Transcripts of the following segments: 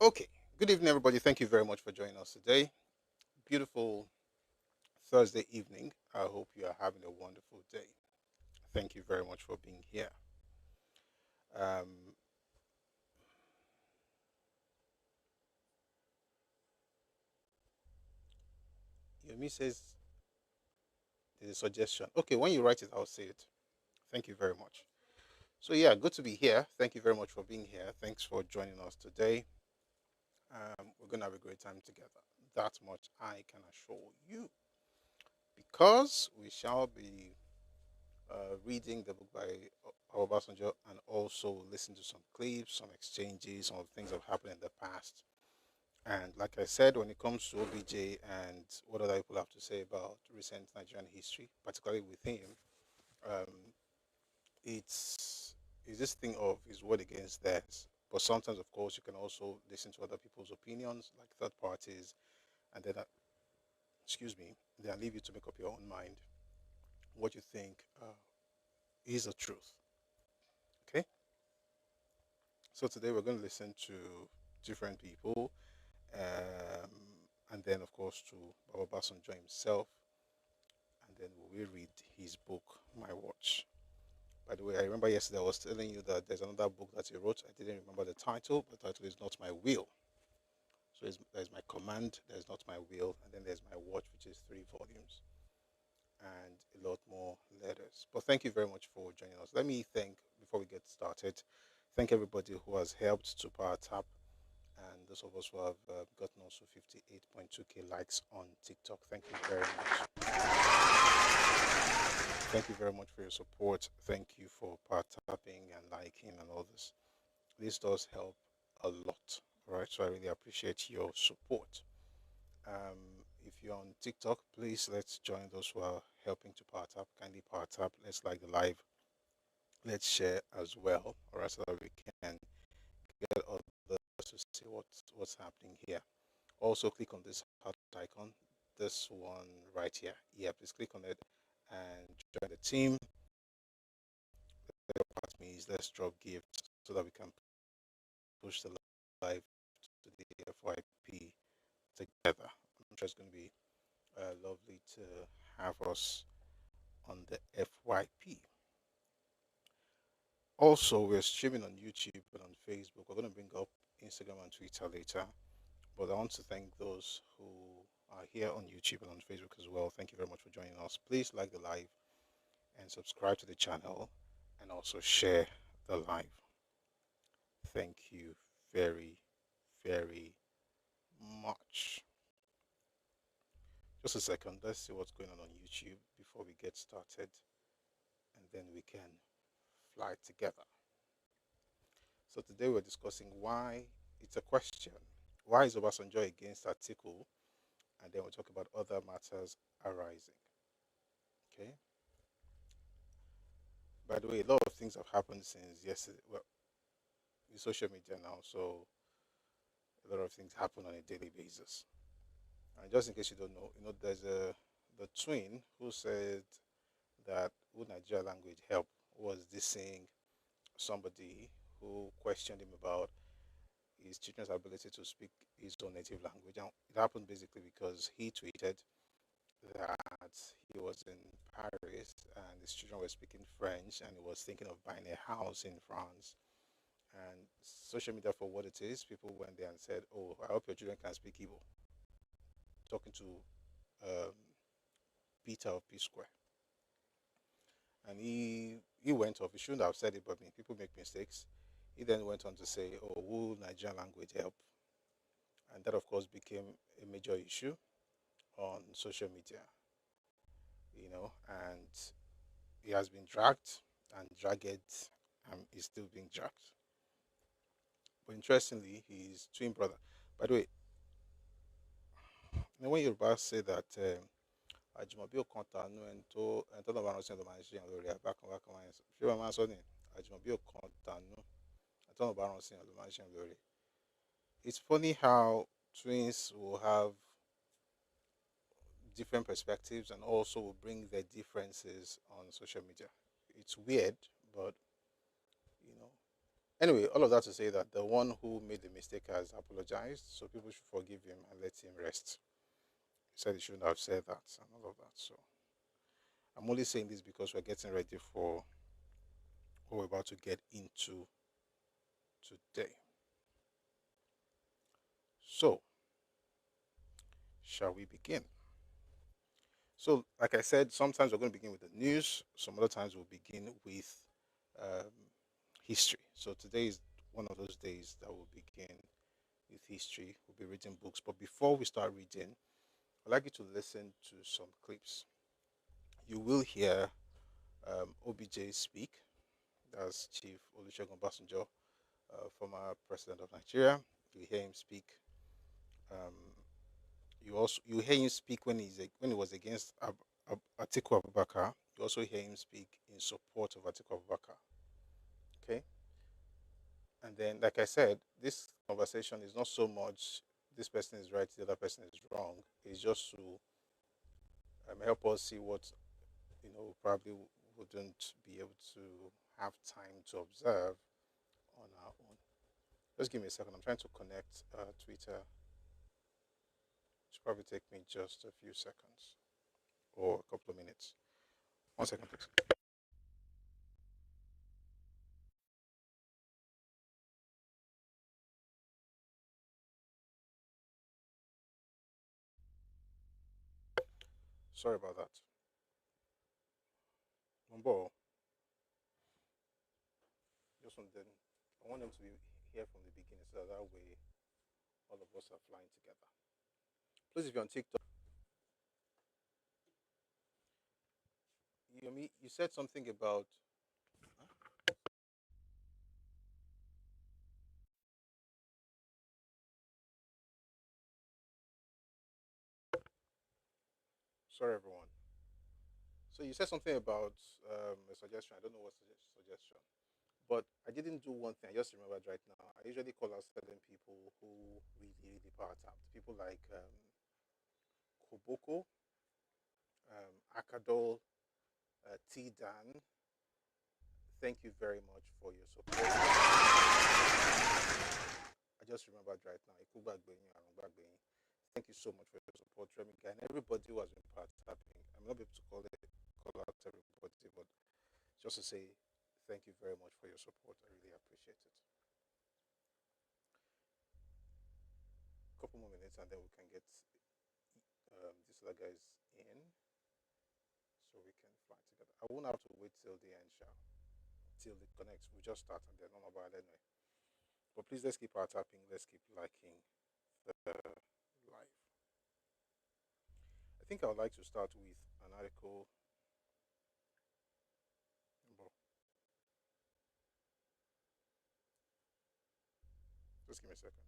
Okay. Good evening, everybody. Thank you very much for joining us today. Beautiful Thursday evening. I hope you are having a wonderful day. Thank you very much for being here. Um, Yomi says there's a suggestion. Okay, when you write it, I'll say it. Thank you very much. So, yeah, good to be here. Thank you very much for being here. Thanks for joining us today. We're going to have a great time together. That much I can assure you. Because we shall be reading the book by Obasanjo and also listen to some clips, some exchanges, some of the things that have happened in the past. And like I said, when it comes to OBJ and what other people have to say about recent Nigerian history, particularly with him, um, it's this thing of his word against theirs. But sometimes, of course, you can also listen to other people's opinions, like third parties, and then, excuse me, then leave you to make up your own mind what you think is the truth. Okay. So today we're going to listen to different people, um, and then of course to Baba Basanjo himself, and then we will read his book, My Watch. By the way, I remember yesterday I was telling you that there's another book that he wrote. I didn't remember the title. The title is Not My Will. So there's my command, there's Not My Will, and then there's My Watch, which is 3 volumes and a lot more letters. But thank you very much for joining us. Let me thank, before we get started, thank everybody who has helped to power tap and those of us who have gotten also 58.2k likes on TikTok. Thank you very much. Thank you very much for your support. Thank you for power tapping and liking and all this. This does help a lot. All right, so I really appreciate your support. If you're on TikTok, please let's join those who are helping to power tap. Kindly power tap. Let's like the live. Let's share as well. All right, so that we can get others to see what's happening here. Also, click on this heart icon, this one right here. Yeah, please click on it and join the team. That means let's drop gifts so that we can push the live to the FYP together. I'm sure it's going to be lovely to have us on the FYP. Also, we're streaming on YouTube and on Facebook. We're going to bring up Instagram and Twitter later. But I want to thank those who are here on YouTube and on Facebook as well. Thank you very much for joining us. Please like the live and subscribe to the channel and also share the live. Thank you very, very much. Just a second. Let's see what's going on YouTube before we get started and then we can fly together. So today we're discussing why it's a question. Why is Obasanjo against Atiku? And then we'll talk about other matters arising. Okay. By the way, a lot of things have happened since yesterday. Well, in social media now, so a lot of things happen on a daily basis. And just in case you don't know, there's the twin who said that would Nigeria language help was dissing somebody who questioned him about his children's ability to speak his own native language. And it happened basically because he tweeted that he was in Paris and his children were speaking French and he was thinking of buying a house in France. And social media, for what it is, people went there and said, "Oh, I hope your children can speak Igbo." Talking to um, Peter of P Square, and he went off. He shouldn't have said it, but people make mistakes. He then went on to say, "Oh, will Nigerian language help?" And that, of course, became a major issue on social media. And he has been dragged and dragged, and is still being dragged. But interestingly, his twin brother. By the way, when Yoruba say that àjùmọ̀bí ò kan tàánú ẹni tó lọ́ọ́ bá rán sí ẹ̀ ló máa ń ṣe èèyàn lórí bákan bákan wáyé ṣé wọ́n máa ń sọ ní àjùmọ̀bí ò kan tàánú ẹni tó lọ́ọ́ bá rán sí ẹ̀ ló máa ń ṣe èèyàn lórí. It's funny how twins will have different perspectives and also will bring their differences on social media. It's weird, but you know, Anyway, all of that to say that the one who made the mistake has apologized, so people should forgive him and let him rest. He said he shouldn't have said that and all of that. So I'm only saying this because we're getting ready for what we're about to get into today. So, shall we begin? So, like I said, sometimes we're going to begin with the news. Some other times we'll begin with um, history. So today is one of those days that we'll begin with history. We'll be reading books. But before we start reading, I'd like you to listen to some clips. You will hear OBJ speak. That's Chief Olusegun Obasanjo, former president of Nigeria. You hear him speak. Um, you hear him speak when he was against Atiku Abubakar. You also hear him speak in support of Atiku Abubakar. Okay, and then like I said, this conversation is not so much this person is right, the other person is wrong. It's just to help us see what probably wouldn't be able to have time to observe on our own. Just give me a second. I'm trying to connect Twitter. It should probably take me just a few seconds or a couple of minutes. 1 second, please. Sorry about that. Mumbo, just want them, I want them to be here from the beginning so that way all of us are flying together. Please, if you're on TikTok, you said something about. Sorry, everyone. So you said something about a suggestion. I don't know what suggestion, but I didn't do one thing. I just remembered right now. I usually call out certain people who really, really power tapped. People like Koboko, Akadol, T Dan. Thank you very much for your support. I just remembered right now. Thank you so much for your support, Remika, and everybody who has been part tapping. I'm not able to call out everybody, but just to say thank you very much for your support. I really appreciate it. A couple more minutes, and then we can get these other guys in, so we can fly together. I won't have to wait till the end, shall till it connects. We just start and then on about anyway. But please, let's keep our tapping. Let's keep liking the live. I think I would like to start with an article. Just give me a second.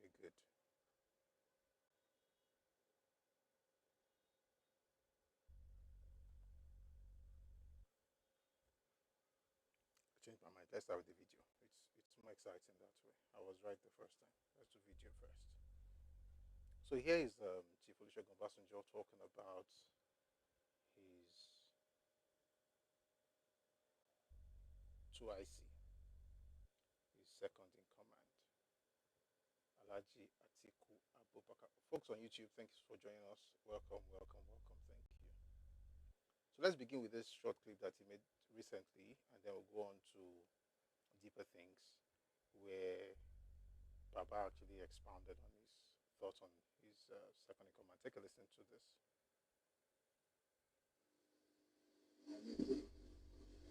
Okay, good. I changed my mind. Let's start with the video. It's more exciting that way. I was right the first time. Let's do video first. So here is Chief Olusegun Obasanjo talking about his 2IC, his second in command, Alaji Atiku Abubakar. Folks on YouTube, thanks for joining us. Welcome, welcome, welcome. Thank you. So let's begin with this short clip that he made recently, and then we'll go on to deeper things where Baba actually expounded on his thoughts on his second in command. Take a listen to this.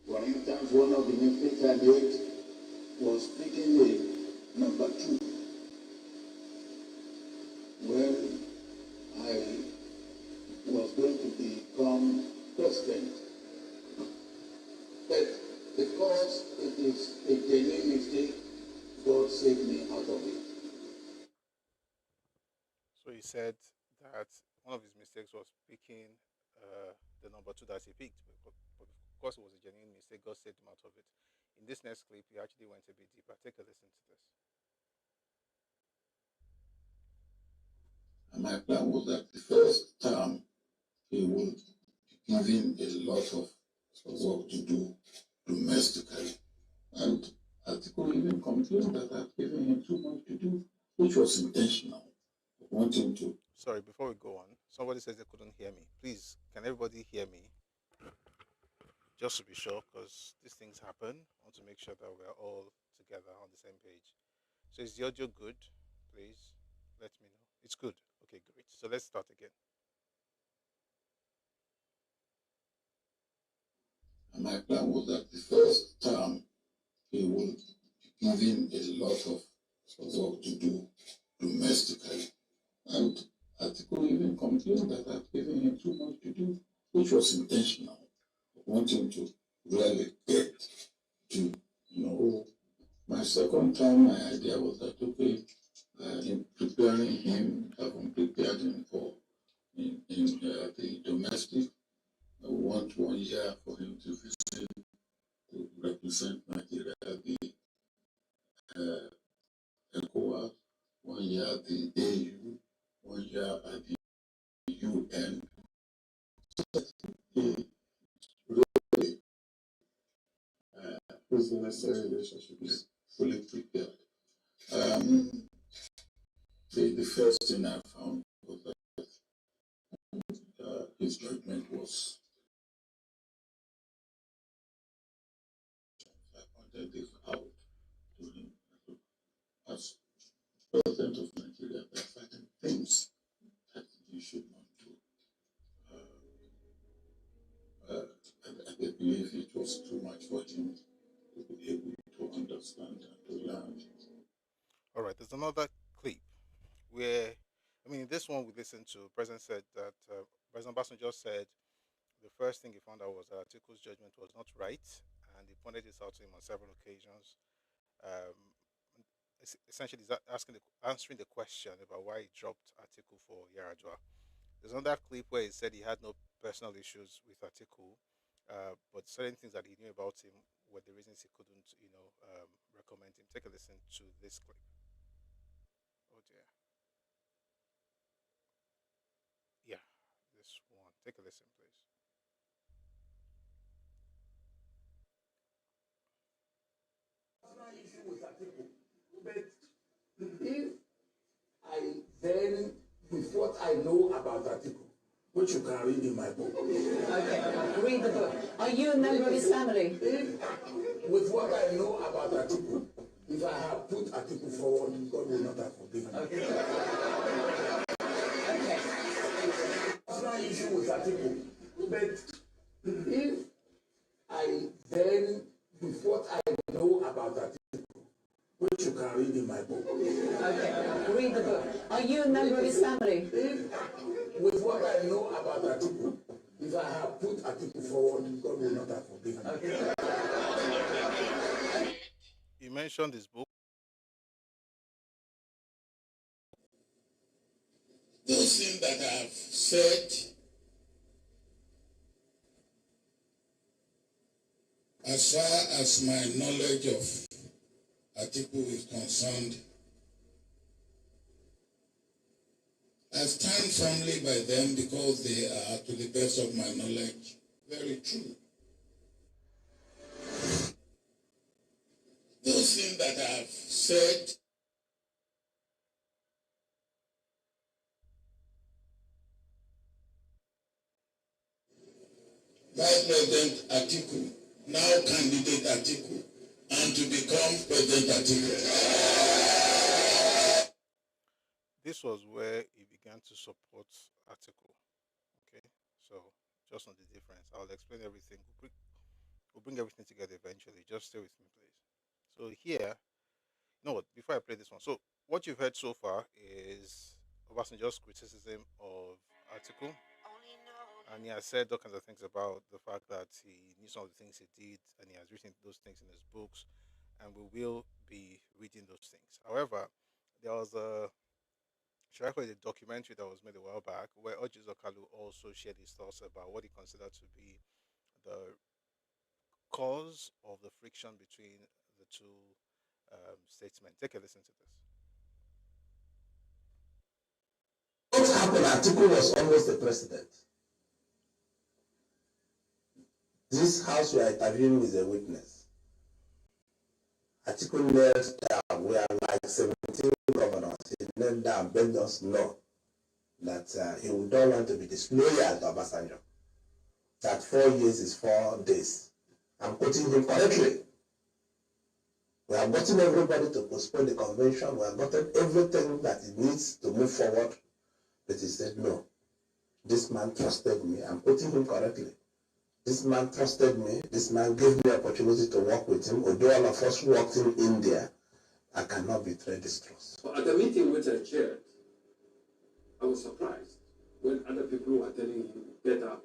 For instance, one of the mistakes I made was picking a number two when I was going to become president. But because it is a genuine mistake, God saved me out of it. So he said that one of his mistakes was picking the number two that he picked, but of course it was a genuine mistake. God saved him out of it. In this next clip, he actually went a bit deeper. Take a listen to this. And my plan was that the first term, he would give him a lot of work to do domestically. And Atiku even complained that I've given him too much to do, which was intentional. I want him to. Sorry, before we go on, somebody says they couldn't hear me. Please, can everybody hear me? Just to be sure, because these things happen. I want to make sure that we're all together on the same page. So is the audio good? Please let me know. It's good. Okay, great. So let's start again. And my plan was that the first term, he would give him a lot of work to do domestically. And Atiku even complained that I've given him too much to do, which was intentional. I want him to really get to know. My second time, my idea was that, okay, in preparing him, having prepared him for the domestic, I want 1 year for him to visit, to represent Nigeria at the ECOWAS, 1 year at the AU, 1 year at the UN. He really is the necessary relationship is fully prepared. The first thing I found was that his judgment was, I pointed this out to him. As president of Nigeria, there are certain things that you should not do. I believe it was too much for him to be able to understand and to learn. All right, there's another clip where, I mean, in this one we listened to, President said that President Obasanjo said the first thing he found out was that Atiku's judgment was not right, and he pointed this out to him on several occasions. Um, Essentially, he's answering the question about why he dropped Atiku for Yaradua. There's another clip where he said he had no personal issues with Atiku, but certain things that he knew about him were the reasons he couldn't, recommend him. Take a listen to this clip. Oh dear. Yeah, this one. Take a listen, please. Issue with Atiku, but if I then, with what I know about Atiku, which you can read in my book. Okay, read the book. Are you a member of his family? If, with what I know about Atiku, if I have put Atiku forward, God will not have forgiven me. Okay. Okay. Personal issue with Atiku, but if I then, with what I know about Atiku, which you can read in my book. Okay, read the book. Are you a member of his family? If, with what I know about Atiku, if I have put Atiku forward, God will not have forgiven me. Okay. He mentioned his book. Those things that I have said, as far as my knowledge of Atiku is concerned, I stand firmly by them because they are, to the best of my knowledge, very true. Those things that I have said, Vice President Atiku, now candidate Atiku, and to become President Atiku. This was where he began to support Atiku. Okay, so just on the difference, I'll explain everything. We'll bring everything together eventually. Just stay with me, please. So here, you know what? Before I play this one, so what you've heard so far is Obasanjo's criticism of Atiku, and he has said all kinds of things about the fact that he knew some of the things he did, and he has written those things in his books, and we will be reading those things. However, there was a should I call it a documentary that was made a while back where Oji Zokalu also shared his thoughts about what he considered to be the cause of the friction between the two statesmen. Take a listen to this. What Atiku was almost the president. This house we are interviewing is a witness. Atiku knelt down. We are like 17 governors. He knelt down, begged us know that he would not want to be disloyal to Obasanjo. That 4 years is 4 days. I'm quoting him correctly. We have gotten everybody to postpone the convention. We have gotten everything that it needs to move forward. But he said, no. This man trusted me. I'm quoting him correctly. This man trusted me. This man gave me opportunity to work with him. Although all of us worked in India, I cannot betray this trust. At the meeting which I chaired, I was surprised when other people were telling him, get out.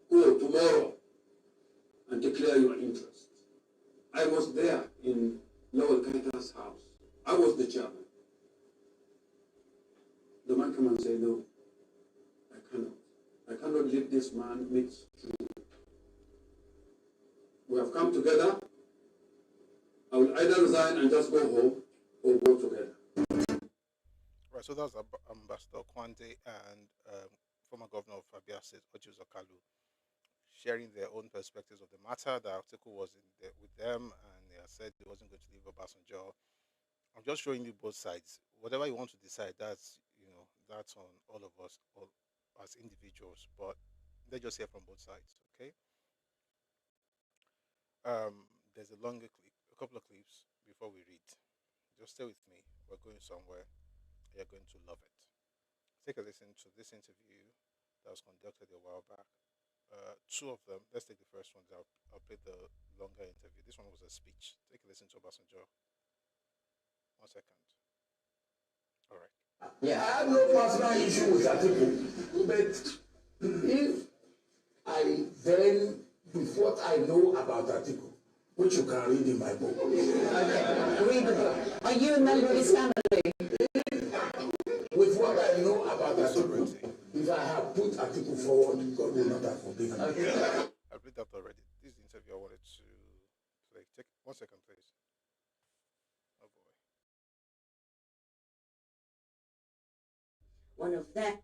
Go tomorrow and declare your interest. I was there in Lowell Kaita's house. I was the chairman. The man came and said, no, I cannot. I cannot let this man mix through. We have come together. I will either resign and just go home or go together. Right, so that's Ambassador Kwande and former governor of Abia State, Ojus Okalu, sharing their own perspectives of the matter. The article was with them, and they said he wasn't going to leave Obasanjo. I'm just showing you both sides. Whatever you want to decide, that's that's on all of us, all as individuals. But let's just hear from both sides, okay? There's a couple of clips before we read. Just stay with me. We're going somewhere. You're going to love it. Take a listen to this interview that was conducted a while back. Two of them. Let's take the first one. I'll play the longer interview. This one was a speech. Take a listen to Obasanjo. 1 second. All right. Yeah, I have no personal issue with Atiku, but if I then, with what I know about Atiku, which you can read in my book. Read the book. Are you a member of his family? With what I know about Atiku, if I have put Atiku forward, God will not have forgiven me. I've read that already. This is the interview I wanted to play. Take 1 second, please. Oh boy. One of them.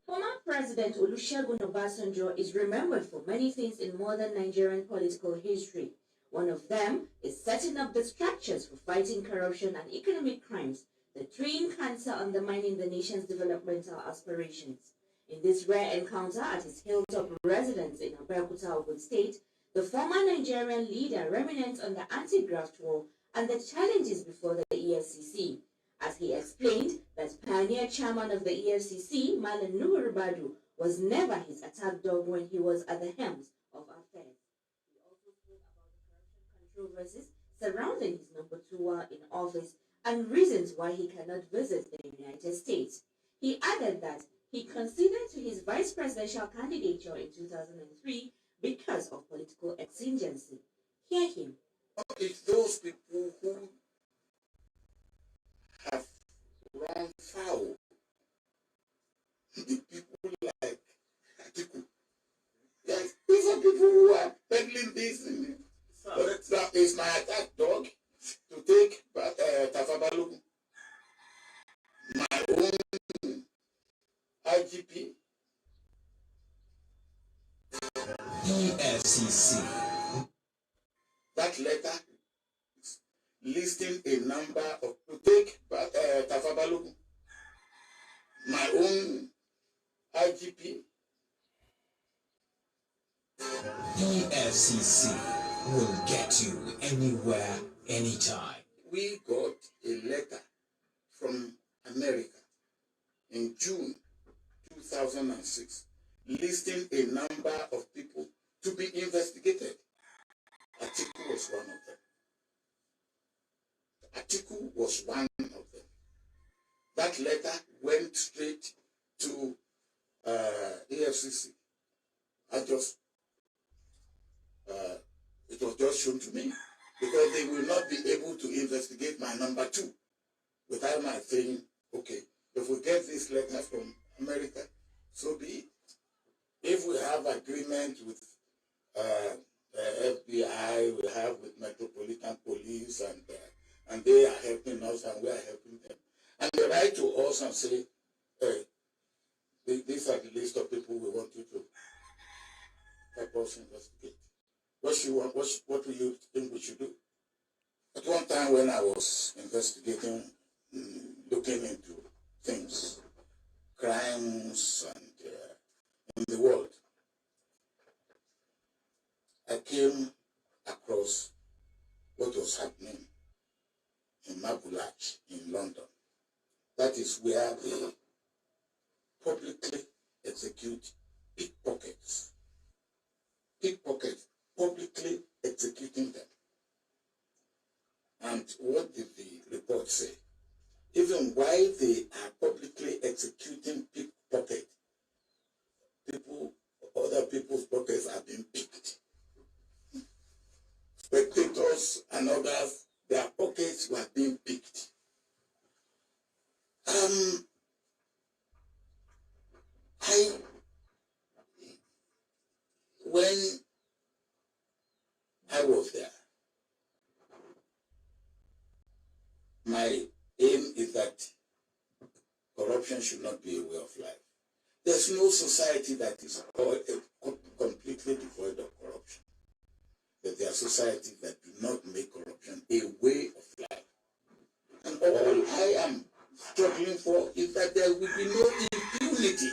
Former President Olusegun Obasanjo is remembered for many things in modern Nigerian political history. One of them is setting up the structures for fighting corruption and economic crimes, the twin cancer undermining the nation's developmental aspirations. In this rare encounter at his hilltop residence in Abeokuta, Ogun State, the former Nigerian leader reminisced on the anti-graft war and the challenges before the EFCC, as he explained that pioneer chairman of the EFCC, Malam Nuhu Ribadu, was never his attack dog when he was at the helms of affairs. He also spoke about the corruption controversies surrounding his number 2 while in office and reasons why he cannot visit the United States. He added that he considered to his vice presidential candidature in 2003 because of political exigency. Hear him. It's those people who have run foul. The people like Atiku. Yes, these are people who are peddling this. But it's my attack dog to take Tafabalu, my own IGP. EFCC. That letter listing a number of to take Tafabalu, my own IGP. EFCC will get you anywhere, anytime. We got a letter from America in June 2006 listing a number of people to be investigated. Atiku was one of them. Atiku was one of them. That letter went straight to EFCC. It was just shown to me because they will not be able to investigate my number 2 without my saying, okay, if we get this letter from America, so be it. If we have agreement with FBI, we have with Metropolitan Police, and they are helping us and we are helping them, and they write to us and say, hey, these are the list of people we want you to help us investigate. What do you think we should do? At one time when I was investigating, looking into things, crimes and in the world, I came across what was happening in Mabulach in London. That is where they publicly execute pickpockets. Pickpockets, publicly executing them. And what did the report say? Even while they are publicly executing pickpocket, other people's pockets are being picked. Spectators and others, their pockets were being picked. When I was there, my aim is that corruption should not be a way of life. There's no society that is completely devoid of corruption. But there are societies that do not make corruption a way of life. And all I am struggling for is that there will be no impunity,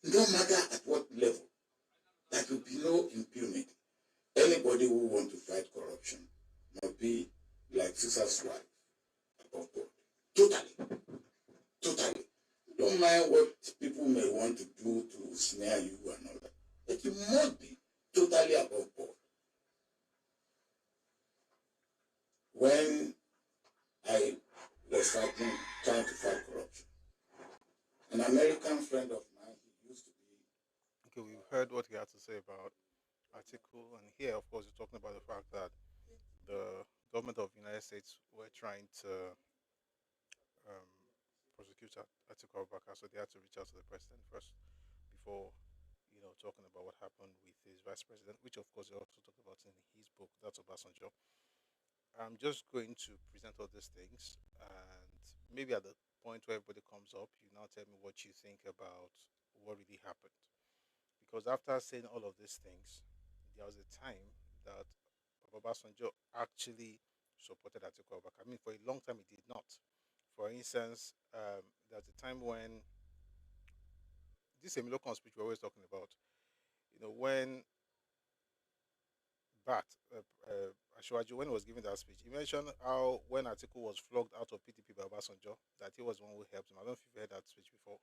no matter at what level. There will be no impunity. Anybody who wants to fight corruption must be like Caesar's wife, above board. Totally. Totally. Don't mind what people may want to do to snare you and all that. But you must be totally above board. When I was trying to fight corruption, an American friend of mine, he used to be... Okay, we've heard what he had to say about Atiku, and here, of course, you're talking about the fact that the government of the United States were trying to prosecute Atiku Abubakar, so they had to reach out to the president first before, talking about what happened with his vice president, which, of course, he also talked about in his book, that's Obasanjo. I'm just going to present all these things, and maybe at the point where everybody comes up, you now tell me what you think about what really happened. Because after saying all of these things, there was a time that Obasanjo actually supported Atiku Abubakar. I mean, for a long time, he did not. For instance, there's a time when this Emilokon speech we're always talking about, when Ashwaju, when he was giving that speech, he mentioned how when Atiku was flogged out of PDP by Obasanjo, that he was the one who helped him. I don't know if you've heard that speech before.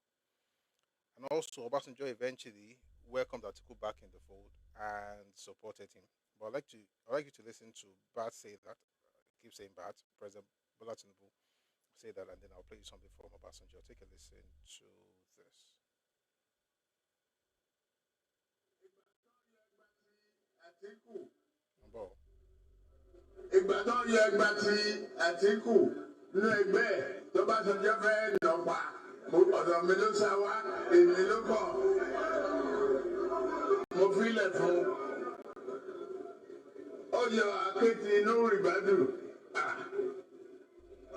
And also, Obasanjo eventually welcomed Atiku back in the fold and supported him. But I'd like you to listen to Bat say that. Keep saying Bat, President Bola Tinubu say that, and then I'll play you something from Obasanjo. Take a listen to this. Atiku. Number. Ìgbà tó yẹ ẹgbà tí Atiku nínú ẹgbẹ́ tó bá sọ jẹ́ fẹ́ lọ́pà ọ̀dọ̀ mi ló sá wá èmi ló kọ̀ mo filẹ̀ fún ó yọ akéèti inú ìgbádùn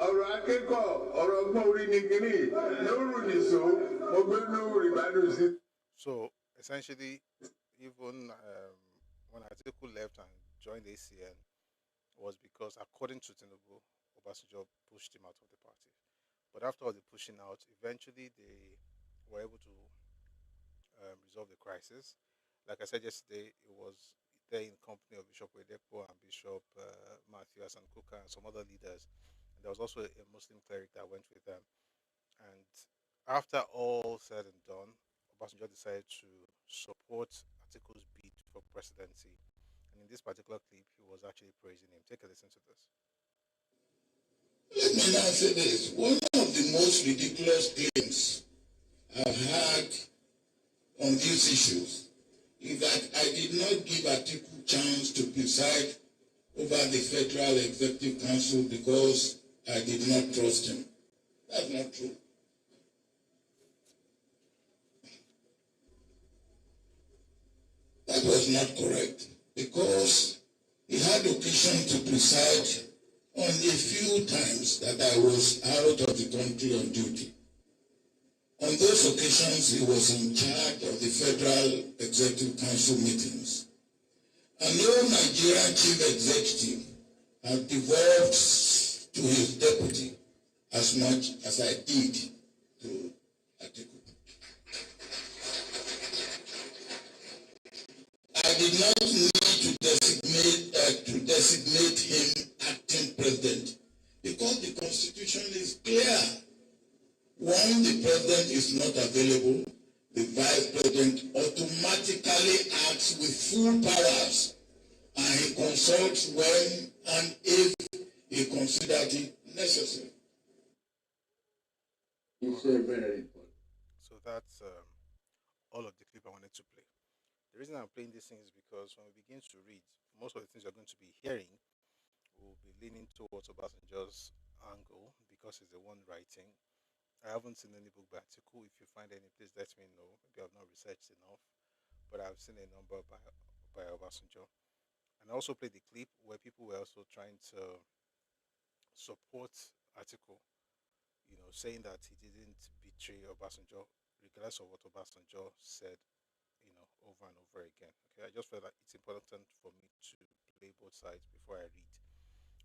ọ̀rọ̀ akẹ́kọ̀ọ́ ọ̀rọ̀ ọgbọ́n orí ni kínní lóru nìṣó mo gbé inú ìgbádùn sí. So essentially, even when Atiku left and joined the ACN, was because, according to Tinubu, Obasanjo pushed him out of the party. But after all the pushing out, eventually they were able to resolve the crisis. Like I said yesterday, it was there in company of Bishop Oyedepo and Bishop Matthew and Kuka and some other leaders. And there was also a Muslim cleric that went with them. And after all said and done, Obasanjo decided to support Atiku's bid for presidency. And in this particular clip, he was actually praising him. Take a listen to this. Let me now say this. One of the most ridiculous claims I've had on these issues is that I did not give Atiku chance to preside over the Federal Executive Council because I did not trust him. That's not true. That was not correct, because he had occasion to preside on a few times that I was out of the country on duty. On those occasions, he was in charge of the Federal Executive Council meetings. And no Nigerian chief executive had devolved to his deputy as much as I did to Atiku. I did not need to designate him acting president because the Constitution is clear. When the president is not available, the vice president automatically acts with full powers, and he consults when and if he considers it necessary. So that's all of the clip I wanted to play. The reason I'm playing this thing is because when we begin to read, most of the things you're going to be hearing will be leaning towards Obasanjo's angle because he's the one writing. I haven't seen any book by Atiku. If you find any, please let me know. Maybe I've not researched enough, but I've seen a number by Obasanjo. And I also played the clip where people were also trying to support Atiku, saying that he didn't betray Obasanjo, regardless of what Obasanjo said, over and over again. Okay, I just felt like it's important for me to play both sides before I read.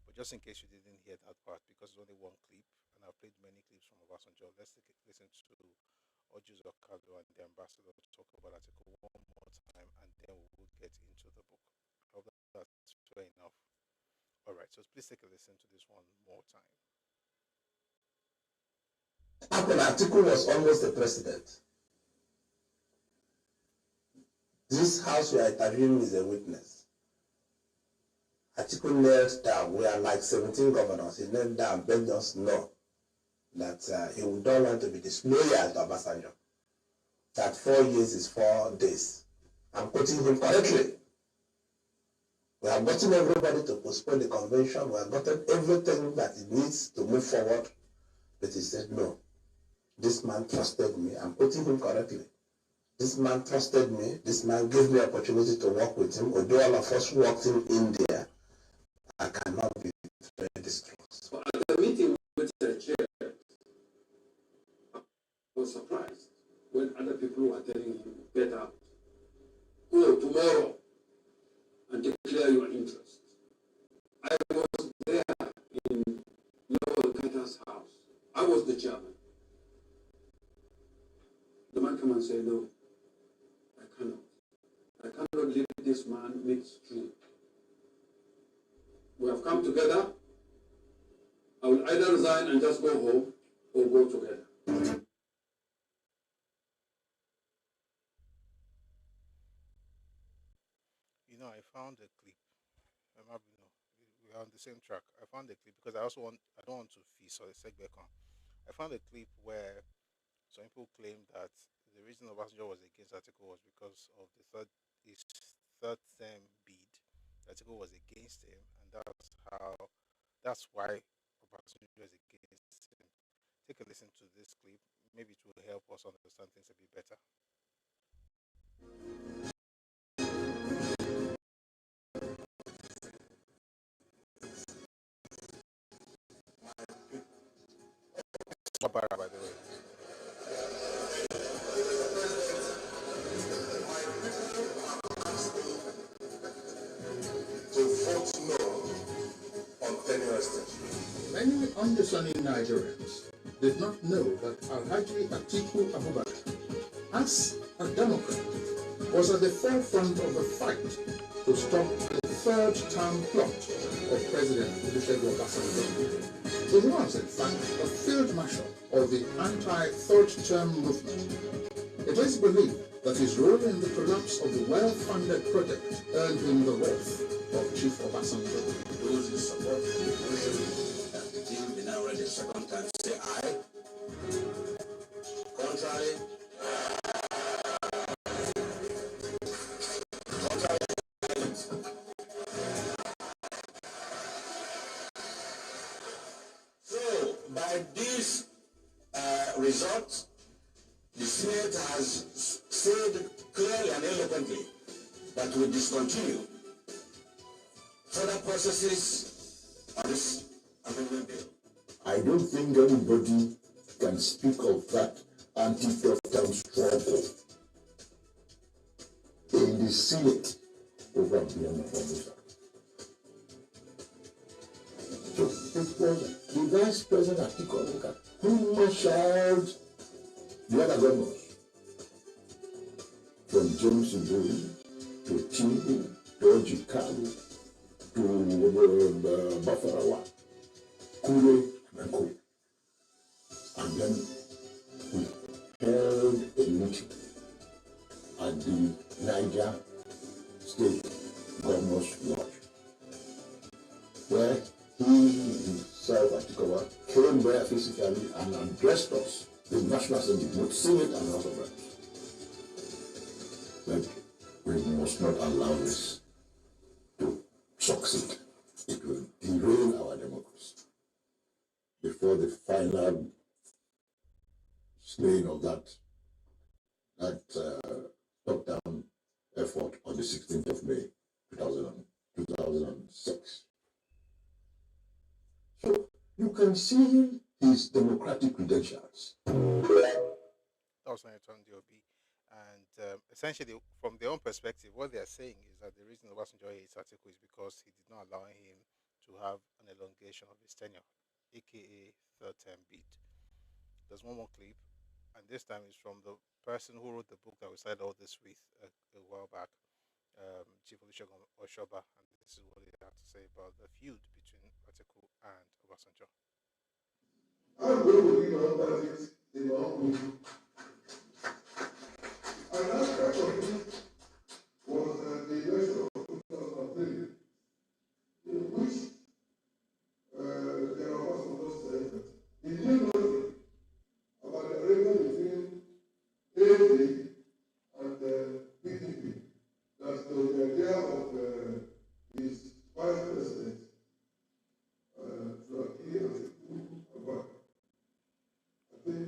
But just in case you didn't hear that part, because it's only one clip, and I've played many clips from Obasanjo, let's listen to Ojus Okado and the ambassador to talk about Atiku one more time, and then we will get into the book. I hope that's fair enough. All right, so please take a listen to this one more time. After Atiku was almost the president, this house we are interviewing is a witness. Atiku knelt down. We are like 17 governors. He knelt down, begged us know that he would not want to be disloyal to Obasanjo. That 4 years is 4 days. I'm quoting him correctly. We have gotten everybody to postpone the convention. We have gotten everything that it needs to move forward. But he said, no. This man trusted me. I'm quoting him correctly. This man trusted me. This man gave me opportunity to work with him. Although all of us worked in India, I cannot betray this trust. At the meeting with the chair, I was surprised when other people were telling him, get out, go tomorrow and declare your interest. I was there in Lord Carter's house. I was the chairman. The man came and said, no, I cannot. I cannot leave this man midstream. We have come together. I will either resign and just go home or go together. I found a clip. We are on the same track. I found a clip because I don't want to feast or segue on. I found a clip where some people claim that the reason Obasanjo was against Atiku was because of his third term bid. Atiku was against him, and that's why Obasanjo is against him. Take a listen to this clip. Maybe it will help us understand things a bit better. By the way. To vote no on tenure extension. Many understanding Nigerians did not know that Alhaji Atiku Abubakar, as a Democrat, was at the forefront of the fight to stop the third-term plot of President Olusegun Obasanjo. He was, in fact, a field marshal of the anti-third-term movement. It is believed that his role in the collapse of the well-funded project earned him the wrath of Chief Obasanjo. Those who support the resolution that the team be now ready a second time say aye. Contrary. So, by this result, the Senate has said clearly and eloquently that we discontinue further processes on this amendment bill. I don't think anybody can speak of that anti-theft struggle in the Senate over and beyond the Formosa. So it was the Vice President Atiku who marshaled the other governors, from James Mbui to Tinubu to Ojikalu to Bafarawa, Kure and Co. And then we held a meeting at the Niger State Governor's Lodge, where he himself, Atiku, came there physically and addressed us, the National Assembly, both Senate and House of Reps. That we must not allow this to succeed. It will derail our democracy. Before the final slaying of that top-down effort on the 16th of May, 2006. So you can see his democratic credentials. That was Senator Ndiobi. And essentially, from their own perspective, what they are saying is that the reason Obasanjo hates Atiku is because he did not allow him to have an elongation of his tenure, aka third term bid. There's one more clip, and this time is from the person who wrote the book that we started all this with a while back, Chief Olusegun Oshoba, and this is what he had to say about the feud between Atiku and Obasanjo. I'm going to be my politics in my own way. An aspect of it was the election of 2003, in which there was also said that he knew nothing about the arrangement between AD and PDP. That the idea of his vice president to appear as a coup about. I think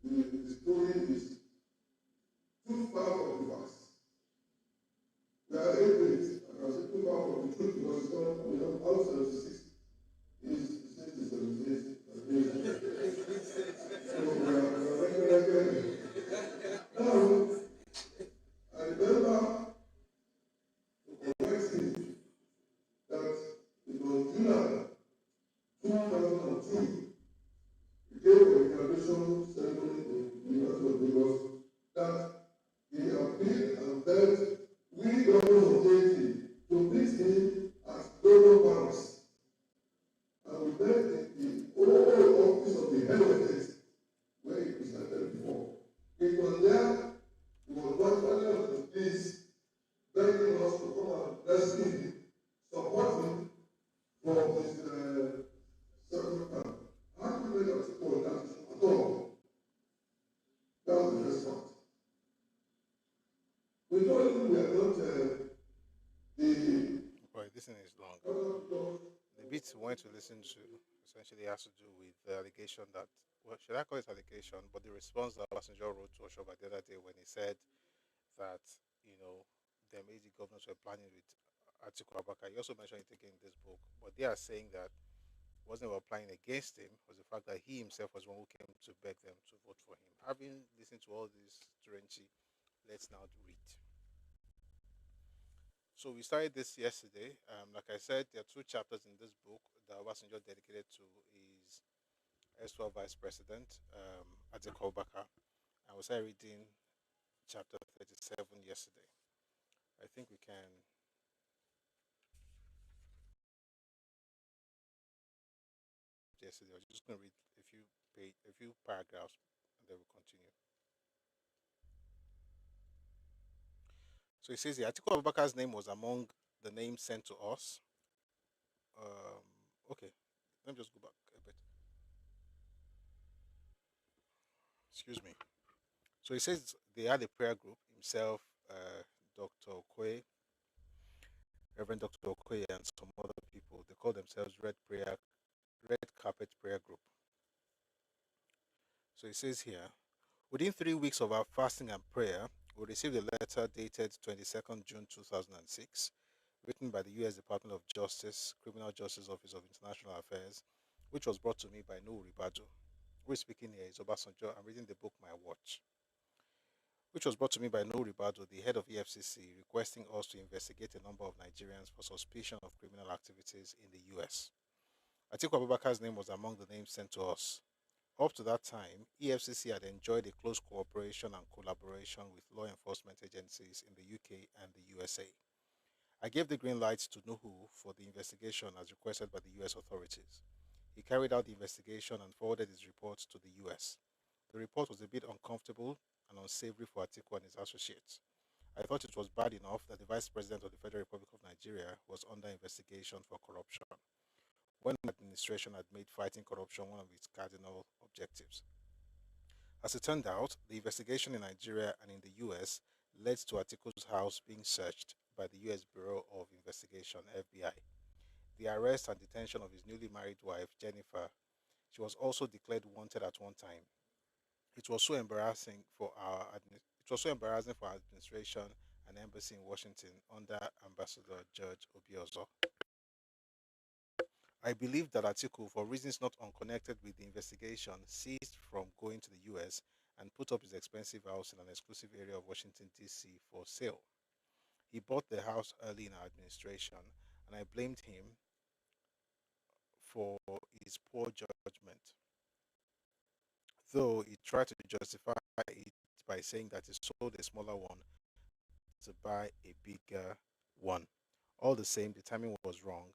the story is too far from the past. We are ignorant, and I say too far from the truth because it's not, out of 76 is 78. So we are ignorant. Now, I remember the correct thing that it was July 2002. We gave a graduation ceremony in the University of Lagos that he appeared and begged we governors of AD to meet him as Governor Barnes. And we met in the old office of the head of state where he presented before. It was there, he was virtually on his knees, begging us to come and rescue him, support him for his second term. How can we not support that at all? That was the first part. We told him we are not Right, this thing is long. The bit we want to listen to essentially has to do with the allegation that, well, should I call it allegation, but the response that Obasanjo wrote to Oshoba the other day when he said that, the amazing governors were planning with Atiku Abubakar. He also mentioned it again in this book, but they are saying that it wasn't about planning against him, was the fact that he himself was one who came to beg them to vote for him. Having listened to all this Turenchi, let's now read. So we started this yesterday. Like I said, there are two chapters in this book that Obasanjo dedicated to his erstwhile vice president, Atiku Abubakar. And we started reading chapter 37 yesterday. I think we can. Yesterday, I was just going to read a few paragraphs, and then we'll continue. So it says here, Atiku Abubakar's name was among the names sent to us. Okay, let me just go back a bit. Excuse me. So it says they had a prayer group, himself, Dr. Okoye, Reverend Dr. Okoye, and some other people. They call themselves Red Carpet Prayer Group. So it says here, within 3 weeks of our fasting and prayer, we received a letter dated 22nd June 2006, written by the U.S. Department of Justice, Criminal Justice Office of International Affairs, which was brought to me by Nuhu Ribadu. Who is speaking here is Obasanjo. I'm reading the book My Watch, which was brought to me by No Ribado, the head of EFCC, requesting us to investigate a number of Nigerians for suspicion of criminal activities in the US. Atiku Abubakar's name was among the names sent to us. Up to that time, EFCC had enjoyed a close cooperation and collaboration with law enforcement agencies in the UK and the USA. I gave the green light to Nuhu for the investigation as requested by the US authorities. He carried out the investigation and forwarded his report to the US. The report was a bit uncomfortable and unsavory for Atiku and his associates. I thought it was bad enough that the Vice President of the Federal Republic of Nigeria was under investigation for corruption, when the administration had made fighting corruption one of its cardinal objectives. As it turned out, the investigation in Nigeria and in the US led to Atiku's house being searched by the US Bureau of Investigation (FBI). The arrest and detention of his newly married wife, Jennifer. She was also declared wanted at one time. It was so embarrassing for our administration and embassy in Washington under Ambassador George Obiozo. I believe that Atiku, for reasons not unconnected with the investigation, ceased from going to the US and put up his expensive house in an exclusive area of Washington, D.C. for sale. He bought the house early in our administration, and I blamed him for his poor judgment, though he tried to justify it by saying that he sold a smaller one to buy a bigger one. All the same, the timing was wrong.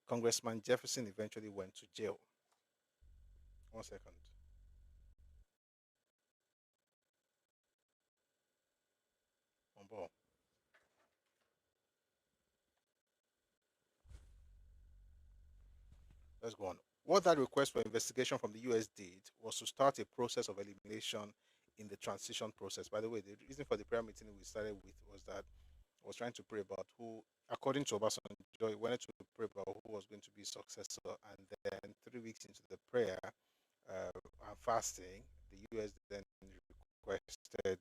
Congressman Jefferson eventually went to jail. 1 second. On ball. Let's go on. What that request for investigation from the US did was to start a process of elimination in the transition process. By the way, the reason for the prayer meeting we started with was that I was trying to pray about who, according to Obasanjo, he wanted to pray about who was going to be successor. And then 3 weeks into the prayer and fasting, the US then requested,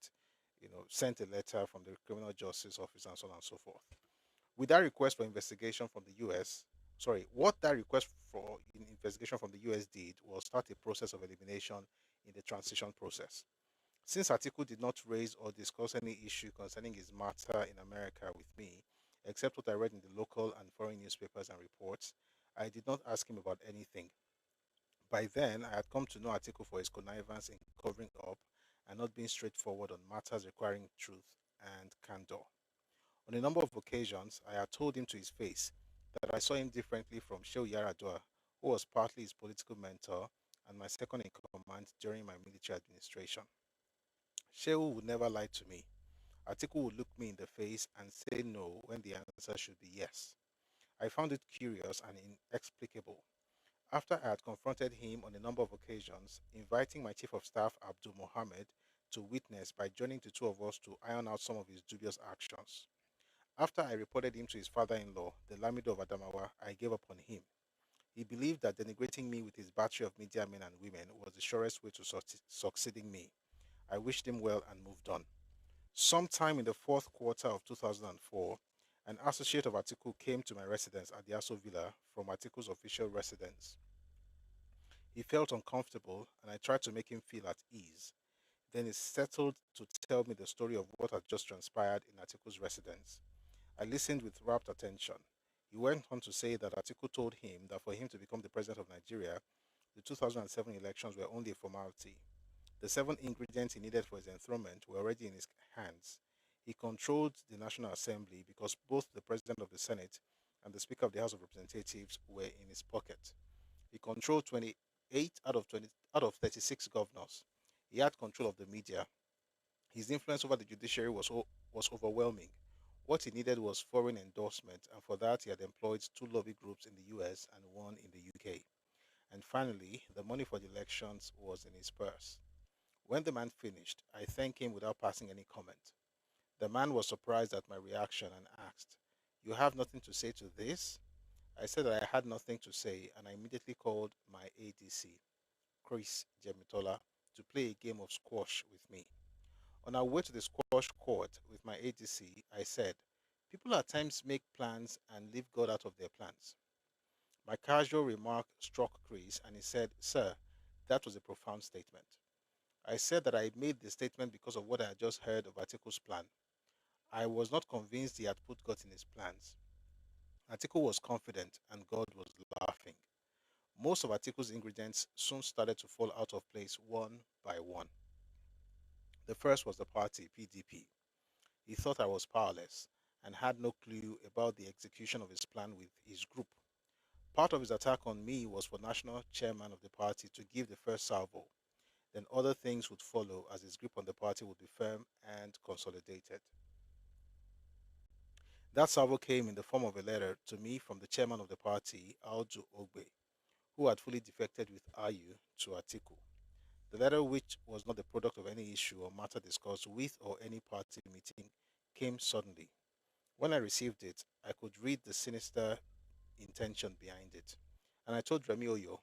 sent a letter from the Criminal Justice Office and so on and so forth. With that request for investigation from the US, what that request for investigation from the US did was start a process of elimination in the transition process. Since Atiku did not raise or discuss any issue concerning his matter in America with me, except what I read in the local and foreign newspapers and reports, I did not ask him about anything. By then, I had come to know Atiku for his connivance in covering up and not being straightforward on matters requiring truth and candor. On a number of occasions, I had told him to his face that I saw him differently from Shehu Yaradua, who was partly his political mentor and my second in command during my military administration. Shehu would never lie to me. Atiku would look me in the face and say no when the answer should be yes. I found it curious and inexplicable. After I had confronted him on a number of occasions, inviting my chief of staff, Abdul Mohammed, to witness by joining the two of us to iron out some of his dubious actions. After I reported him to his father-in-law, the Lamido of Adamawa, I gave up on him. He believed that denigrating me with his battery of media men and women was the surest way to succeeding me. I wished him well and moved on. Sometime in the fourth quarter of 2004, an associate of Atiku came to my residence at the Aso Villa from Atiku's official residence. He felt uncomfortable, and I tried to make him feel at ease. Then he settled to tell me the story of what had just transpired in Atiku's residence. I listened with rapt attention. He went on to say that Atiku told him that for him to become the president of Nigeria, the 2007 elections were only a formality. The 7 ingredients he needed for his enthronement were already in his hands. He controlled the National Assembly because both the President of the Senate and the Speaker of the House of Representatives were in his pocket. He controlled 28 out of 36 governors. He had control of the media. His influence over the judiciary was overwhelming. What he needed was foreign endorsement, and for that he had employed 2 lobby groups in the US and 1 in the UK. And finally, the money for the elections was in his purse. When the man finished, I thanked him without passing any comment. The man was surprised at my reaction and asked, "You have nothing to say to this?" I said that I had nothing to say, and I immediately called my ADC, Chris Jemitola, to play a game of squash with me. On our way to the squash court with my ADC, I said, "People at times make plans and leave God out of their plans." My casual remark struck Chris, and he said, "Sir, That was a profound statement. I said that I made the statement because of what I had just heard of Atiku's plan. I was not convinced he had put God in his plans. Atiku was confident and God was laughing. Most of Atiku's ingredients soon started to fall out of place one by one. The first was the party, PDP. He thought I was powerless and had no clue about the execution of his plan with his group. Part of his attack on me was for national chairman of the party to give the first salvo. Then other things would follow as his grip on the party would be firm and consolidated. That salvo came in the form of a letter to me from the chairman of the party, Alju Ogbe, who had fully defected with Ayu to Atiku. The letter, which was not the product of any issue or matter discussed with or any party meeting, came suddenly. When I received it, I could read the sinister intention behind it. And I told Remi Oyo,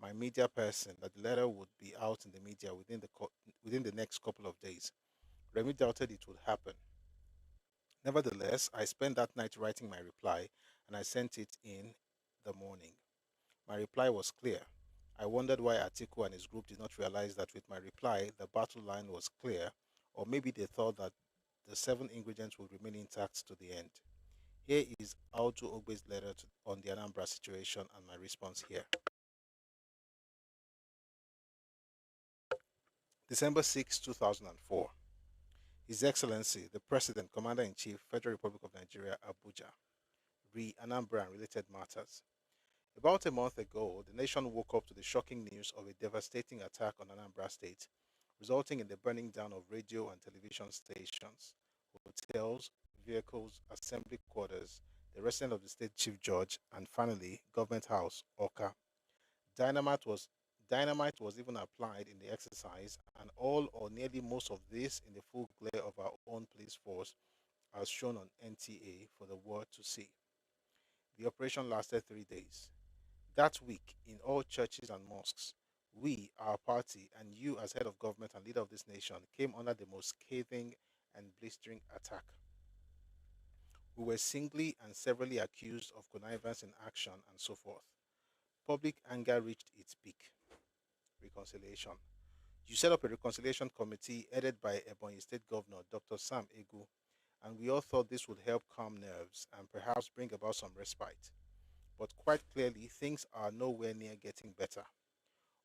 my media person, that the letter would be out in the media within the next couple of days. Remi doubted it would happen. Nevertheless, I spent that night writing my reply and I sent it in the morning. My reply was clear. I wondered why Atiku and his group did not realize that with my reply, the battle line was clear, or maybe they thought that the 7 ingredients would remain intact to the end. Here is Audu Ogbe's letter on the Anambra situation and my response here. December 6, 2004. His Excellency, the President, Commander-in-Chief, Federal Republic of Nigeria, Abuja, Anambra and related matters. About a month ago, the nation woke up to the shocking news of a devastating attack on Anambra State, resulting in the burning down of radio and television stations, hotels, vehicles, assembly quarters, the residence of the state chief judge, and finally, Government House, Oka. Dynamite was Dynamite was even applied in the exercise, and all or nearly most of this in the full glare of our own police force, as shown on NTA for the world to see. The operation lasted 3 days. That week, in all churches and mosques, we, our party, and you as head of government and leader of this nation came under the most scathing and blistering attack. We were singly and severally accused of connivance in action and so forth. Public anger reached its peak. Reconciliation. You set up a reconciliation committee headed by Ebonyi State Governor Dr. Sam Egu, and we all thought this would help calm nerves and perhaps bring about some respite. But quite clearly, things are nowhere near getting better.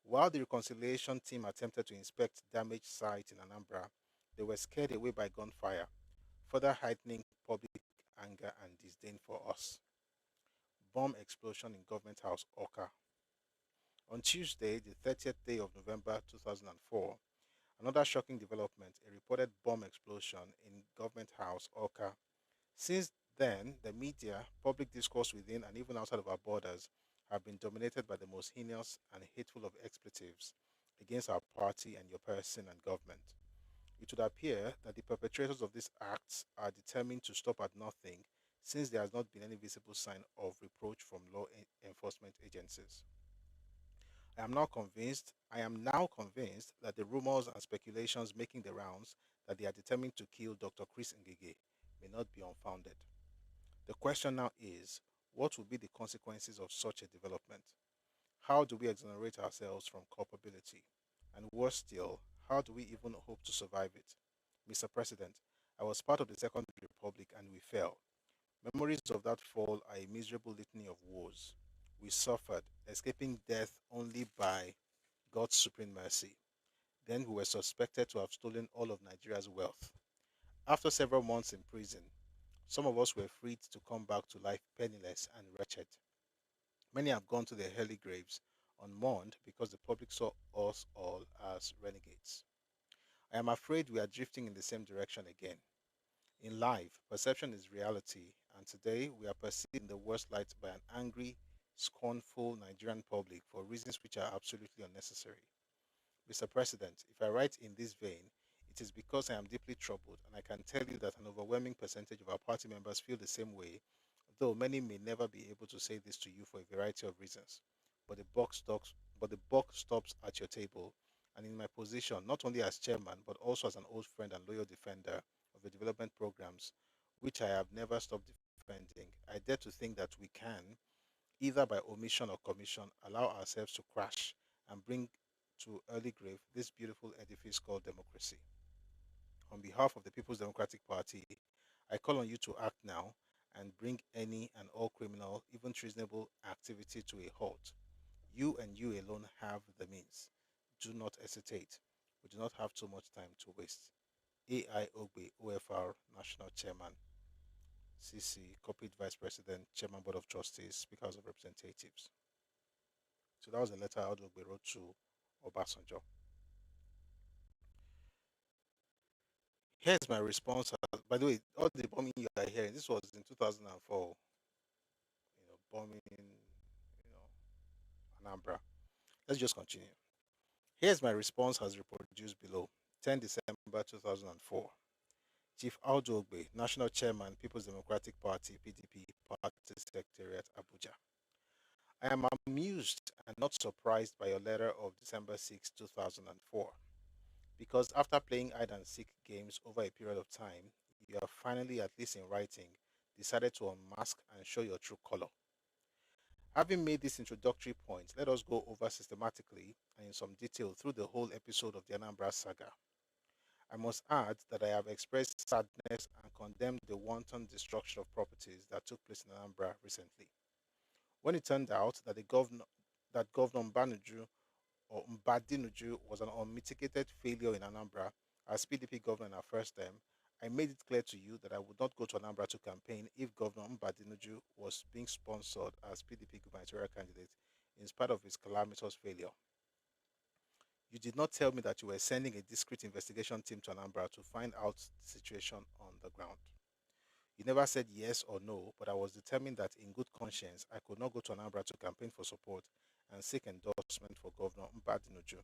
While the reconciliation team attempted to inspect damaged sites in Anambra, they were scared away by gunfire, further heightening public anger and disdain for us. Bomb explosion in Government House, Oka. On Tuesday, the 30th day of November 2004, another shocking development, a reported bomb explosion in Government House, Oka. Since then, the media, public discourse within and even outside of our borders have been dominated by the most heinous and hateful of expletives against our party and your person and government. It would appear that the perpetrators of these acts are determined to stop at nothing since there has not been any visible sign of reproach from law enforcement agencies. I am now convinced that the rumors and speculations making the rounds that they are determined to kill Dr. Chris Ngige may not be unfounded. The question now is, what will be the consequences of such a development? How do we exonerate ourselves from culpability? And worse still, how do we even hope to survive it? Mr. President, I was part of the Second Republic and we fell. Memories of that fall are a miserable litany of woes. We suffered, escaping death only by God's supreme mercy. Then we were suspected to have stolen all of Nigeria's wealth. After several months in prison, some of us were freed to come back to life penniless and wretched. Many have gone to their early graves unmourned because the public saw us all as renegades. I am afraid we are drifting in the same direction again. In life, perception is reality, and today we are perceived in the worst light by an angry, scornful Nigerian public for reasons which are absolutely unnecessary. Mr. President, if I write in this vein, it is because I am deeply troubled, and I can tell you that an overwhelming percentage of our party members feel the same way, though many may never be able to say this to you for a variety of reasons. But the buck stops at your table, and in my position, not only as chairman, but also as an old friend and loyal defender of the development programs, which I have never stopped defending, I dare to think that we can, either by omission or commission, allow ourselves to crash and bring to early grave this beautiful edifice called democracy. On behalf of the People's Democratic Party, I call on you to act now and bring any and all criminal, even treasonable activity to a halt. You and you alone have the means. Do not hesitate. We do not have too much time to waste. AI Ogbe, OFR, National Chairman, CC, Corporate Vice President, Chairman Board of Trustees, Speaker House of Representatives. So that was a letter Ogbe wrote to Obasanjo. Here's my response. By the way, all the bombing you are hearing, this was in 2004. Bombing, Anambra. Let's just continue. Here's my response as reproduced below. 10 December 2004. Chief Audu Ogbe, National Chairman, People's Democratic Party, PDP, Party Secretariat, Abuja. I am amused and not surprised by your letter of December 6, 2004, because after playing hide and seek games over a period of time, you have finally, at least in writing, decided to unmask and show your true color. Having made this introductory point, let us go over systematically and in some detail through the whole episode of the Anambra saga. I must add that I have expressed sadness and condemned the wanton destruction of properties that took place in Anambra recently. When it turned out that Governor Mbanuju or Mbadinuju was an unmitigated failure in Anambra as PDP governor in our first term, I made it clear to you that I would not go to Anambra to campaign if Governor Mbadinuju was being sponsored as PDP gubernatorial candidate in spite of his calamitous failure. You did not tell me that you were sending a discreet investigation team to Anambra to find out the situation on the ground. You never said yes or no, but I was determined that in good conscience, I could not go to Anambra to campaign for support and seek endorsement for Governor Mbadinuju.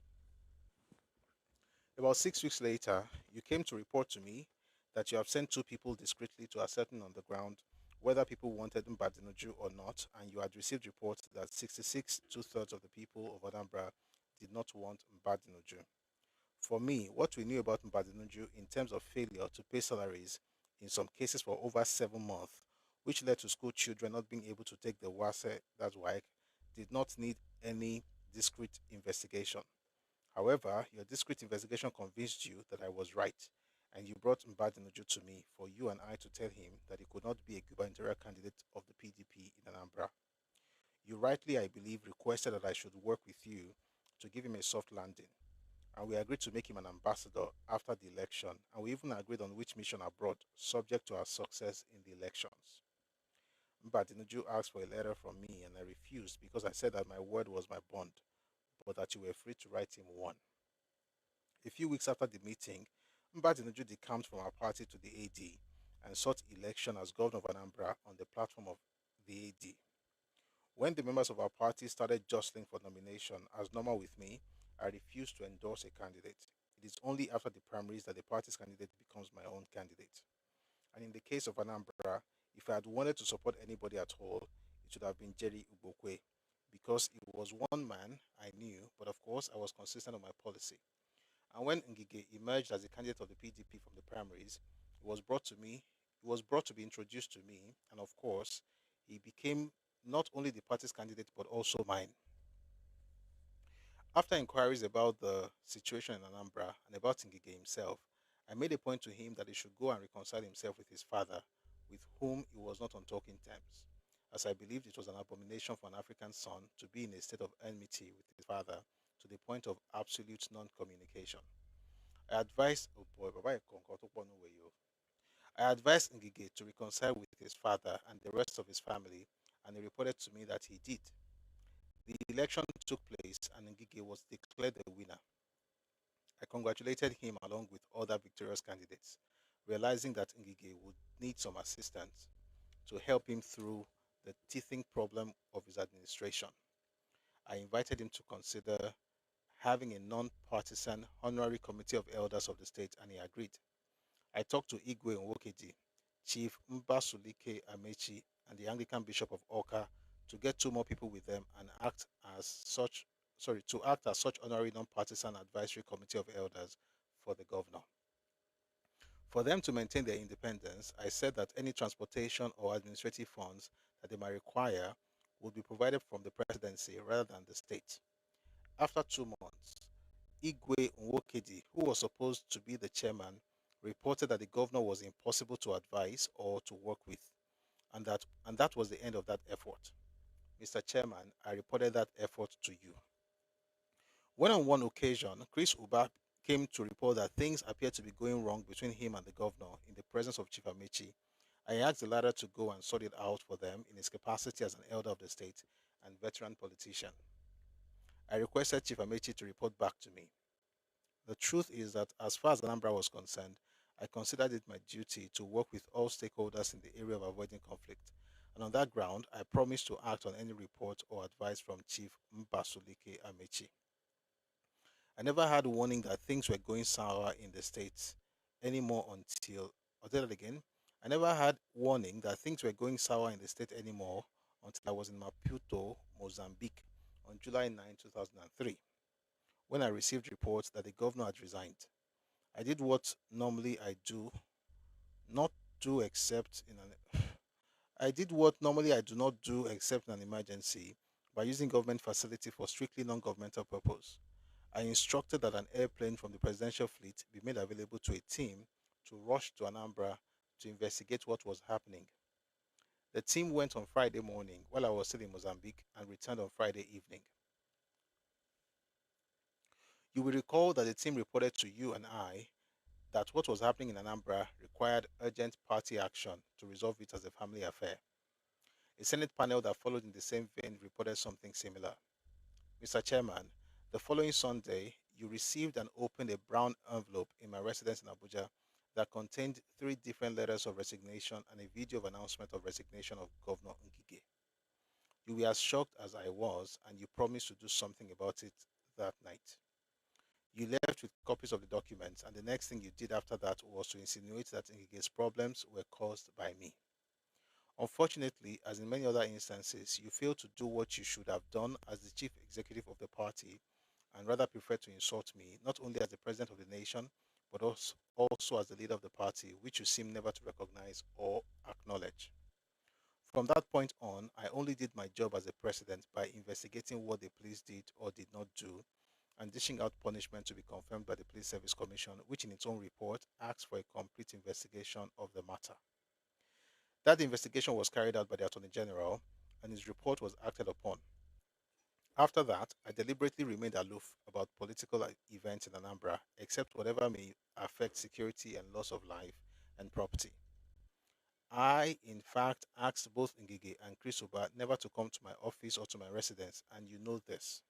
About 6 weeks later, you came to report to me that you have sent 2 people discreetly to ascertain on the ground whether people wanted Mbadinuju or not, and you had received reports that 66 2/3 of the people of Anambra did not want Mbadinuju. For me, what we knew about Mbadinuju in terms of failure to pay salaries, in some cases for over 7 months, which led to school children not being able to take the WASE, that's WAEC, did not need any discreet investigation. However, your discreet investigation convinced you that I was right, and you brought Mbadinuju to me for you and I to tell him that he could not be a gubernatorial candidate of the PDP in Anambra. You rightly, I believe, requested that I should work with you to give him a soft landing, and we agreed to make him an ambassador after the election, and we even agreed on which mission abroad, subject to our success in the elections. Mbadinuju asked for a letter from me, and I refused because I said that my word was my bond, but that you were free to write him one. A few weeks after the meeting, Mbadinuju decamped from our party to the AD and sought election as governor of Anambra on the platform of the AD. When the members of our party started jostling for nomination, as normal with me, I refused to endorse a candidate. It is only after the primaries that the party's candidate becomes my own candidate. And in the case of Anambra, if I had wanted to support anybody at all, it should have been Jerry Ubokwe, because it was one man I knew, but of course I was consistent on my policy. And when Ngige emerged as a candidate of the PDP from the primaries, it was brought to be introduced to me, and of course, he became not only the party's candidate but also mine. After inquiries about the situation in Anambra and about Ngige himself, I made a point to him that he should go and reconcile himself with his father, with whom he was not on talking terms, as I believed it was an abomination for an African son to be in a state of enmity with his father to the point of absolute non-communication. I advised, oh boy, I advised Ngige to reconcile with his father and the rest of his family, and he reported to me that he did. The election took place and Ngige was declared the winner. I congratulated him along with other victorious candidates, realizing that Ngige would need some assistance to help him through the teething problem of his administration. I invited him to consider having a non-partisan honorary committee of elders of the state, and he agreed. I talked to Igwe Nwokedi, Chief Mbasulike Amechi, and the Anglican Bishop of Oka to get 2 more people with them and act as such honorary non-partisan advisory committee of elders for the governor. For them to maintain their independence, I said that any transportation or administrative funds that they might require would be provided from the presidency rather than the state. After 2 months, Igwe Nwokedi, who was supposed to be the chairman, reported that the governor was impossible to advise or to work with, and that was the end of that effort. Mr. Chairman, I reported that effort to you. When on one occasion, Chris Uba came to report that things appeared to be going wrong between him and the governor in the presence of Chief Amechi, I asked the latter to go and sort it out for them in his capacity as an elder of the state and veteran politician. I requested Chief Amechi to report back to me. The truth is that as far as Anambra was concerned, I considered it my duty to work with all stakeholders in the area of avoiding conflict, and on that ground, I promised to act on any report or advice from Chief Mbasulike Amechi. I never had warning that things were going sour in the States anymore until, I'll tell it again, I never had warning that things were going sour in the state anymore until I was in Maputo, Mozambique on July 9, 2003, when I received reports that the governor had resigned. I did what normally I do not do except in an I did what normally I do not do except in an emergency by using government facility for strictly non-governmental purpose. I instructed that an airplane from the presidential fleet be made available to a team to rush to Anambra to investigate what was happening. The team went on Friday morning while I was still in Mozambique and returned on Friday evening. You will recall that the team reported to you and I that what was happening in Anambra required urgent party action to resolve it as a family affair. A Senate panel that followed in the same vein reported something similar. Mr. Chairman, the following Sunday, you received and opened a brown envelope in my residence in Abuja that contained 3 different letters of resignation and a video of announcement of resignation of Governor Ngige. You were as shocked as I was, and you promised to do something about it that night. You left with copies of the documents, and the next thing you did after that was to insinuate that Ngige's problems were caused by me. Unfortunately, as in many other instances, you failed to do what you should have done as the chief executive of the party and rather preferred to insult me, not only as the president of the nation, but also as the leader of the party, which you seem never to recognize or acknowledge. From that point on, I only did my job as a president by investigating what the police did or did not do and dishing out punishment to be confirmed by the Police Service Commission, which in its own report asked for a complete investigation of the matter. That investigation was carried out by the Attorney General, and his report was acted upon. After that, I deliberately remained aloof about political events in Anambra, except whatever may affect security and loss of life and property. I, in fact, asked both Ngige and Chris Uba never to come to my office or to my residence, and you know this.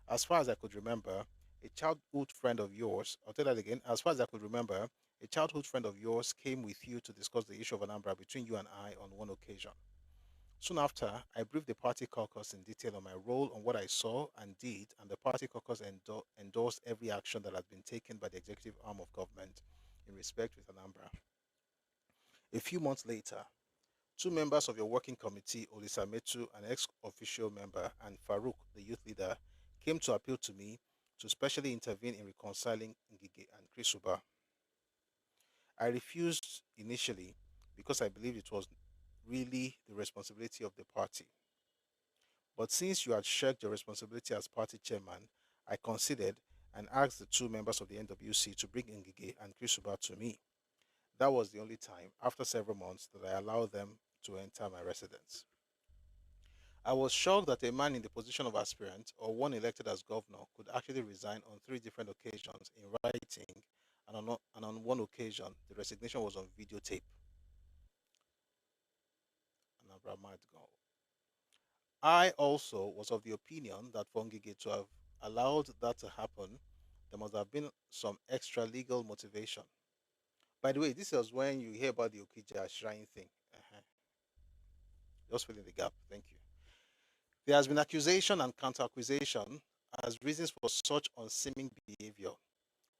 As far as I could remember, a childhood friend of yours, I'll tell that again, as far as I could remember, a childhood friend of yours came with you to discuss the issue of Anambra between you and I on one occasion. Soon after, I briefed the party caucus in detail on my role, on what I saw and did, and the party caucus endorsed every action that had been taken by the executive arm of government in respect with Anambra. A few months later, 2 members of your working committee, Olisa Metu, an ex-official member, and Farouk, the youth leader, came to appeal to me to specially intervene in reconciling Ngige and Chris Uba. I refused initially because I believed it was really the responsibility of the party. But since you had shirked your responsibility as party chairman, I considered and asked the 2 members of the NWC to bring Ngige and Chris Uba to me. That was the only time, after several months, that I allowed them to enter my residence. I was shocked that a man in the position of aspirant or one elected as governor could actually resign on 3 different occasions in writing, and on one occasion, the resignation was on videotape. I also was of the opinion that for Ngige to have allowed that to happen, there must have been some extra legal motivation. By the way, this was when you hear about the Okija shrine thing. Just filling the gap. Thank you. There has been accusation and counter-accusation as reasons for such unseeming behavior.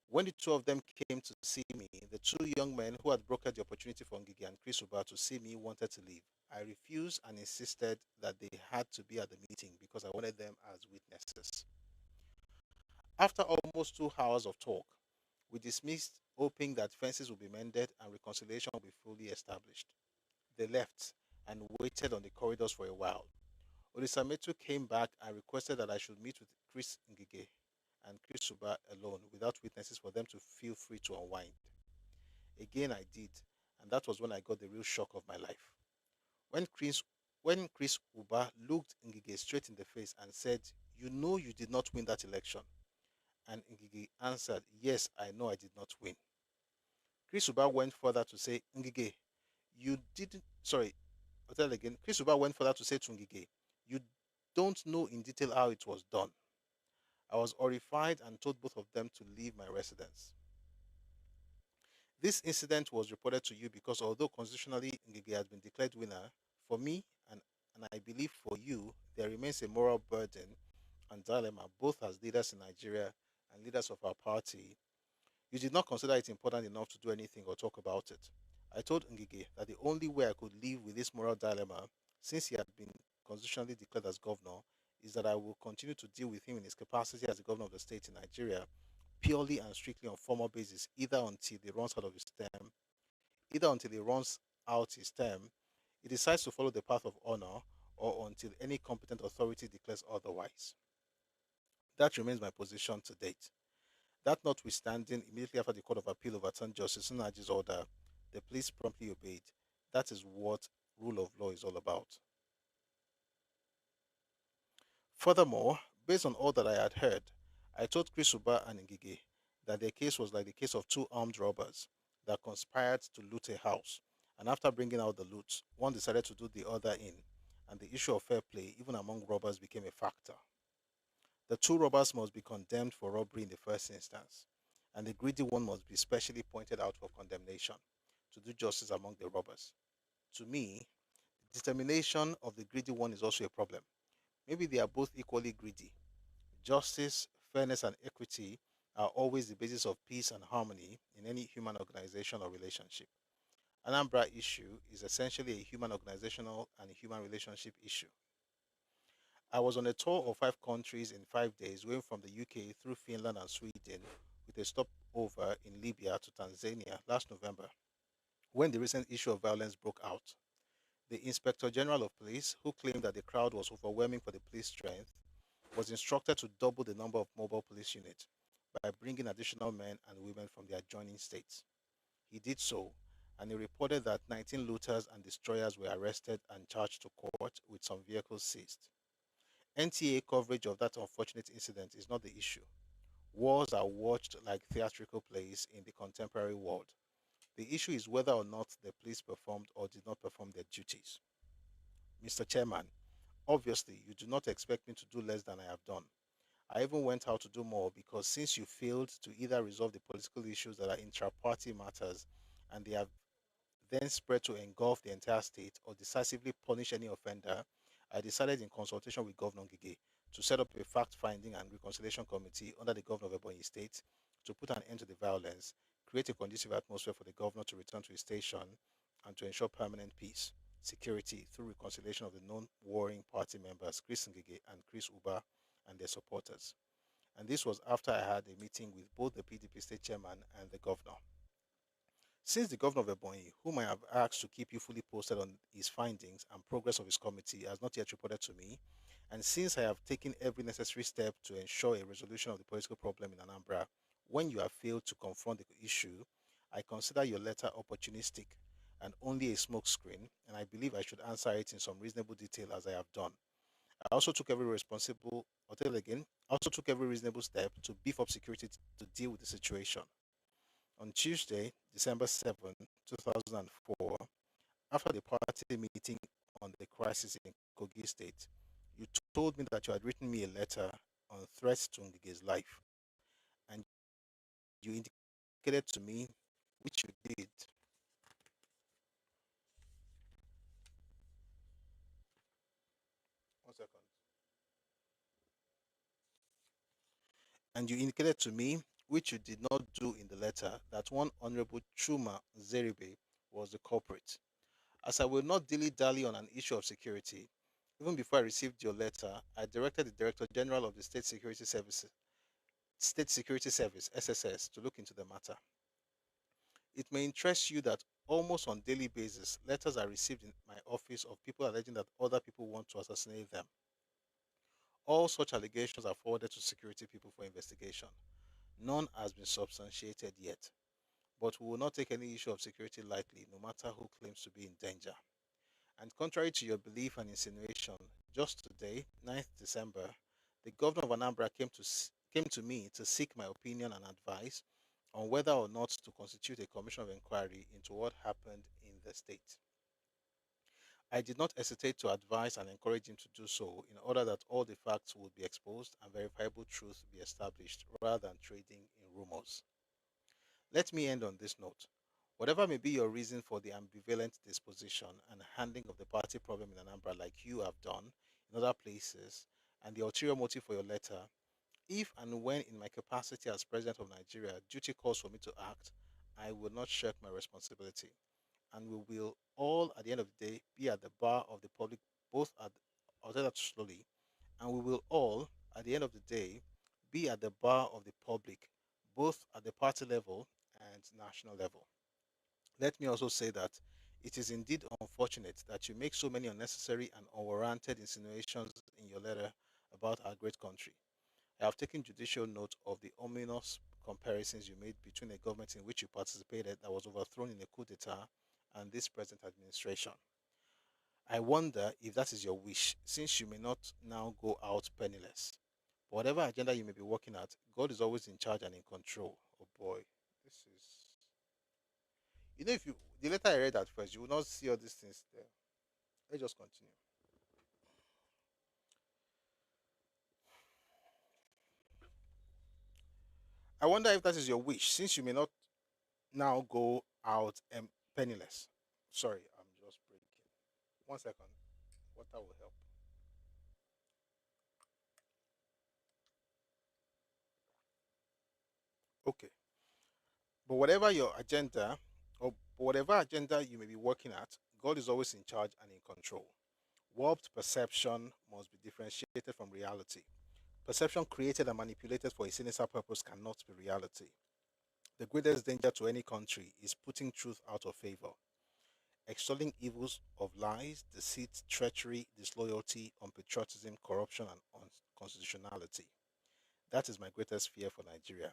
When the 2 of them came to see me, the 2 young men who had brokered the opportunity for Ngige and Chris Uba to see me wanted to leave. I refused and insisted that they had to be at the meeting because I wanted them as witnesses. After almost 2 hours of talk, we dismissed, hoping that fences would be mended and reconciliation would be fully established. They left and waited on the corridors for a while. Olisametu came back and requested that I should meet with Chris Ngige and Chris Uba alone without witnesses for them to feel free to unwind. Again, I did, and that was when I got the real shock of my life. When Chris, when Chris Uba looked Ngige straight in the face and said, "You know you did not win that election," and Ngige answered, "Yes, I know I did not win." Chris Uba went further to say, "Ngige, you didn't, sorry, I'll tell again." Chris Uba went further to say to Ngige, "You don't know in detail how it was done." I was horrified and told both of them to leave my residence. This incident was reported to you because although constitutionally Ngige had been declared winner, for me and I believe for you, there remains a moral burden and dilemma both as leaders in Nigeria and leaders of our party. You did not consider it important enough to do anything or talk about it. I told Ngige that the only way I could live with this moral dilemma, since he had been constitutionally declared as governor, is that I will continue to deal with him in his capacity as the governor of the state in Nigeria, purely and strictly on formal basis, either until he runs out his term, he decides to follow the path of honor, or until any competent authority declares otherwise. That remains my position to date. That notwithstanding, immediately after the Court of Appeal overturned Justice Sunaji's order, the police promptly obeyed. That is what rule of law is all about. Furthermore, based on all that I had heard, I told Chris Uba and Ngige that their case was like the case of two armed robbers that conspired to loot a house, and after bringing out the loot, one decided to do the other in, and the issue of fair play, even among robbers, became a factor. The two robbers must be condemned for robbery in the first instance, and the greedy one must be specially pointed out for condemnation to do justice among the robbers. To me, the determination of the greedy one is also a problem. Maybe they are both equally greedy. Justice, fairness, and equity are always the basis of peace and harmony in any human organization or relationship. Anambra issue is essentially a human organizational and human relationship issue. I was on a tour of 5 countries in 5 days, going from the UK through Finland and Sweden, with a stopover in Libya to Tanzania last November, when the recent issue of violence broke out. The Inspector General of Police, who claimed that the crowd was overwhelming for the police strength, was instructed to double the number of mobile police units by bringing additional men and women from the adjoining states. He did so, and he reported that 19 looters and destroyers were arrested and charged to court, with some vehicles seized. NTA coverage of that unfortunate incident is not the issue. Wars are watched like theatrical plays in the contemporary world. The issue is whether or not the police performed or did not perform their duties. Mr. Chairman, obviously, you do not expect me to do less than I have done. I even went out to do more because since you failed to either resolve the political issues that are intra-party matters and they have then spread to engulf the entire state, or decisively punish any offender, I decided in consultation with Governor Gige to set up a fact-finding and reconciliation committee under the Governor of Ebonyi State to put an end to the violence, create a conducive atmosphere for the governor to return to his station, and to ensure permanent peace, security through reconciliation of the non-warring party members Chris Ngige and Chris Uba and their supporters. And this was after I had a meeting with both the PDP state chairman and the governor. Since the governor of Ebonyi, whom I have asked to keep you fully posted on his findings and progress of his committee, has not yet reported to me, and since I have taken every necessary step to ensure a resolution of the political problem in Anambra, when you have failed to confront the issue, I consider your letter opportunistic and only a smokescreen, and I believe I should answer it in some reasonable detail as I have done. I also took every responsible, I'll tell you again, I also took every reasonable step to beef up security to deal with the situation. On Tuesday, December 7, 2004, after the party meeting on the crisis in Kogi State, you told me that you had written me a letter on threats to Ngige's life, and you indicated to me, which you did, one second, and you indicated to me, which you did not do in the letter, that one Honorable Chuma Zeribe was the culprit. As I will not dilly-dally on an issue of security, even before I received your letter, I directed the Director General of the State Security Service (SSS) to look into the matter. It may interest you that almost on daily basis, letters are received in my office of people alleging that other people want to assassinate them. All such allegations are forwarded to security people for investigation. None has been substantiated yet, but we will not take any issue of security lightly, no matter who claims to be in danger. And contrary to your belief and insinuation, just today, 9th December, the governor of Anambra came to me to seek my opinion and advice on whether or not to constitute a commission of inquiry into what happened in the state. I did not hesitate to advise and encourage him to do so in order that all the facts would be exposed and verifiable truth be established rather than trading in rumors. Let me end on this note. Whatever may be your reason for the ambivalent disposition and handling of the party problem in Anambra, like you have done in other places, and the ulterior motive for your letter, if and when in my capacity as President of Nigeria duty calls for me to act, I will not shirk my responsibility, and we will all, at the end of the day, be at the bar of the public, both at, I'll say that slowly, and we will all, at the end of the day, be at the bar of the public, both at the party level and national level. Let me also say that it is indeed unfortunate that you make so many unnecessary and unwarranted insinuations in your letter about our great country. I have taken judicial note of the ominous comparisons you made between a government in which you participated that was overthrown in a coup d'etat and this present administration. I wonder if that is your wish, since you may not now go out penniless. But whatever agenda you may be working at, God is always in charge and in control. Oh boy, this is. If you the letter I read at first, you will not see all these things there. Let's just continue. I wonder if that is your wish, since you may not now go out penniless. Sorry, I'm just breaking. 1 second. Water will help. Okay. But whatever your agenda, or whatever agenda you may be working at, God is always in charge and in control. Warped perception must be differentiated from reality. Perception created and manipulated for a sinister purpose cannot be reality. The greatest danger to any country is putting truth out of favor, extolling evils of lies, deceit, treachery, disloyalty, unpatriotism, corruption, and unconstitutionality. That is my greatest fear for Nigeria,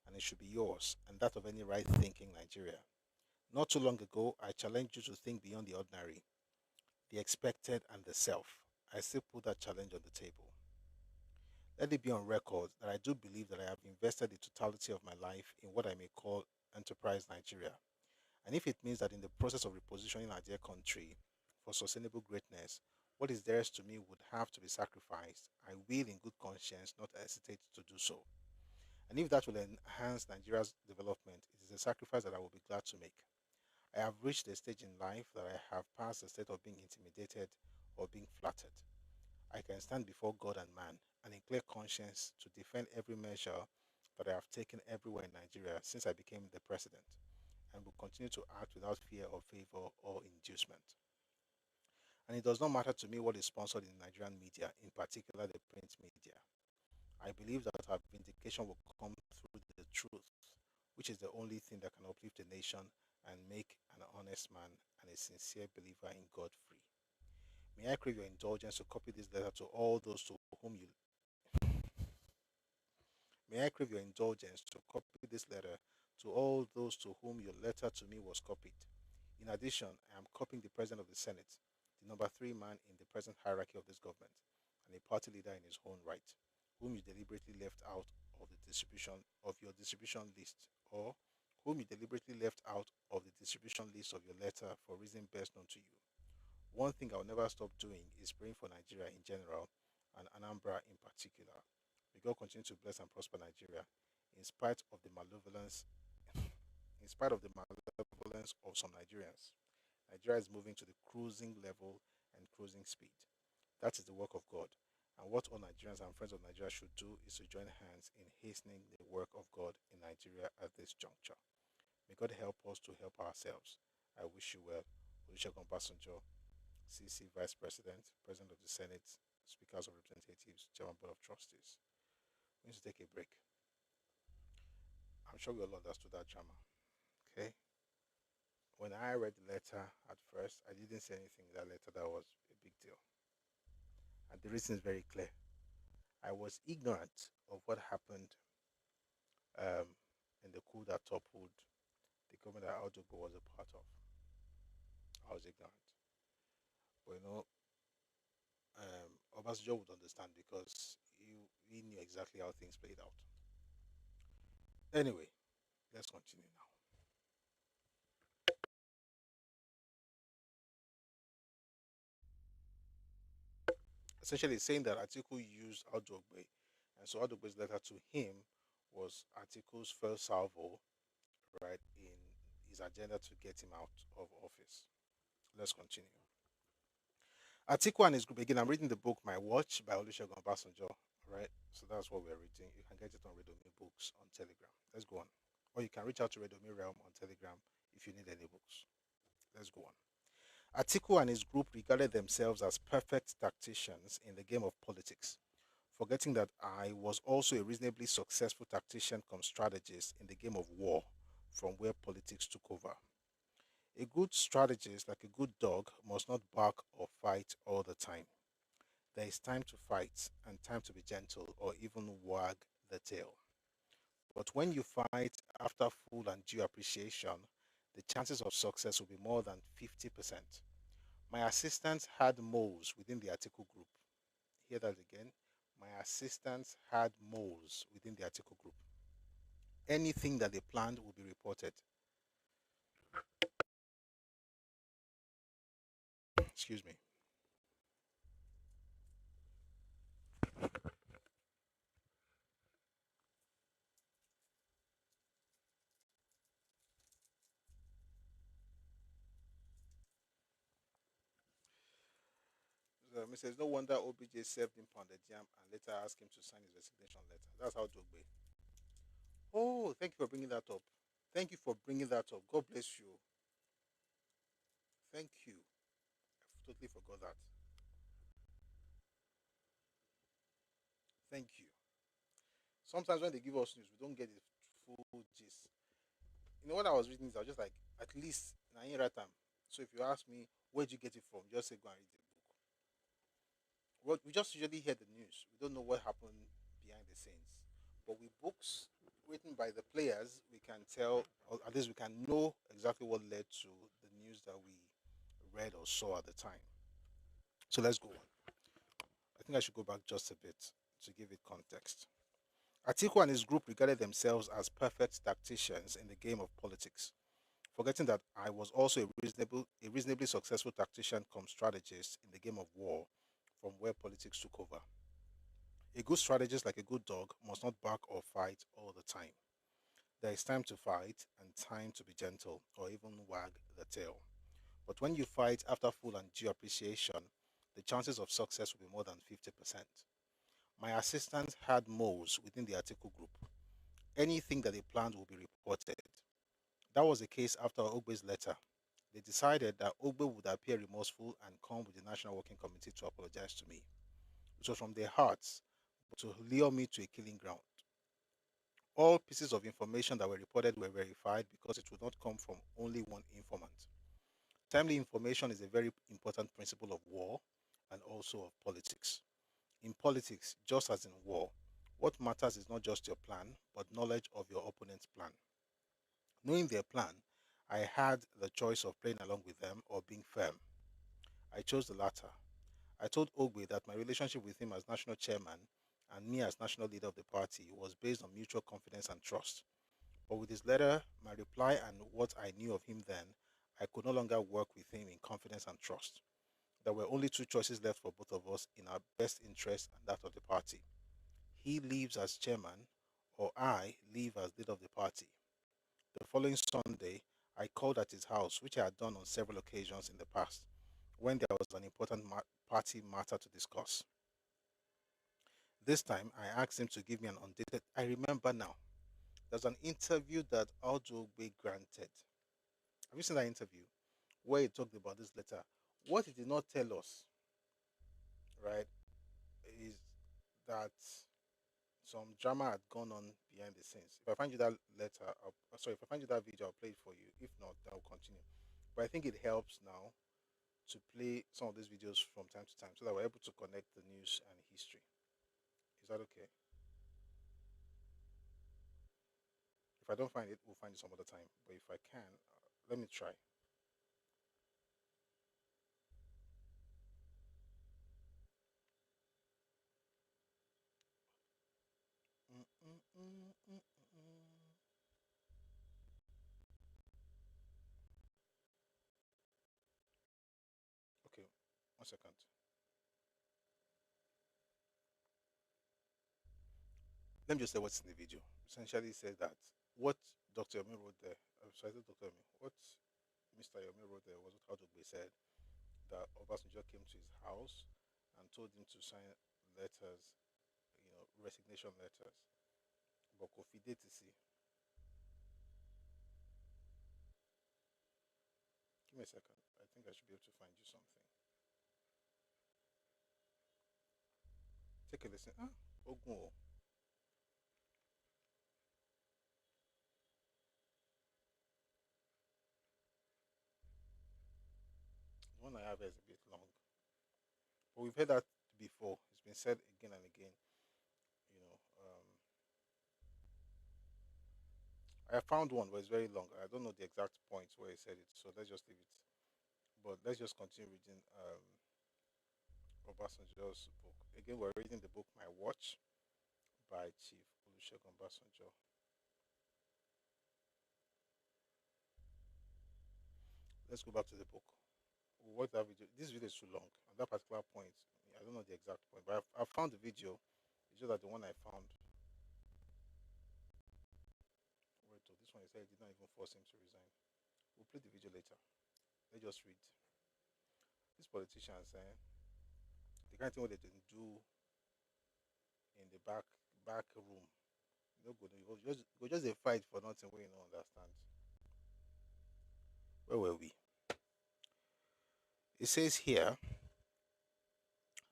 and it should be yours and that of any right thinking Nigeria. Not too long ago, I challenged you to think beyond the ordinary, the expected, and the self. I still put that challenge on the table. Let it be on record that I do believe that I have invested the totality of my life in what I may call Enterprise Nigeria. And if it means that in the process of repositioning our dear country for sustainable greatness, what is theirs to me would have to be sacrificed, I will, in good conscience, not hesitate to do so. And if that will enhance Nigeria's development, it is a sacrifice that I will be glad to make. I have reached a stage in life that I have passed the state of being intimidated or being flattered. I can stand before God and man and in clear conscience to defend every measure that I have taken everywhere in Nigeria since I became the president, and will continue to act without fear of favor or inducement. And it does not matter to me what is sponsored in Nigerian media, in particular the print media. I believe that our vindication will come through the truth, which is the only thing that can uplift the nation and make an honest man and a sincere believer in God free. May I crave your indulgence to copy this letter to all those to whom you May I crave your indulgence to copy this letter to all those to whom your letter to me was copied. In addition, I am copying the President of the Senate, the number three man in the present hierarchy of this government, and a party leader in his own right, whom you deliberately left out of the distribution of your distribution list, or whom you deliberately left out of the distribution list of your letter for reasons best known to you. One thing I'll never stop doing is praying for Nigeria in general and Anambra in particular. May God continue to bless and prosper Nigeria in spite of the malevolence of some Nigerians. Nigeria is moving to the cruising level and cruising speed. That is the work of God. And what all Nigerians and friends of Nigeria should do is to join hands in hastening the work of God in Nigeria at this juncture. May God help us to help ourselves. I wish you well. Olusegun Obasanjo, CC Vice President, President of the Senate, Speakers of Representatives, Chairman Board of Trustees. We need to take a break. I'm sure we all understood that drama. Okay? When I read the letter at first, I didn't say anything in that letter that was a big deal. And the reason is very clear. I was ignorant of what happened in the coup that toppled the government that Atiku was a part of. I was ignorant. But Obasanjo would understand because he knew exactly how things played out. Anyway, let's continue now. Essentially saying that Atiku used Adogbe, and so Adogbe's letter to him was Atiku's first salvo, right, in his agenda to get him out of office. Let's continue. Atiku and his group, again, I'm reading the book My Watch by Olusegun Obasanjo, right? So that's what we're reading. You can get it on Redomi Books on Telegram. Let's go on. Or you can reach out to Redomi Realm on Telegram if you need any books. Let's go on. Atiku and his group regarded themselves as perfect tacticians in the game of politics, forgetting that I was also a reasonably successful tactician cum strategist in the game of war, from where politics took over. A good strategist, like a good dog, must not bark or fight all the time. There is time to fight and time to be gentle or even wag the tail. But when you fight after full and due appreciation, the chances of success will be more than 50%. My assistants had moles within the Atiku group. Hear that again. My assistants had moles within the Atiku group. Anything that they planned will be reported. Excuse me. So Mrs. No wonder OBJ served him pounded jam and later asked him to sign his resignation letter. That's how Dogbe. Oh, thank you for bringing that up. Thank you for bringing that up. God bless you. Thank you. I totally forgot that. Thank you. Sometimes when they give us news, we don't get the full gist. When I was reading this, I was just like, at least na in right time. So if you ask me, where'd you get it from? Just say go and read the book. Well, we just usually hear the news. We don't know what happened behind the scenes. But with books written by the players, we can tell, or at least we can know exactly what led to the news that we read or saw at the time. So let's go on. I think I should go back just a bit to give it context. Atiku and his group regarded themselves as perfect tacticians in the game of politics, forgetting that I was also a reasonably successful tactician cum strategist in the game of war, from where politics took over. A good strategist, like a good dog, must not bark or fight all the time. There is time to fight and time to be gentle or even wag the tail. But when you fight after full and due appreciation, the chances of success will be more than 50%. My assistants had moles within the Atiku group. Anything that they planned will be reported. That was the case after Ogbe's letter. They decided that Ogbe would appear remorseful and come with the National Working Committee to apologize to me. It was from their hearts, but to lure me to a killing ground. All pieces of information that were reported were verified because it would not come from only one informant. Timely information is a very important principle of war and also of politics. In politics, just as in war, what matters is not just your plan, but knowledge of your opponent's plan. Knowing their plan, I had the choice of playing along with them or being firm. I chose the latter. I told Ogbe that my relationship with him as national chairman and me as national leader of the party was based on mutual confidence and trust. But with his letter, my reply, and what I knew of him then, I could no longer work with him in confidence and trust. There were only two choices left for both of us in our best interest and that of the party. He leaves as chairman, or I leave as leader of the party. The following Sunday, I called at his house, which I had done on several occasions in the past, when there was an important party matter to discuss. This time, I asked him to give me an undated. I remember now. There's an interview that Aldogbe granted. Have you seen that interview where he talked about this letter? What he did not tell us, right, is that some drama had gone on behind the scenes. If I find you that letter, if I find you that video, I'll play it for you. If not, then I'll continue. But I think it helps now to play some of these videos from time to time so that we're able to connect the news and history. Is that okay? If I don't find it, we'll find it some other time. But if I can, let me try. Mm, mm, mm, mm, mm. Okay, 1 second. Let me just say what's in the video. Essentially, it says that what Dr. Yomi wrote there, sorry, Dr. Yomi, what Mr. Yomi wrote there was what Adogbe said, that Obasanjo came to his house and told him to sign letters, resignation letters. But Kofi did to see. Give me a second. I think I should be able to find you something. Take a listen. Ah, Ogun. The one I have is a bit long. But we've heard that before. It's been said again and again. You know, I found one, but it's very long. I don't know the exact point where he said it, so let's just leave it. But let's just continue reading Obasanjo's book. Again, we're reading the book My Watch by Chief Olusegun Obasanjo. Let's go back to the book. What that video? This video is too long. At that particular point, I don't know the exact point, but I've found the video. It's just that the one I found. Wait, oh, this one he said he did not even force him to resign. We'll play the video later. Let's just read. These politicians, the kind of thing what they didn't do in the back room. No good. Go just a fight for nothing. We don't understand. Where were we? It says here,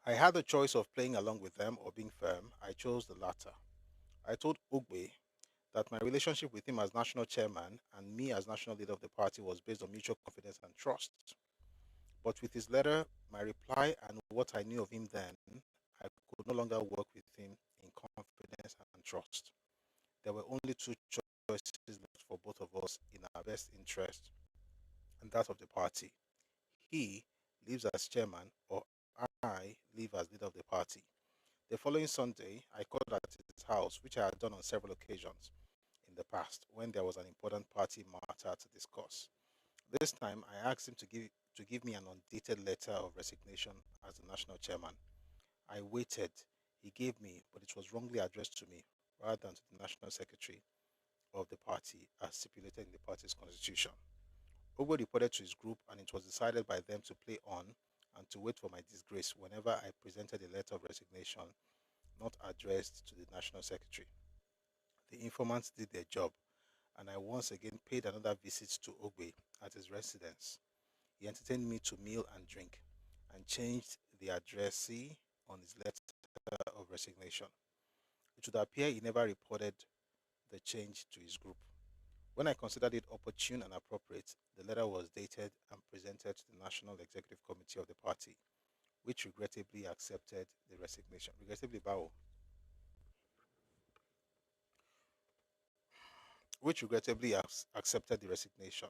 I had the choice of playing along with them or being firm. I chose the latter. I told Ogbe that my relationship with him as national chairman and me as national leader of the party was based on mutual confidence and trust. But with his letter, my reply, and what I knew of him then, I could no longer work with him in confidence and trust. There were only two choices left for both of us in our best interest, and that of the party. He leaves as chairman, or I leave as leader of the party. The following Sunday, I called at his house, which I had done on several occasions in the past when there was an important party matter to discuss. This time, I asked him to give me an undated letter of resignation as the national chairman. I waited. He gave me, but it was wrongly addressed to me rather than to the national secretary of the party as stipulated in the party's constitution. Ogo reported to his group, and it was decided by them to play on and to wait for my disgrace whenever I presented a letter of resignation not addressed to the national secretary. The informants did their job, and I once again paid another visit to Ogbe at his residence. He entertained me to meal and drink, and changed the addressee on his letter of resignation. It would appear he never reported the change to his group. When I considered it opportune and appropriate, the letter was dated and presented to the National Executive Committee of the party, which regrettably accepted the resignation. Regrettably, bow. Which regrettably accepted the resignation.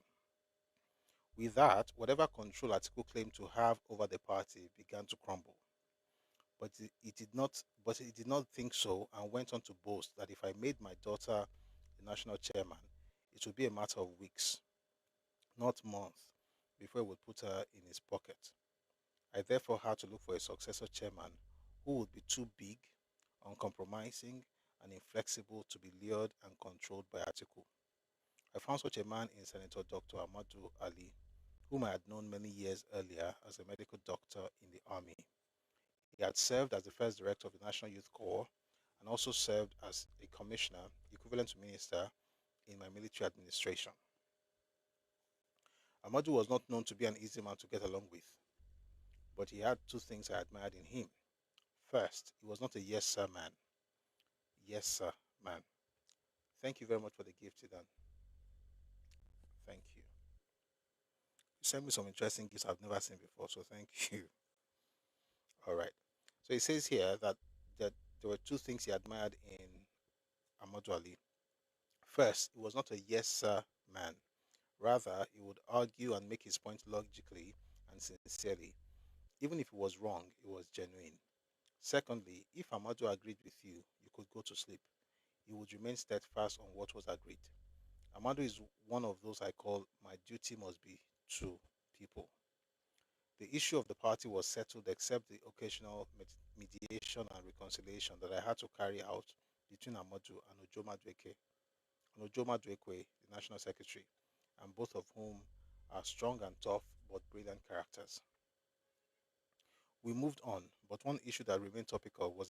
With that, whatever control Atiku claimed to have over the party began to crumble. But it did not. But he did not think so, and went on to boast that if I made my daughter the national chairman, it would be a matter of weeks, not months, before he would put her in his pocket. I therefore had to look for a successor chairman who would be too big, uncompromising, and inflexible to be lured and controlled by Atiku. I found such a man in Senator Dr. Ahmadu Ali, whom I had known many years earlier as a medical doctor in the army. He had served as the first director of the National Youth Corps and also served as a commissioner, equivalent to minister, in my military administration. Ahmadu was not known to be an easy man to get along with, but he had two things I admired in him. First, he was not a yes sir man. Yes sir man. Thank you very much for the gift, Idan. Thank you. You sent me some interesting gifts I've never seen before, so thank you. All right. So it says here that there were two things he admired in Ahmadu Ali. First, he was not a yes sir man. Rather, he would argue and make his point logically and sincerely. Even if he was wrong, it was genuine. Secondly, if Ahmadu agreed with you, you could go to sleep. He would remain steadfast on what was agreed. Ahmadu is one of those I call my duty must be to people. The issue of the party was settled except the occasional mediation and reconciliation that I had to carry out between Ahmadu and Ojoma Dwekwe, the national secretary, and both of whom are strong and tough but brilliant characters. We moved on, but one issue that remained topical was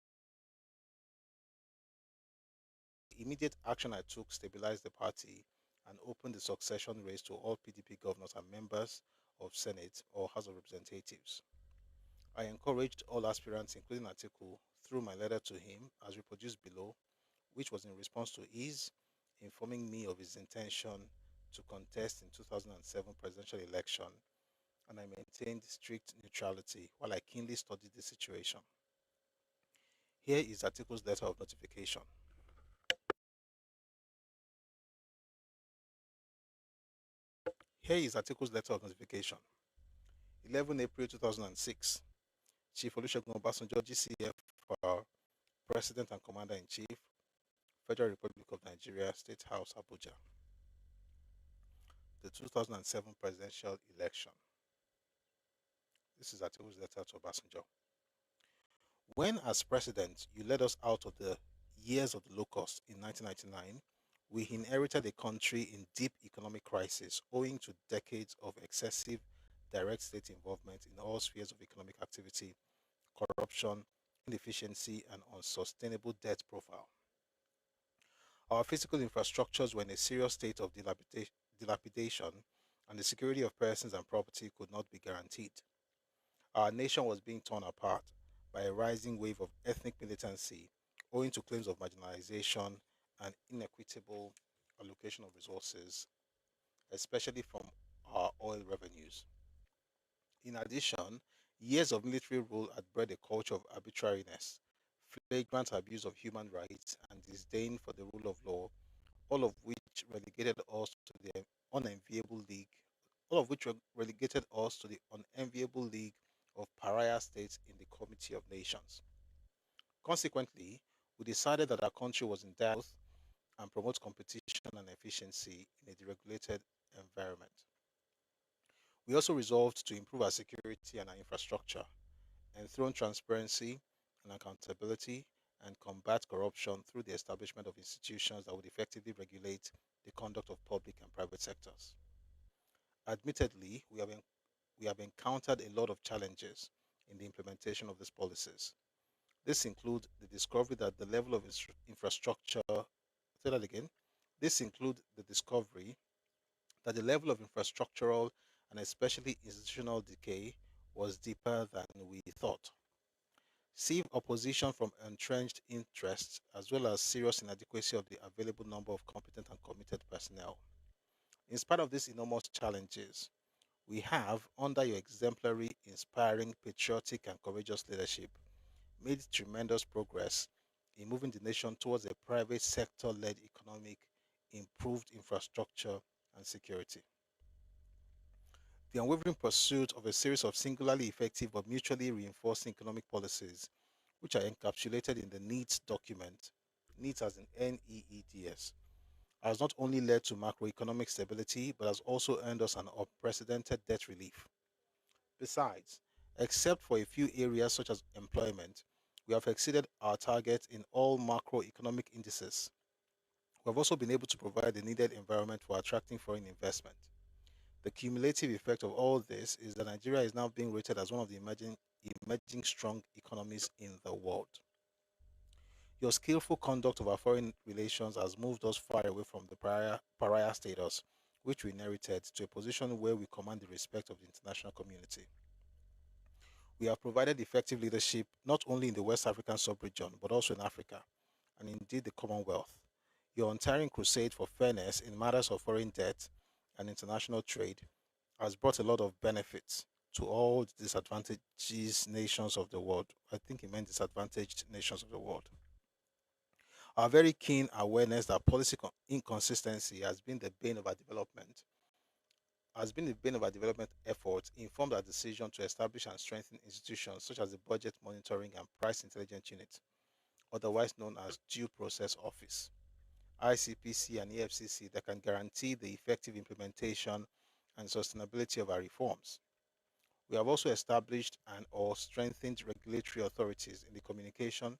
the immediate action I took stabilized the party and opened the succession race to all PDP governors and members of Senate or House of Representatives. I encouraged all aspirants, including Atiku, through my letter to him, as reproduced below, which was in response to his informing me of his intention to contest in 2007 presidential election, and I maintained strict neutrality while I keenly studied the situation. Here is Atiku's letter of notification. Here is Atiku's letter of notification. 11 April 2006. Chief Olusegun Obasanjo, GCF, President and Commander-in-Chief, Federal Republic of Nigeria, State House, Abuja. The 2007 presidential election. This is Atiku's letter to Obasanjo. When, as president, you led us out of the years of the locust in 1999, we inherited a country in deep economic crisis owing to decades of excessive direct state involvement in all spheres of economic activity, corruption, inefficiency, and unsustainable debt profile. Our physical infrastructures were in a serious state of dilapidation, and the security of persons and property could not be guaranteed. Our nation was being torn apart by a rising wave of ethnic militancy owing to claims of marginalization and inequitable allocation of resources, especially from our oil revenues. In addition, years of military rule had bred a culture of arbitrariness, flagrant abuse of human rights, and disdain for the rule of law, all of which relegated us to the unenviable league, all of which relegated us to the unenviable league of pariah states in the Committee of Nations. Consequently, we decided that our country was in dire growth and promote competition and efficiency in a deregulated environment. We also resolved to improve our security and our infrastructure, enthrone transparency and accountability, and combat corruption through the establishment of institutions that would effectively regulate the conduct of public and private sectors. Admittedly, we have encountered a lot of challenges in the implementation of these policies. This includes the discovery that the level of infrastructure, say that again, this includes the discovery that the level of infrastructural and especially institutional decay was deeper than we thought. See opposition from entrenched interests as well as serious inadequacy of the available number of competent and committed personnel. In spite of these enormous challenges, we have, under your exemplary, inspiring, patriotic, and courageous leadership, made tremendous progress in moving the nation towards a private sector led economic, improved infrastructure, and security. The unwavering pursuit of a series of singularly effective but mutually reinforcing economic policies, which are encapsulated in the NEEDS document, NEEDS as in NEEDS, has not only led to macroeconomic stability but has also earned us an unprecedented debt relief. Besides, except for a few areas such as employment, we have exceeded our targets in all macroeconomic indices. We have also been able to provide the needed environment for attracting foreign investment. The cumulative effect of all this is that Nigeria is now being rated as one of the emerging strong economies in the world. Your skillful conduct of our foreign relations has moved us far away from the pariah status, which we inherited, to a position where we command the respect of the international community. We have provided effective leadership not only in the West African sub-region, but also in Africa, and indeed the Commonwealth. Your untiring crusade for fairness in matters of foreign debt and international trade has brought a lot of benefits to all the disadvantaged nations of the world. I think he meant disadvantaged nations of the world. Our very keen awareness that policy inconsistency has been the bane of our development efforts informed our decision to establish and strengthen institutions such as the Budget Monitoring and Price Intelligence Unit, otherwise known as Due Process Office, ICPC and EFCC, that can guarantee the effective implementation and sustainability of our reforms. We have also established and or strengthened regulatory authorities in the communication,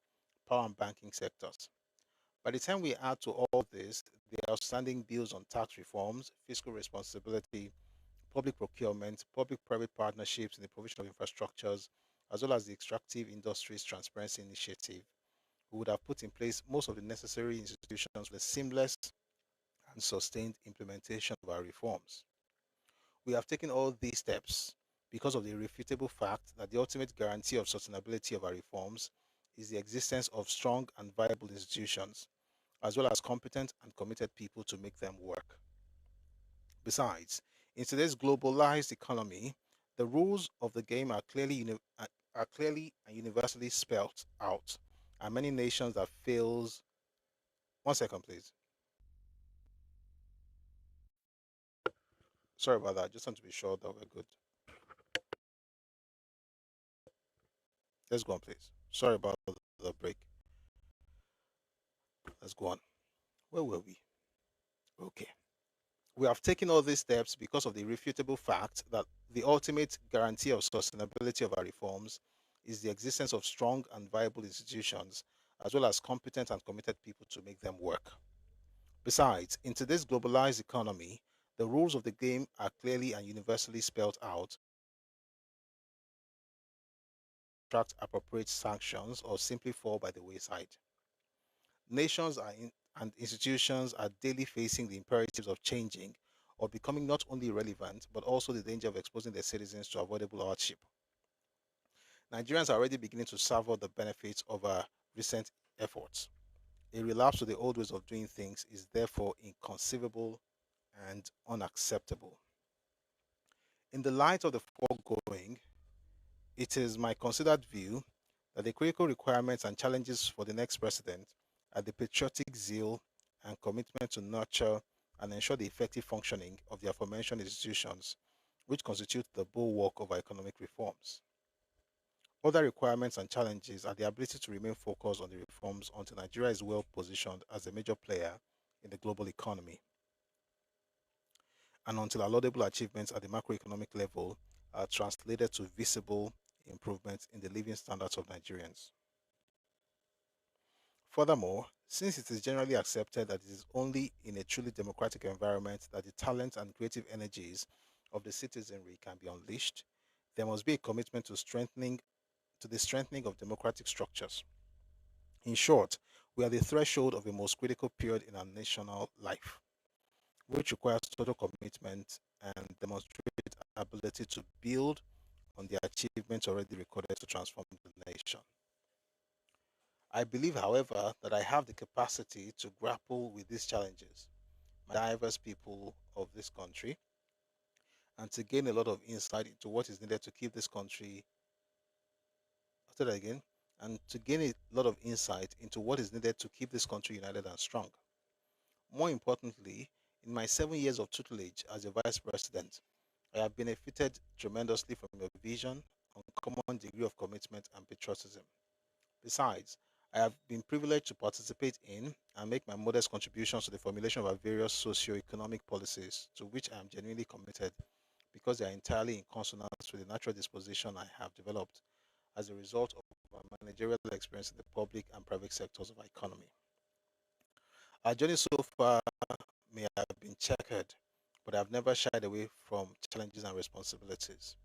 power and banking sectors. By the time we add to all this the outstanding bills on tax reforms, fiscal responsibility, public procurement, public-private partnerships in the provision of infrastructures, as well as the Extractive Industries Transparency Initiative, we would have put in place most of the necessary institutions for the seamless and sustained implementation of our reforms. We have taken all these steps because of the irrefutable fact that the ultimate guarantee of sustainability of our reforms is the existence of strong and viable institutions, as well as competent and committed people to make them work. Besides, in today's globalized economy, the rules of the game are clearly and universally spelt out, and many nations that fails. One second, please. Sorry about that. Just want to be sure that we're good. Let's go on, please. Sorry about the break. Let's go on. Where were we? Okay. We have taken all these steps because of the irrefutable fact that the ultimate guarantee of sustainability of our reforms is the existence of strong and viable institutions, as well as competent and committed people to make them work. Besides, in today's globalized economy, the rules of the game are clearly and universally spelled out. Attract appropriate sanctions or simply fall by the wayside. Nations and institutions are daily facing the imperatives of changing or becoming not only relevant but also the danger of exposing their citizens to avoidable hardship. Nigerians are already beginning to savour the benefits of our recent efforts. A relapse to the old ways of doing things is therefore inconceivable and unacceptable. In the light of the foregoing, it is my considered view that the critical requirements and challenges for the next president are the patriotic zeal and commitment to nurture and ensure the effective functioning of the aforementioned institutions, which constitute the bulwark of our economic reforms. Other requirements and challenges are the ability to remain focused on the reforms until Nigeria is well positioned as a major player in the global economy, and until our laudable achievements at the macroeconomic level are translated to visible improvements in the living standards of Nigerians. Furthermore, since it is generally accepted that it is only in a truly democratic environment that the talent and creative energies of the citizenry can be unleashed, there must be a commitment to the strengthening of democratic structures. In short, we are the threshold of a most critical period in our national life, which requires total commitment and demonstrate ability to build on the achievements already recorded to transform the nation. I believe, however, that I have the capacity to grapple with these challenges, my diverse people of this country, and to gain a lot of insight into what is needed to keep this country, I'll say that again, and to gain a lot of insight into what is needed to keep this country united and strong. More importantly, in my 7 years of tutelage as a vice president, I have benefited tremendously from your vision, uncommon degree of commitment, and patriotism. Besides, I have been privileged to participate in and make my modest contributions to the formulation of our various socio-economic policies, to which I am genuinely committed because they are entirely in consonance with the natural disposition I have developed as a result of my managerial experience in the public and private sectors of our economy. Our journey so far may have been checkered, but I have never shied away from challenges and responsibilities.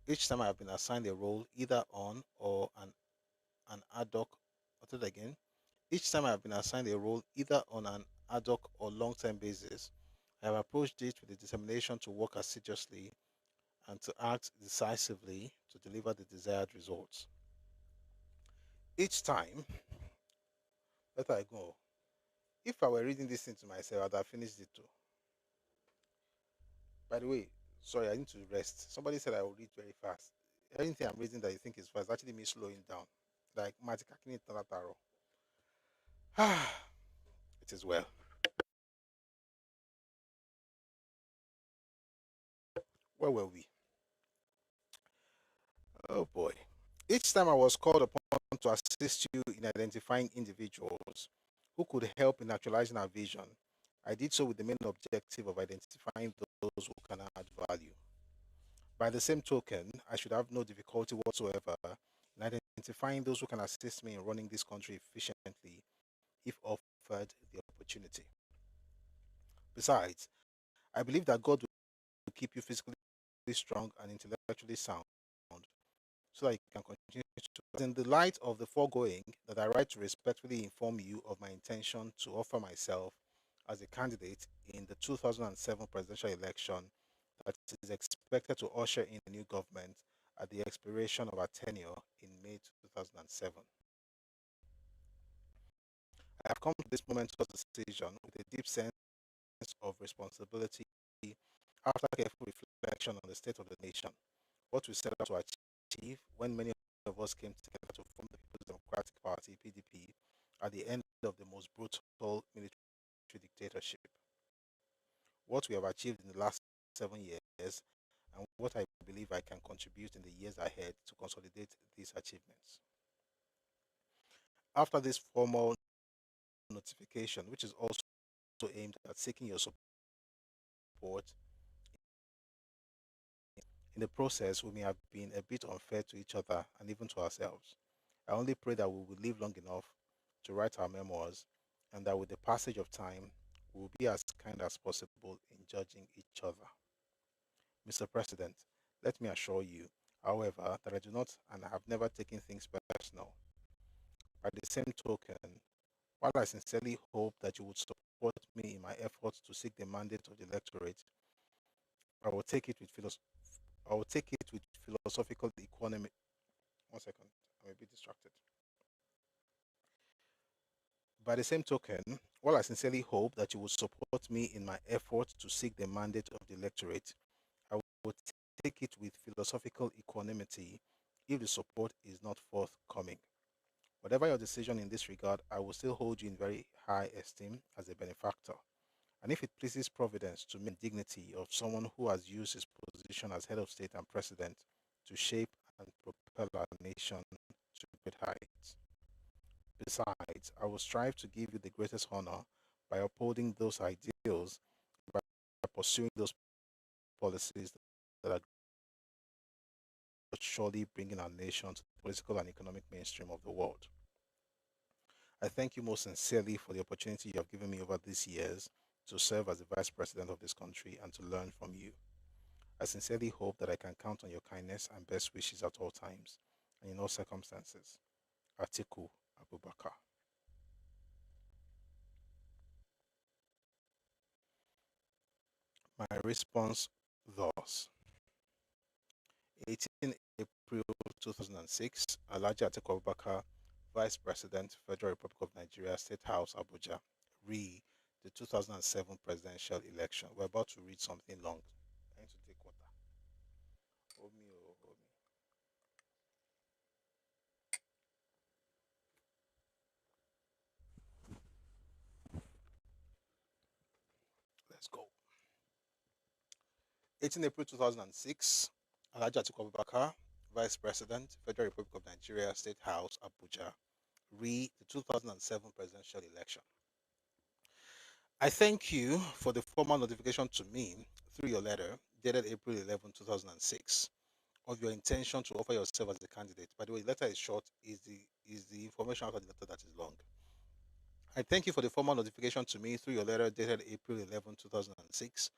Each time I have been assigned a role either on or an ad hoc, I'll do it again. Each time I have been assigned a role either on an ad hoc or long term basis, I have approached it with the determination to work assiduously and to act decisively to deliver the desired results. Each time, let I go. If I were reading this thing to myself, I'd have finished it too. By the way, Sorry, I need to rest. Somebody said I will read very fast. Anything I'm reading that you think is fast, actually me slowing down. Like Matikakini Tanataro. It is well. Where were we? Oh boy. Each time I was called upon to assist you in identifying individuals who could help in actualizing our vision, I did so with the main objective of identifying those who can add value. By the same token, I should have no difficulty whatsoever in identifying those who can assist me in running this country efficiently if offered the opportunity. Besides, I believe that God will keep you physically strong and intellectually sound so that you can continue to. In the light of the foregoing, that I write to respectfully inform you of my intention to offer myself as a candidate in the 2007 presidential election that is expected to usher in a new government at the expiration of our tenure in May 2007. I have come to this momentous decision with a deep sense of responsibility after careful reflection on the state of the nation, what we set out to achieve when many of us came together to form the People's Democratic Party, PDP, at the end of the most brutal military dictatorship, what we have achieved in the last 7 years, and what I believe I can contribute in the years ahead to consolidate these achievements. After this formal notification, which is also aimed at seeking your support, in the process, we may have been a bit unfair to each other and even to ourselves. I only pray that we will live long enough to write our memoirs and that with the passage of time, we will be as kind as possible in judging each other. Mr. President, let me assure you, however, that I do not and have never taken things personal. By the same token, while I sincerely hope that you would support me in my efforts to seek the mandate of the electorate, I will take it with philosophical economy. One second, I'm a bit distracted. By the same token, while I sincerely hope that you will support me in my effort to seek the mandate of the electorate, I will take it with philosophical equanimity if the support is not forthcoming. Whatever your decision in this regard, I will still hold you in very high esteem as a benefactor. And if it pleases Providence to maintain the dignity of someone who has used his position as head of state and president to shape and propel our nation to great heights. Besides, I will strive to give you the greatest honor by upholding those ideals, by pursuing those policies that are surely bringing our nation to the political and economic mainstream of the world. I thank you most sincerely for the opportunity you have given me over these years to serve as the Vice President of this country and to learn from you. I sincerely hope that I can count on your kindness and best wishes at all times and in all circumstances. Atiku Abubakar. My response thus: 18 April 2006, Alhaji Atiku Abubakar, Vice President, Federal Republic of Nigeria, State House, Abuja, re the 2007 presidential election. We're about to read something long. I need to take water. Hold me, oh, hold me. Let's go. 18 April 2006, Alhaji Atiku Abubakar, Vice President, Federal Republic of Nigeria, State House, Abuja, re the 2007 presidential election. I thank you for the formal notification to me through your letter dated April 11, 2006 of your intention to offer yourself as a candidate. By the way, the letter is short, is the information after the letter that is long. I thank you for the formal notification to me through your letter dated April 11, 2006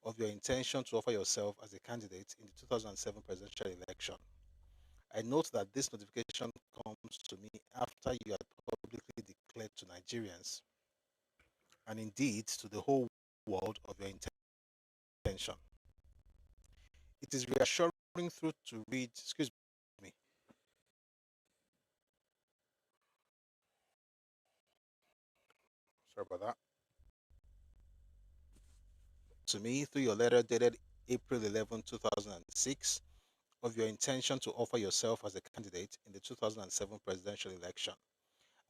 of your intention to offer yourself as a candidate in the 2007 presidential election. I note that this notification comes to me after you had publicly declared to Nigerians and indeed to the whole world of your intention. It is reassuring through to read, excuse me, sorry about that, to me through your letter dated April 11, 2006, of your intention to offer yourself as a candidate in the 2007 presidential election.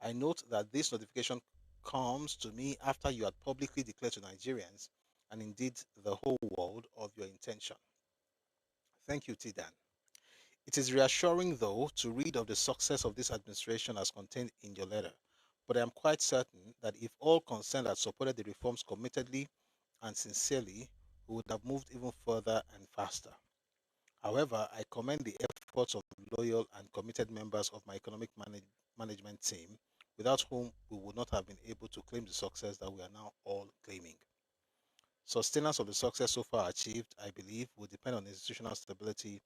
I note that this notification comes to me after you had publicly declared to Nigerians and indeed the whole world of your intention. Thank you, Tidan. It is reassuring, though, to read of the success of this administration as contained in your letter, but I am quite certain that if all concerned had supported the reforms committedly and sincerely, we would have moved even further and faster. However, I commend the efforts of loyal and committed members of my economic management team, without whom we would not have been able to claim the success that we are now all claiming. Sustenance of the success so far achieved, I believe, will depend on institutional stability,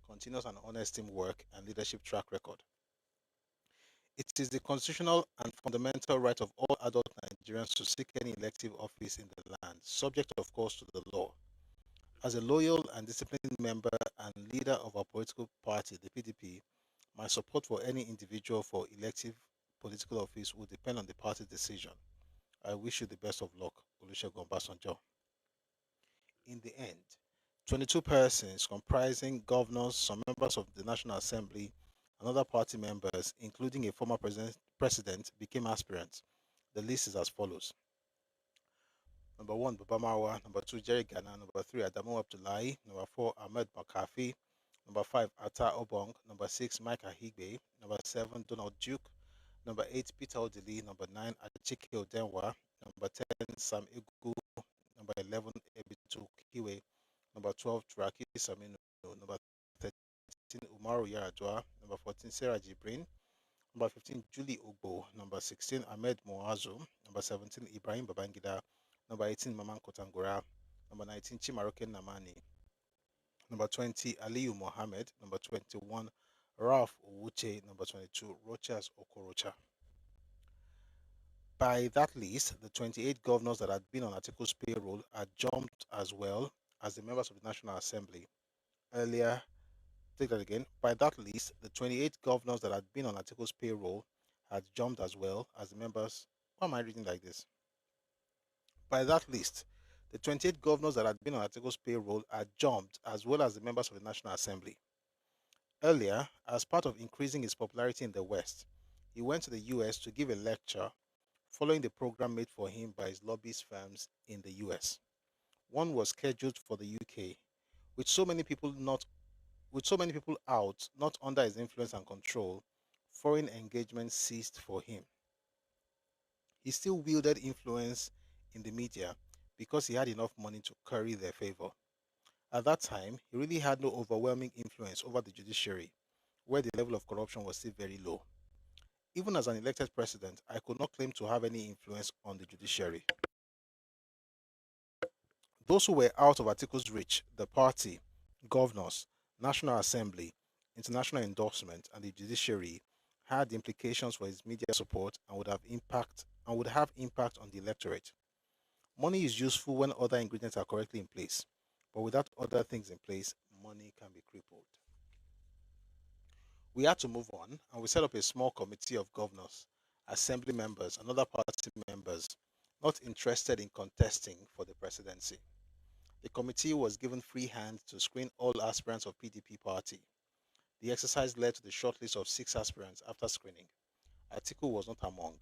continuous and honest teamwork, and leadership track record. It is the constitutional and fundamental right of all adult Nigerians to seek any elective office in the land, subject, of course, to the law. As a loyal and disciplined member and leader of our political party, the PDP, my support for any individual for elective political office will depend on the party's decision. I wish you the best of luck, Olusegun Obasanjo. In the end, 22 persons comprising governors, some members of the National Assembly, and other party members, including a former president, became aspirants. The list is as follows. Number 1, Baba Marwa. Number 2, Jerry Ghana. Number 3, Adamu Abdullahi. Number 4, Ahmed Makafi. Number 5, Atta Obong. Number 6, Mike Ahigbe. Number 7, Donald Duke. Number 8, Peter Odili. Number 9, Achike Odenwa. Number 10, Sam Igu. Number 11, Ebitu Kiwe. Number 12, Turaki Saminu. Number 13, Umaru Yaradua. Number 14, Sarah Jibrin. Number 15, Julie Ugbo. Number 16, Ahmed Moazu. Number 17, Ibrahim Babangida. Number 18, Maman Kotangora. Number 19, Chimaroke Namani. Number 20, Aliyu Mohammed. Number 21, Ralph Owuche. Number 22, Rochas Okorocha. By that list, the 28 governors that had been on Atiku's payroll had jumped as well as the members of the National Assembly. Earlier, take that again. By that list, the 28 governors that had been on Atiku's payroll had jumped as well as the members. Why am I reading like this? By that list, the 28 governors that had been on Atiku's payroll had jumped as well as the members of the National Assembly. Earlier, as part of increasing his popularity in the West, he went to the US to give a lecture following the program made for him by his lobbyist firms in the US. One was scheduled for the UK, with so many people out, not under his influence and control, foreign engagement ceased for him. He still wielded influence in the media because he had enough money to curry their favor. At that time, he really had no overwhelming influence over the judiciary, where the level of corruption was still very low. Even as an elected president, I could not claim to have any influence on the judiciary. Those who were out of Atiku's reach, the party, governors, National Assembly, international endorsement, and the judiciary, had implications for his media support and would have impact on the electorate. Money is useful when other ingredients are correctly in place, but without other things in place, money can be crippled. We had to move on, and we set up a small committee of governors, assembly members, and other party members not interested in contesting for the presidency. The committee was given free hand to screen all aspirants of PDP party. The exercise led to the shortlist of 6 aspirants after screening. Atiku was not among.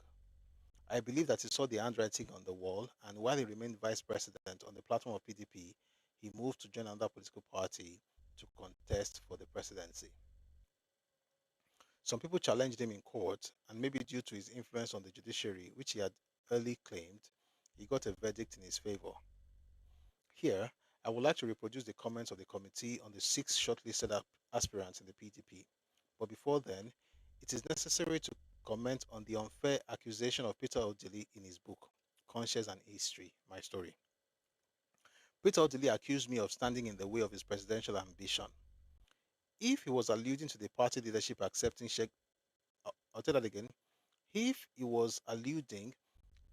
I believe that he saw the handwriting on the wall, and while he remained vice president on the platform of PDP, he moved to join another political party to contest for the presidency. Some people challenged him in court, and maybe due to his influence on the judiciary, which he had early claimed, he got a verdict in his favor. Here, I would like to reproduce the comments of the committee on the 6 shortlisted aspirants in the PDP. But before then, it is necessary to comment on the unfair accusation of Peter Odili in his book, Conscience and History, My Story. Peter Odili accused me of standing in the way of his presidential ambition. If he was alluding to the party leadership accepting I'll tell that again. If he was alluding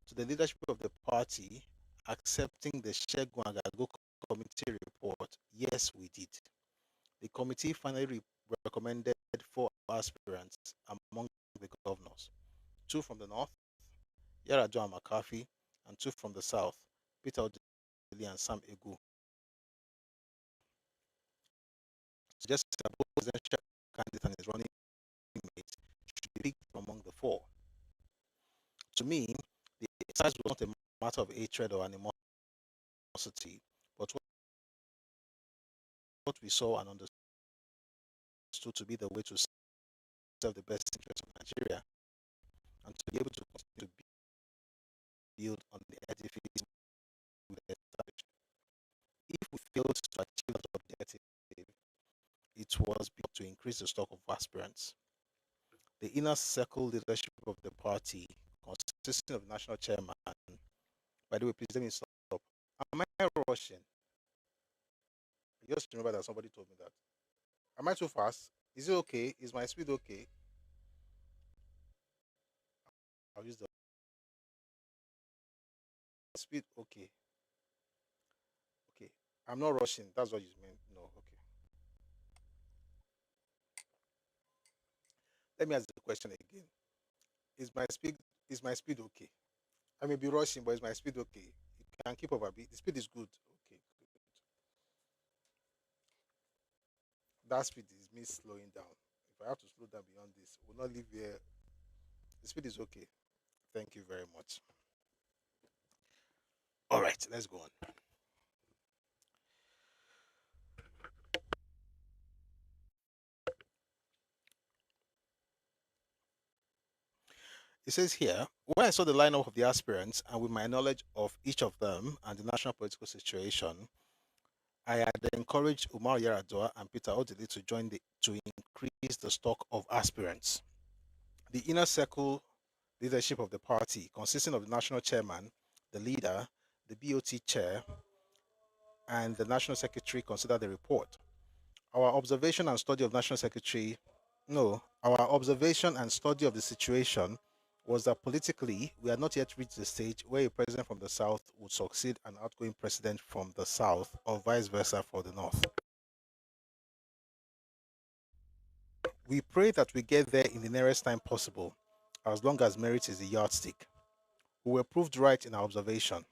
to the leadership of the party accepting the Segun Agago committee report, yes, we did. The committee finally recommended 4 aspirants among the governors, 2 from the north, Yaradua McCarthy, and 2 from the south, Peter Odili and Sam Egu. suggesting that both presidential candidate and his running mate should be picked among the four. To me, the exercise was not a matter of hatred or animosity, but what we saw and understood to be the way to serve the best interests of Nigeria and to be able to continue to build on the edifice we established. If we failed to achieve that objective, it was to increase the stock of aspirants. The inner circle leadership of the party, consisting of the national chairman, by the way, please let me stop. Am I rushing? I just remember that somebody told me that. Am I too fast? Is it okay? Is my speed okay? I'll use the speed. Okay. Okay. I'm not rushing. That's what you meant. No. Okay. Let me ask the question again. Is my speed is my speed okay? I may be rushing, but is my speed okay? You can keep up a bit. The speed is good. Okay. Good. That speed is me slowing down. If I have to slow down beyond this, we'll not leave here. The speed is okay. Thank you very much. All right, let's go on. It says here, when I saw the lineup of the aspirants and with my knowledge of each of them and the national political situation, I had encouraged Umar Yaradua and Peter Odili to increase the stock of aspirants. The inner circle leadership of the party, consisting of the national chairman, the leader, the BOT chair, and the national secretary, considered the report. Our observation and study of national secretary, no, our observation and study of the situation was that politically we had not yet reached the stage where a president from the south would succeed an outgoing president from the south, or vice versa for the north. We pray that we get there in the nearest time possible, as long as merit is the yardstick. We were proved right in our observation,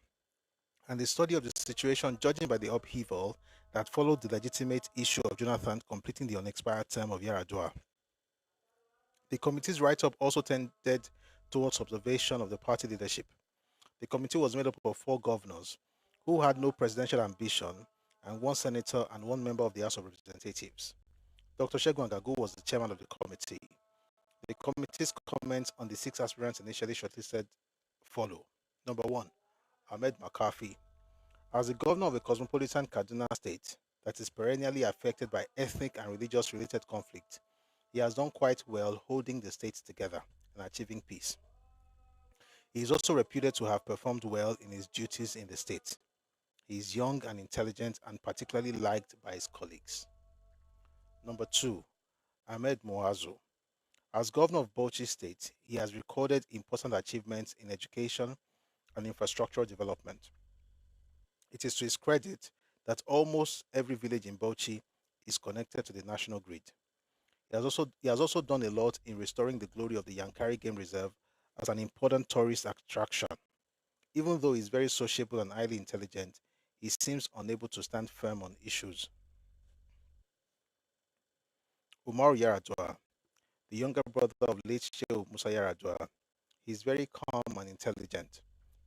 and the study of the situation, judging by the upheaval that followed the legitimate issue of Jonathan completing the unexpired term of Yaradua. The committee's write-up also tended towards observation of the party leadership. The committee was made up of 4 governors who had no presidential ambition and 1 senator and 1 member of the House of Representatives. Dr. Shegun Agagu was the chairman of the committee. The committee's comments on the 6 aspirants initially shortlisted follow. Number 1, Ahmed Makafi. As the governor of a cosmopolitan Kaduna state that is perennially affected by ethnic and religious related conflict, he has done quite well holding the state together and achieving peace. He is also reputed to have performed well in his duties in the state. He is young and intelligent and particularly liked by his colleagues. Number 2, Ahmed Moazu. As governor of Bauchi State, he has recorded important achievements in education and infrastructural development. It is to his credit that almost every village in Bauchi is connected to the national grid. He has also done a lot in restoring the glory of the Yankari Game Reserve as an important tourist attraction. Even though he is very sociable and highly intelligent, he seems unable to stand firm on issues. Umar Yaradua, the younger brother of late Sheikh Musa Yaradua, he is very calm and intelligent.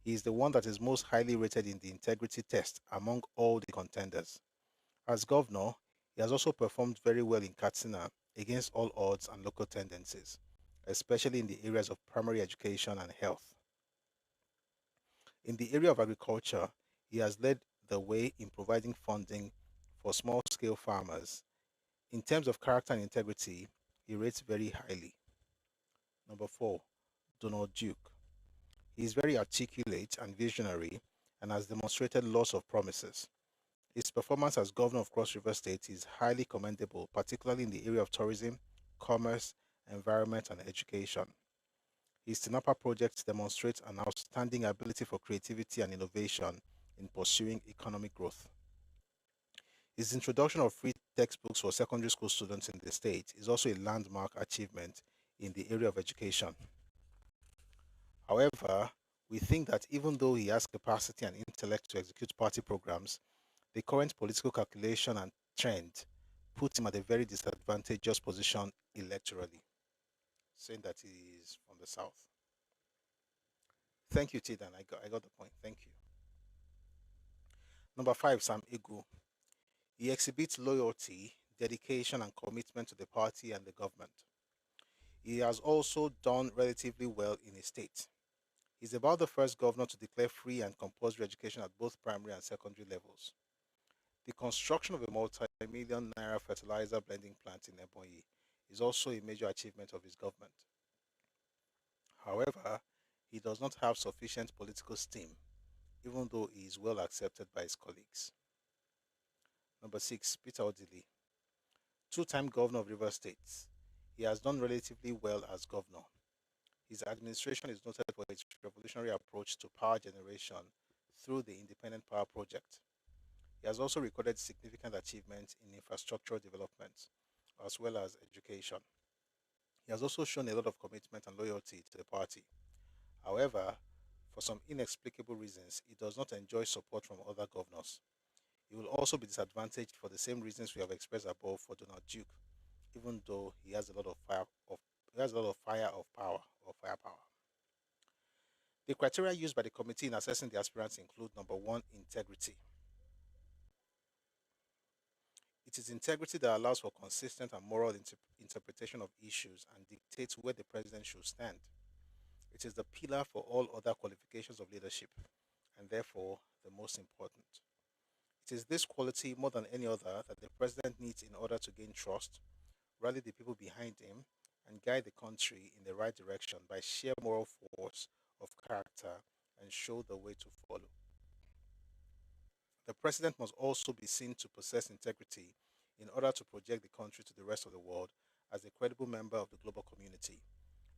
He is the one that is most highly rated in the integrity test among all the contenders. As governor, he has also performed very well in Katsina against all odds and local tendencies, especially in the areas of primary education and health. In the area of agriculture, he has led the way in providing funding for small-scale farmers. In terms of character and integrity, he rates very highly. Number 4, Donald Duke. He is very articulate and visionary and has demonstrated lots of promises. His performance as governor of Cross River State is highly commendable, particularly in the area of tourism, commerce, environment, and education. His TINAPA projects demonstrate an outstanding ability for creativity and innovation in pursuing economic growth. His introduction of free textbooks for secondary school students in the state is also a landmark achievement in the area of education. However, we think that even though he has capacity and intellect to execute party programs, the current political calculation and trend put him at a very disadvantageous position electorally, saying that he is from the south. Thank you, Tidan. I got the point. Thank you. Number 5, Sam Egu. He exhibits loyalty, dedication, and commitment to the party and the government. He has also done relatively well in his state. He's about the first governor to declare free and compulsory education at both primary and secondary levels. The construction of a multi-million naira fertilizer blending plant in Ebonyi is also a major achievement of his government. However, he does not have sufficient political steam, even though he is well accepted by his colleagues. Number 6, Peter Odili, two-time governor of Rivers State. He has done relatively well as governor. His administration is noted for its revolutionary approach to power generation through the Independent Power Project. He has also recorded significant achievements in infrastructural development as well as education. He has also shown a lot of commitment and loyalty to the party. However, for some inexplicable reasons, he does not enjoy support from other governors. He will also be disadvantaged for the same reasons we have expressed above for Donald Duke, even though he has a lot of firepower. The criteria used by the committee in assessing the aspirants include: number 1, integrity. It is integrity that allows for consistent and moral interpretation of issues and dictates where the president should stand. It is the pillar for all other qualifications of leadership, and therefore the most important. It is this quality, more than any other, that the president needs in order to gain trust, rally the people behind him, and guide the country in the right direction by sheer moral force of character and show the way to follow. The president must also be seen to possess integrity in order to project the country to the rest of the world as a credible member of the global community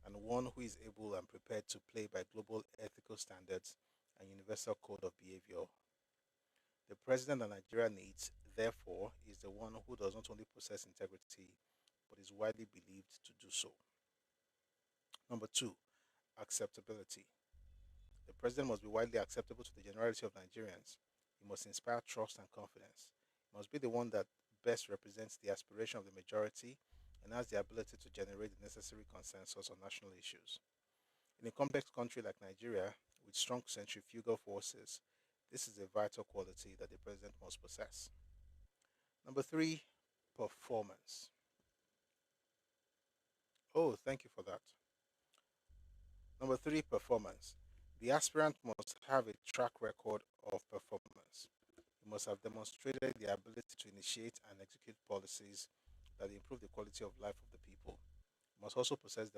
and one who is able and prepared to play by global ethical standards and universal code of behavior. The president that Nigeria needs, therefore, is the one who does not only possess integrity but is widely believed to do so. Number 2, acceptability. The president must be widely acceptable to the generality of Nigerians. He must inspire trust and confidence. He must be the one that best represents the aspiration of the majority and has the ability to generate the necessary consensus on national issues. In a complex country like Nigeria, with strong centrifugal forces, this is a vital quality that the president must possess. Number 3, performance. Oh, thank you for that. Number 3, performance. The aspirant must have a track record of performance. He must have demonstrated the ability to initiate and execute policies that improve the quality of life of the people. He must also possess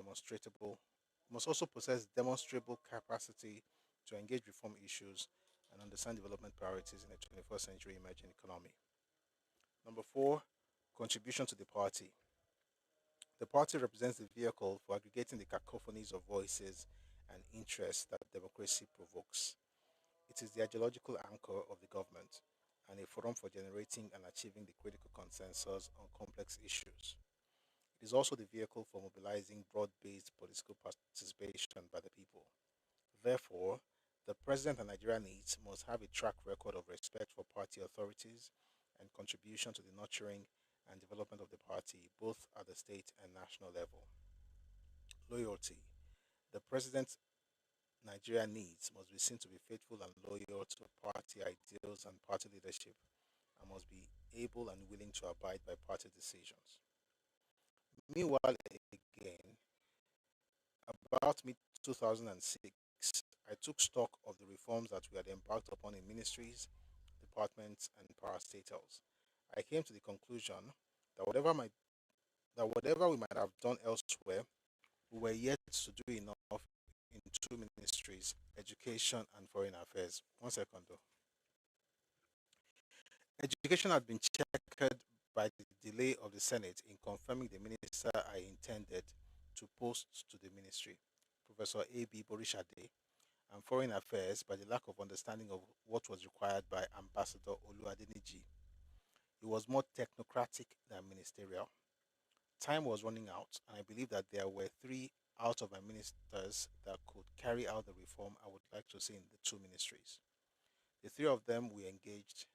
demonstrable capacity to engage reform issues and understand development priorities in a 21st century emerging economy. Number 4, contribution to the party. The party represents the vehicle for aggregating the cacophonies of voices and interests that democracy provokes. It is the ideological anchor of the government and a forum for generating and achieving the critical consensus on complex issues. It is also the vehicle for mobilizing broad-based political participation by the people. Therefore, the president and Nigeria needs must have a track record of respect for party authorities and contribution to the nurturing and development of the party, both at the state and national level. Loyalty. The president Nigeria needs must be seen to be faithful and loyal to party ideals and party leadership and must be able and willing to abide by party decisions. Meanwhile, again, about mid 2006, I took stock of the reforms that we had embarked upon in ministries, departments, and parastatals. I came to the conclusion that whatever we might have done elsewhere, we were yet to do enough in two ministries, education and foreign affairs. One second though. Education had been checkered by the delay of the Senate in confirming the minister I intended to post to the ministry, Professor A.B. Borishade, and foreign affairs by the lack of understanding of what was required by Ambassador Oluwadeniji. He was more technocratic than ministerial. Time was running out, and I believe that there were three out of my ministers that could carry out the reform I would like to see in the two ministries. The three of them we engaged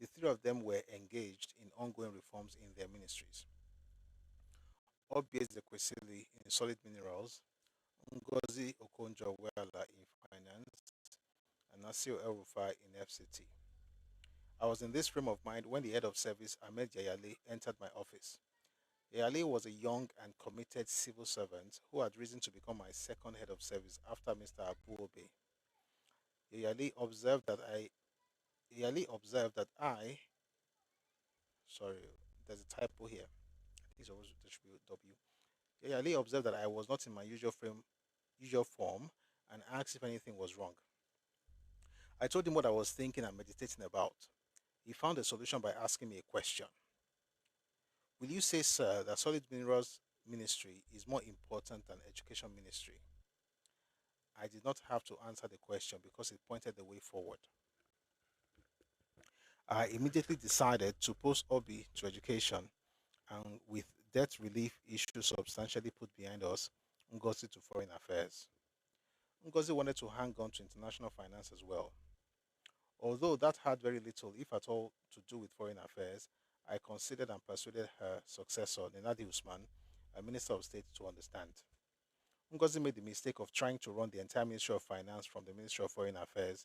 The three of them were engaged in ongoing reforms in their ministries. Obi Ezekwesili in solid minerals, Ngozi Okonjo-Iweala in finance, and Nasir El-Rufai in FCT. I was in this frame of mind when the head of service, Ahmed Yayale, entered my office. Yayale was a young and committed civil servant who had risen to become my second head of service after Mr. Abu Obe. Yayale observed that sorry, there's a typo here. I think there should be a W. Yayale observed that I was not in my usual form, and asked if anything was wrong. I told him what I was thinking and meditating about. He found a solution by asking me a question. Will you say, sir, that solid minerals ministry is more important than education ministry? I did not have to answer the question because it pointed the way forward. I immediately decided to post Obi to education, and with debt relief issues substantially put behind us, Ngozi to foreign affairs. Ngozi wanted to hang on to international finance as well. Although that had very little, if at all, to do with foreign affairs, I considered and persuaded her successor, Nenadi Usman, a Minister of State, to understand. Ngozi made the mistake of trying to run the entire Ministry of Finance from the Ministry of Foreign Affairs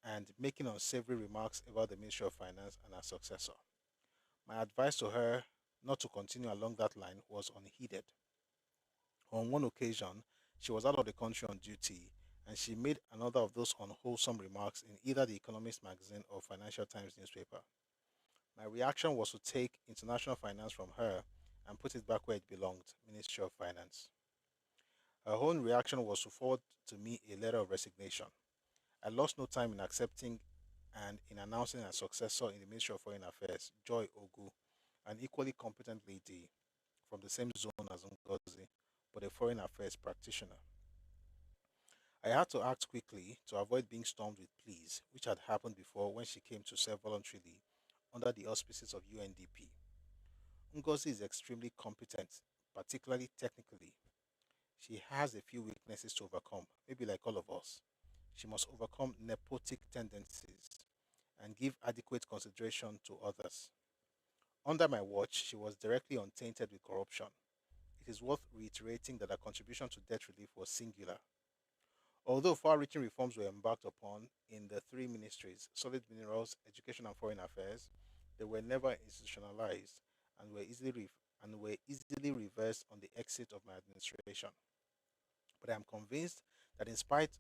and making unsavory remarks about the Ministry of Finance and her successor. My advice to her not to continue along that line was unheeded. On one occasion, she was out of the country on duty, and she made another of those unwholesome remarks in either the Economist magazine or Financial Times newspaper. My reaction was to take international finance from her and put it back where it belonged, Ministry of Finance. Her own reaction was to forward to me a letter of resignation. I lost no time in accepting and in announcing a successor in the Ministry of Foreign Affairs, Joy Ogu, an equally competent lady from the same zone as Ngozi, but a foreign affairs practitioner. I had to act quickly to avoid being stormed with pleas, which had happened before when she came to serve voluntarily under the auspices of UNDP. Ngozi is extremely competent, particularly technically. She has a few weaknesses to overcome, maybe like all of us. She must overcome nepotic tendencies and give adequate consideration to others. Under my watch, she was directly untainted with corruption. It is worth reiterating that her contribution to debt relief was singular. Although far-reaching reforms were embarked upon in the three ministries, solid minerals, education and foreign affairs, they were never institutionalized and were easily reversed on the exit of my administration. But I am convinced that in spite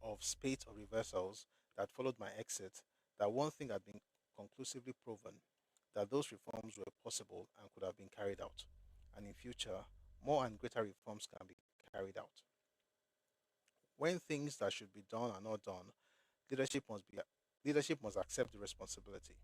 of spate of reversals that followed my exit, that one thing had been conclusively proven, that those reforms were possible and could have been carried out. And in future, more and greater reforms can be carried out. When things that should be done are not done, leadership must accept the responsibility.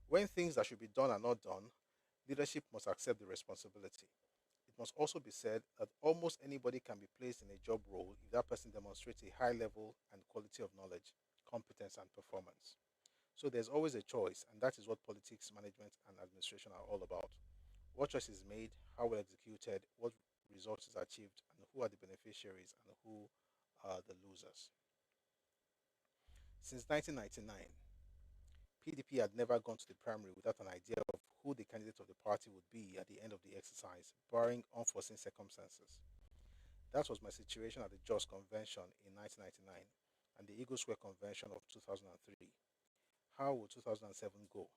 When things that should be done are not done, leadership must accept the responsibility. It must also be said that almost anybody can be placed in a job role if that person demonstrates a high level and quality of knowledge, competence, and performance. So there's always a choice, and that is what politics, management, and administration are all about. What choice is made, how well executed, what results is achieved, and who are the beneficiaries and who are the losers. Since 1999, PDP had never gone to the primary without an idea of who the candidate of the party would be at the end of the exercise, barring unforeseen circumstances. That was my situation at the Jos Convention in 1999 and the Eagle Square Convention of 2003. How would 2007 go?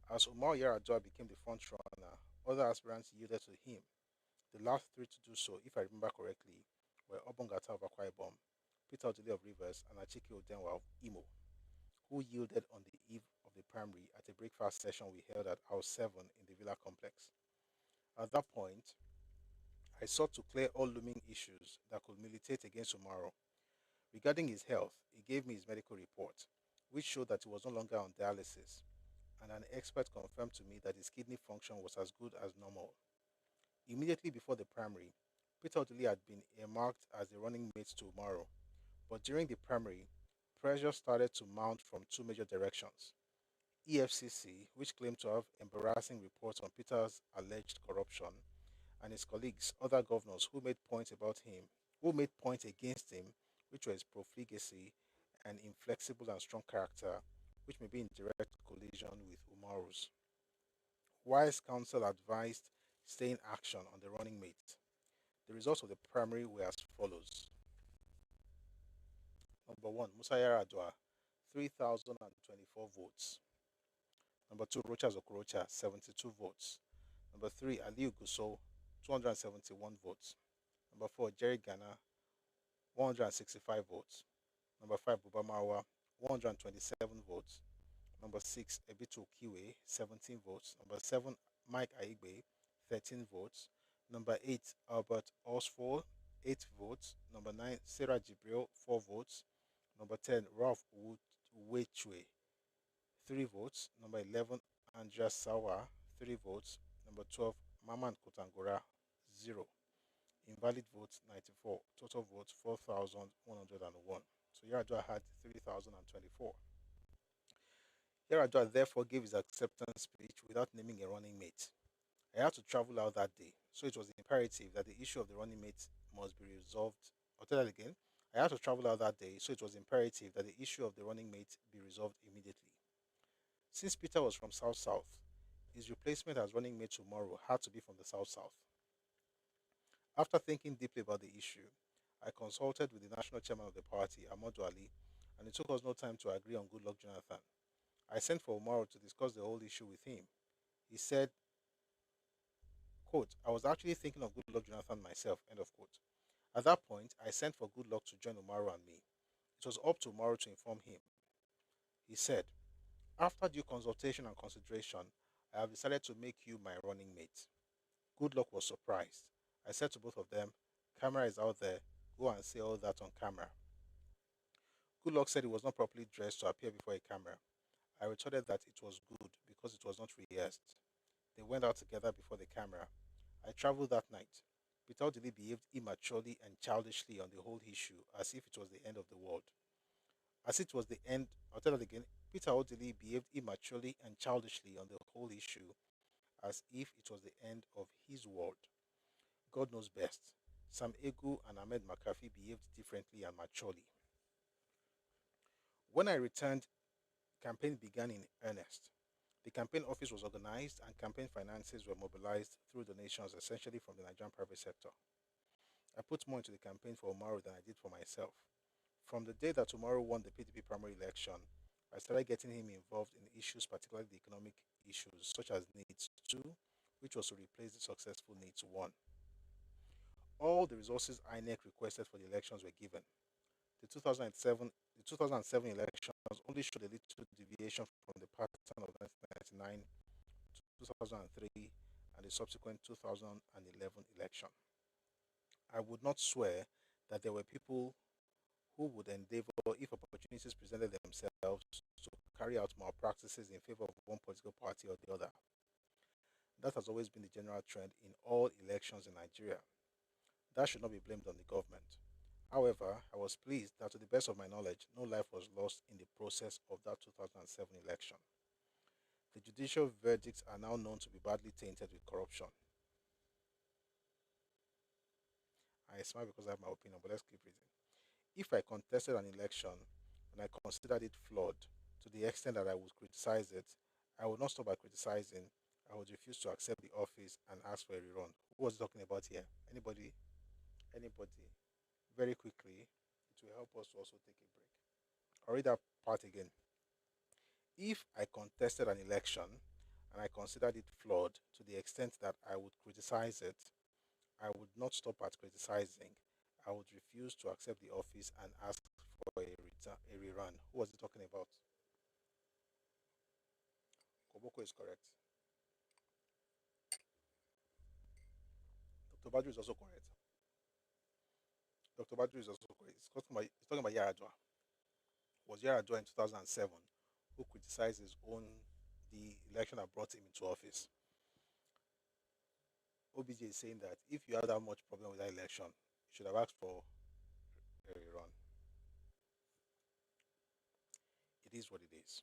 As Umar Yar'Adua became the front runner, other aspirants yielded to him. The last three to do so, if I remember correctly, were Obongata of Akwa Ibom, Peter Odili of Rivers, and Achike Odenwa of Imo, who yielded on the eve of the primary at a breakfast session we held at House 7 in the Villa Complex. At that point, I sought to clear all looming issues that could militate against Umaro. Regarding his health, he gave me his medical report, which showed that he was no longer on dialysis, and an expert confirmed to me that his kidney function was as good as normal. Immediately before the primary, Peter Odili had been earmarked as the running mate to Umaro, but during the primary, pressure started to mount from two major directions. EFCC, which claimed to have embarrassing reports on Peter's alleged corruption, and his colleagues, other governors who made points about him, who made points against him, which were his profligacy and inflexible and strong character, which may be in direct collision with Umaru's. Wise counsel advised staying action on the running mate. The results of the primary were as follows. Number 1, Musa Yar'Adua, 3,024 votes. Number 2, Rochas Okorocha, 72 votes. Number 3, Aliu Gusau, 271 votes. Number 4, Jerry Gana, 165 votes. Number 5, Buba Marwa, 127 votes. Number 6, Ebitu Kiwe, 17 votes. Number 7, Mike Aigbe, 13 votes. Number 8, Albert Osford, 8 votes. Number 9, Sarah Jibril, 4 votes. Number 10, Ralph Wechwe, 3 votes. Number 11, Andrea Sawa, 3 votes. Number 12, Maman Kotangora, 0. Invalid votes, 94. Total votes, 4,101. So Yar'Adua had 3,024. Yar'Adua therefore gave his acceptance speech without naming a running mate. I had to travel out that day, so it was imperative that the issue of the running mate must be resolved. I'll tell that again. I had to travel out that day, so it was imperative that the issue of the running mate be resolved immediately. Since Peter was from South South, his replacement as running mate tomorrow had to be from the South South. After thinking deeply about the issue, I consulted with the national chairman of the party, Ahmadu Ali, and it took us no time to agree on Goodluck Jonathan. I sent for Umaru to discuss the whole issue with him. He said, quote, I was actually thinking of Goodluck Jonathan myself, end of quote. At that point, I sent for Goodluck to join Umaru and me. It was up to Umaru to inform him. He said, after due consultation and consideration, I have decided to make you my running mate. Goodluck was surprised. I said to both of them, camera is out there, go and say all that on camera. Goodluck said he was not properly dressed to appear before a camera. I retorted that it was good because it was not rehearsed. They went out together before the camera. I traveled that night. Peter Odili behaved immaturely and childishly on the whole issue as if it was the end of the world. As it was the end, I'll tell that again. Peter Odili behaved immaturely and childishly on the whole issue as if it was the end of his world. God knows best. Sam Egu and Ahmed McAfee behaved differently and maturely. When I returned, campaign began in earnest. The campaign office was organized and campaign finances were mobilized through donations essentially from the Nigerian private sector. I put more into the campaign for Umaru than I did for myself. From the day that Umaru won the PDP primary election, I started getting him involved in issues, particularly the economic issues, such as Needs 2, which was to replace the successful Needs 1. All the resources INEC requested for the elections were given. The 2007 elections only showed a little deviation from the pattern of 1999 to 2003 and the subsequent 2011 election. I would not swear that there were people who would endeavor, if opportunities presented themselves, to carry out malpractices in favor of one political party or the other. That has always been the general trend in all elections in Nigeria. That should not be blamed on the government. However, I was pleased that to the best of my knowledge, no life was lost in the process of that 2007 election. The judicial verdicts are now known to be badly tainted with corruption. I smile because I have my opinion, but let's keep reading. If I contested an election and I considered it flawed to the extent that I would criticize it, I would not stop by criticizing. I would refuse to accept the office and ask for a rerun. Who was he talking about here? Anybody? Anybody? Very quickly, it will help us to also take a break. I'll read that part again. If I contested an election and I considered it flawed to the extent that I would criticize it, I would not stop at criticizing. I would refuse to accept the office and ask for a rerun. Who was he talking about? Koboko is correct. Dr. Badru is also correct. Dr. Badru is also correct. He's talking about Yar'Adua. It was Yar'Adua in 2007 who criticized the election that brought him into office. OBJ is saying that if you had that much problem with that election, you should have asked for a rerun. It is what it is.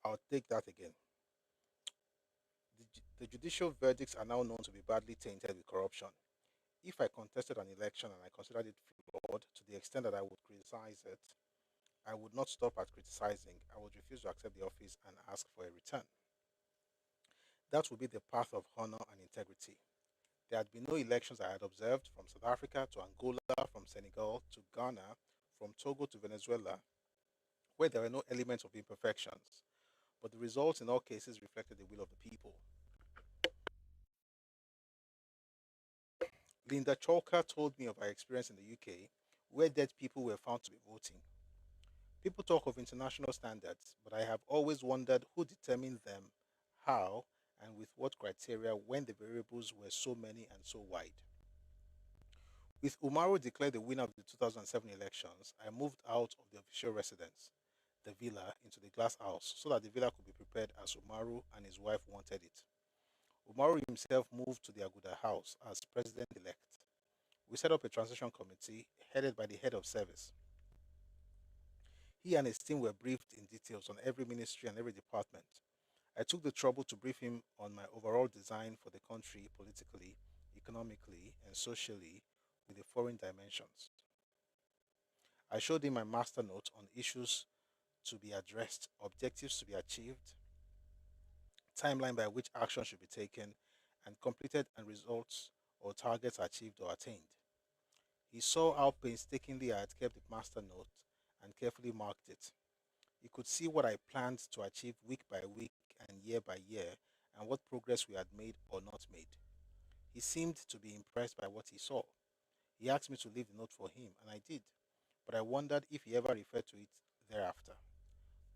I'll take that again. The judicial verdicts are now known to be badly tainted with corruption. If I contested an election and I considered it flawed to the extent that I would criticize it, I would not stop at criticizing. I would refuse to accept the office and ask for a return. That would be the path of honor and integrity. There had been no elections I had observed from South Africa to Angola, from Senegal to Ghana, from Togo to Venezuela, where there were no elements of imperfections, but the results in all cases reflected the will of the people. Linda Chalker told me of her experience in the UK, where dead people were found to be voting. People talk of international standards, but I have always wondered who determined them, how, and with what criteria when the variables were so many and so wide. With Umaru declared the winner of the 2007 elections, I moved out of the official residence, the villa, into the glass house so that the villa could be prepared as Umaru and his wife wanted it. Umaru himself moved to the Aguda house as president elect. We set up a transition committee headed by the head of service. He and his team were briefed in details on every ministry and every department. I took the trouble to brief him on my overall design for the country politically, economically, and socially with the foreign dimensions. I showed him my master note on issues to be addressed, objectives to be achieved, timeline by which action should be taken, and completed and results or targets achieved or attained. He saw how painstakingly I had kept the master note and carefully marked it. He could see what I planned to achieve week by week and year by year, and what progress we had made or not made. He seemed to be impressed by what he saw. He asked me to leave the note for him, and I did, but I wondered if he ever referred to it thereafter.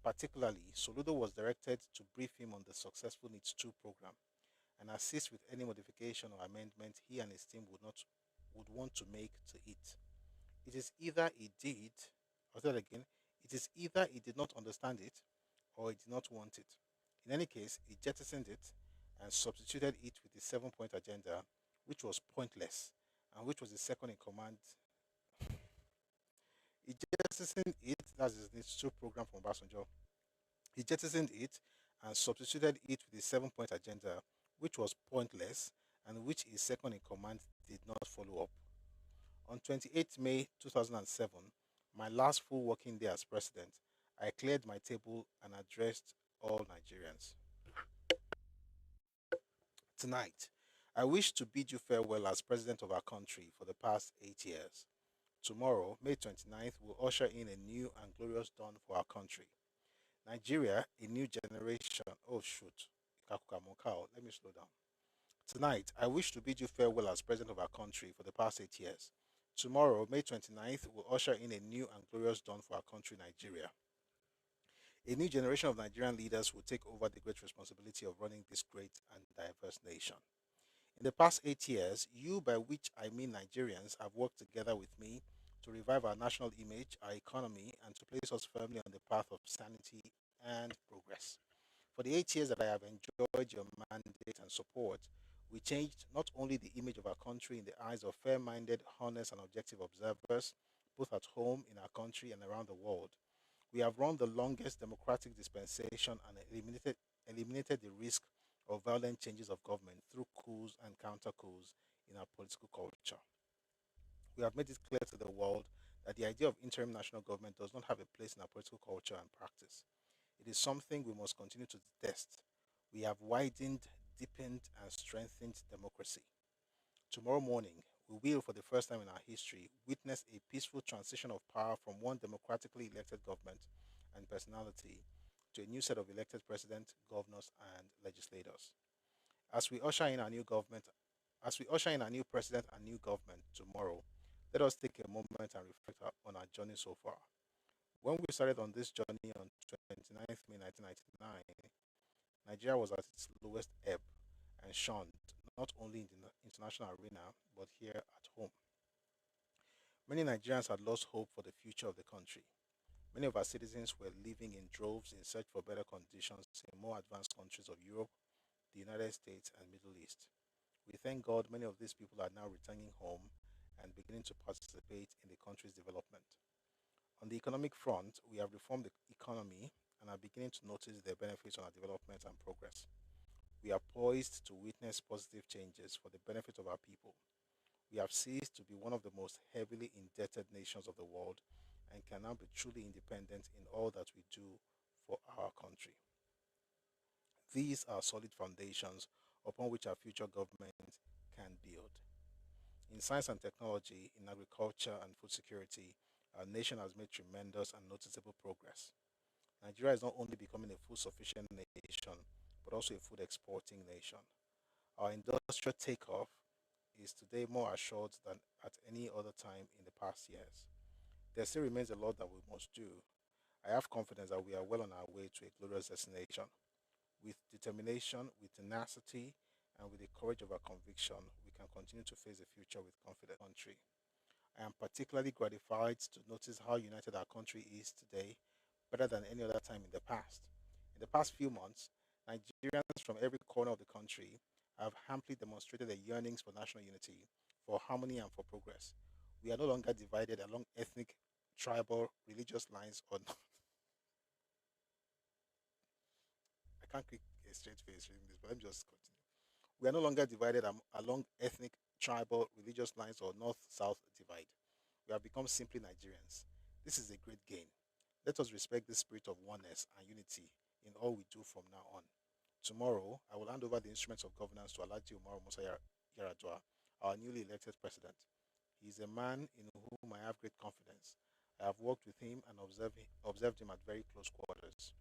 Particularly, Soludo was directed to brief him on the successful Needs 2 program and assist with any modification or amendment he and his team would want to make to it. It is either he did, I'll say that again, it is either he did not understand it or he did not want it. In any case, he jettisoned it and substituted it with the 7 point agenda, which was pointless and which was the second in command. He jettisoned it, that's his Needs 2 program from Obasanjo. He jettisoned it and substituted it with the 7 point agenda, which was pointless and which his second in command did not follow up. On 28th May 2007, my last full working day as president, I cleared my table and addressed all Nigerians. Tonight, I wish to bid you farewell as president of our country for the past 8 years. Tomorrow, May 29th, will usher in a new and glorious dawn for our country. Nigeria, a new generation. Oh, shoot. Let me slow down. Tonight, I wish to bid you farewell as president of our country for the past 8 years. Tomorrow, May 29th, will usher in a new and glorious dawn for our country, Nigeria. A new generation of Nigerian leaders will take over the great responsibility of running this great and diverse nation. In the past 8 years, you, by which I mean Nigerians, have worked together with me to revive our national image, our economy, and to place us firmly on the path of sanity and progress. For the 8 years that I have enjoyed your mandate and support, we changed not only the image of our country in the eyes of fair-minded, honest, and objective observers, both at home, in our country, and around the world. We have run the longest democratic dispensation and eliminated the risk of violent changes of government through coups and counter coups in our political culture. We have made it clear to the world that the idea of interim national government does not have a place in our political culture and practice. It is something we must continue to detest. We have widened, deepened, and strengthened democracy. Tomorrow morning, we will, for the first time in our history, witness a peaceful transition of power from one democratically elected government and personality to a new set of elected president, governors, and legislators. As we usher in our new government, as we usher in our new president and new government tomorrow, let us take a moment and reflect on our journey so far. When we started on this journey on 29th May 1999, Nigeria was at its lowest ebb and shunned, not only in the international arena, but here at home. Many Nigerians had lost hope for the future of the country. Many of our citizens were living in droves in search for better conditions in more advanced countries of Europe, the United States, and Middle East. We thank God many of these people are now returning home and beginning to participate in the country's development. On the economic front, we have reformed the economy and are beginning to notice their benefits on our development and progress. We are poised to witness positive changes for the benefit of our people. We have ceased to be one of the most heavily indebted nations of the world and can now be truly independent in all that we do for our country. These are solid foundations upon which our future government can build. In science and technology, in agriculture and food security, our nation has made tremendous and noticeable progress. Nigeria is not only becoming a food sufficient nation, but also a food exporting nation. Our industrial takeoff is today more assured than at any other time in the past years. There still remains a lot that we must do. I have confidence that we are well on our way to a glorious destination. With determination, with tenacity, and with the courage of our conviction, we can continue to face the future with confidence. Country. I am particularly gratified to notice how united our country is today, better than any other time in the past. In the past few months, Nigerians from every corner of the country have amply demonstrated their yearnings for national unity, for harmony, and for progress. We are no longer divided along ethnic, tribal, religious lines, or I can't keep a straight face reading this, but let me just continue. We are no longer divided along ethnic, tribal, religious lines, or north south divide. We have become simply Nigerians. This is a great gain. Let us respect the spirit of oneness and unity in all we do from now on. Tomorrow, I will hand over the instruments of governance to Alhaji Umaru Musa Yaradua, our newly elected president. He is a man in whom I have great confidence. I have worked with him and observed him at very close quarters.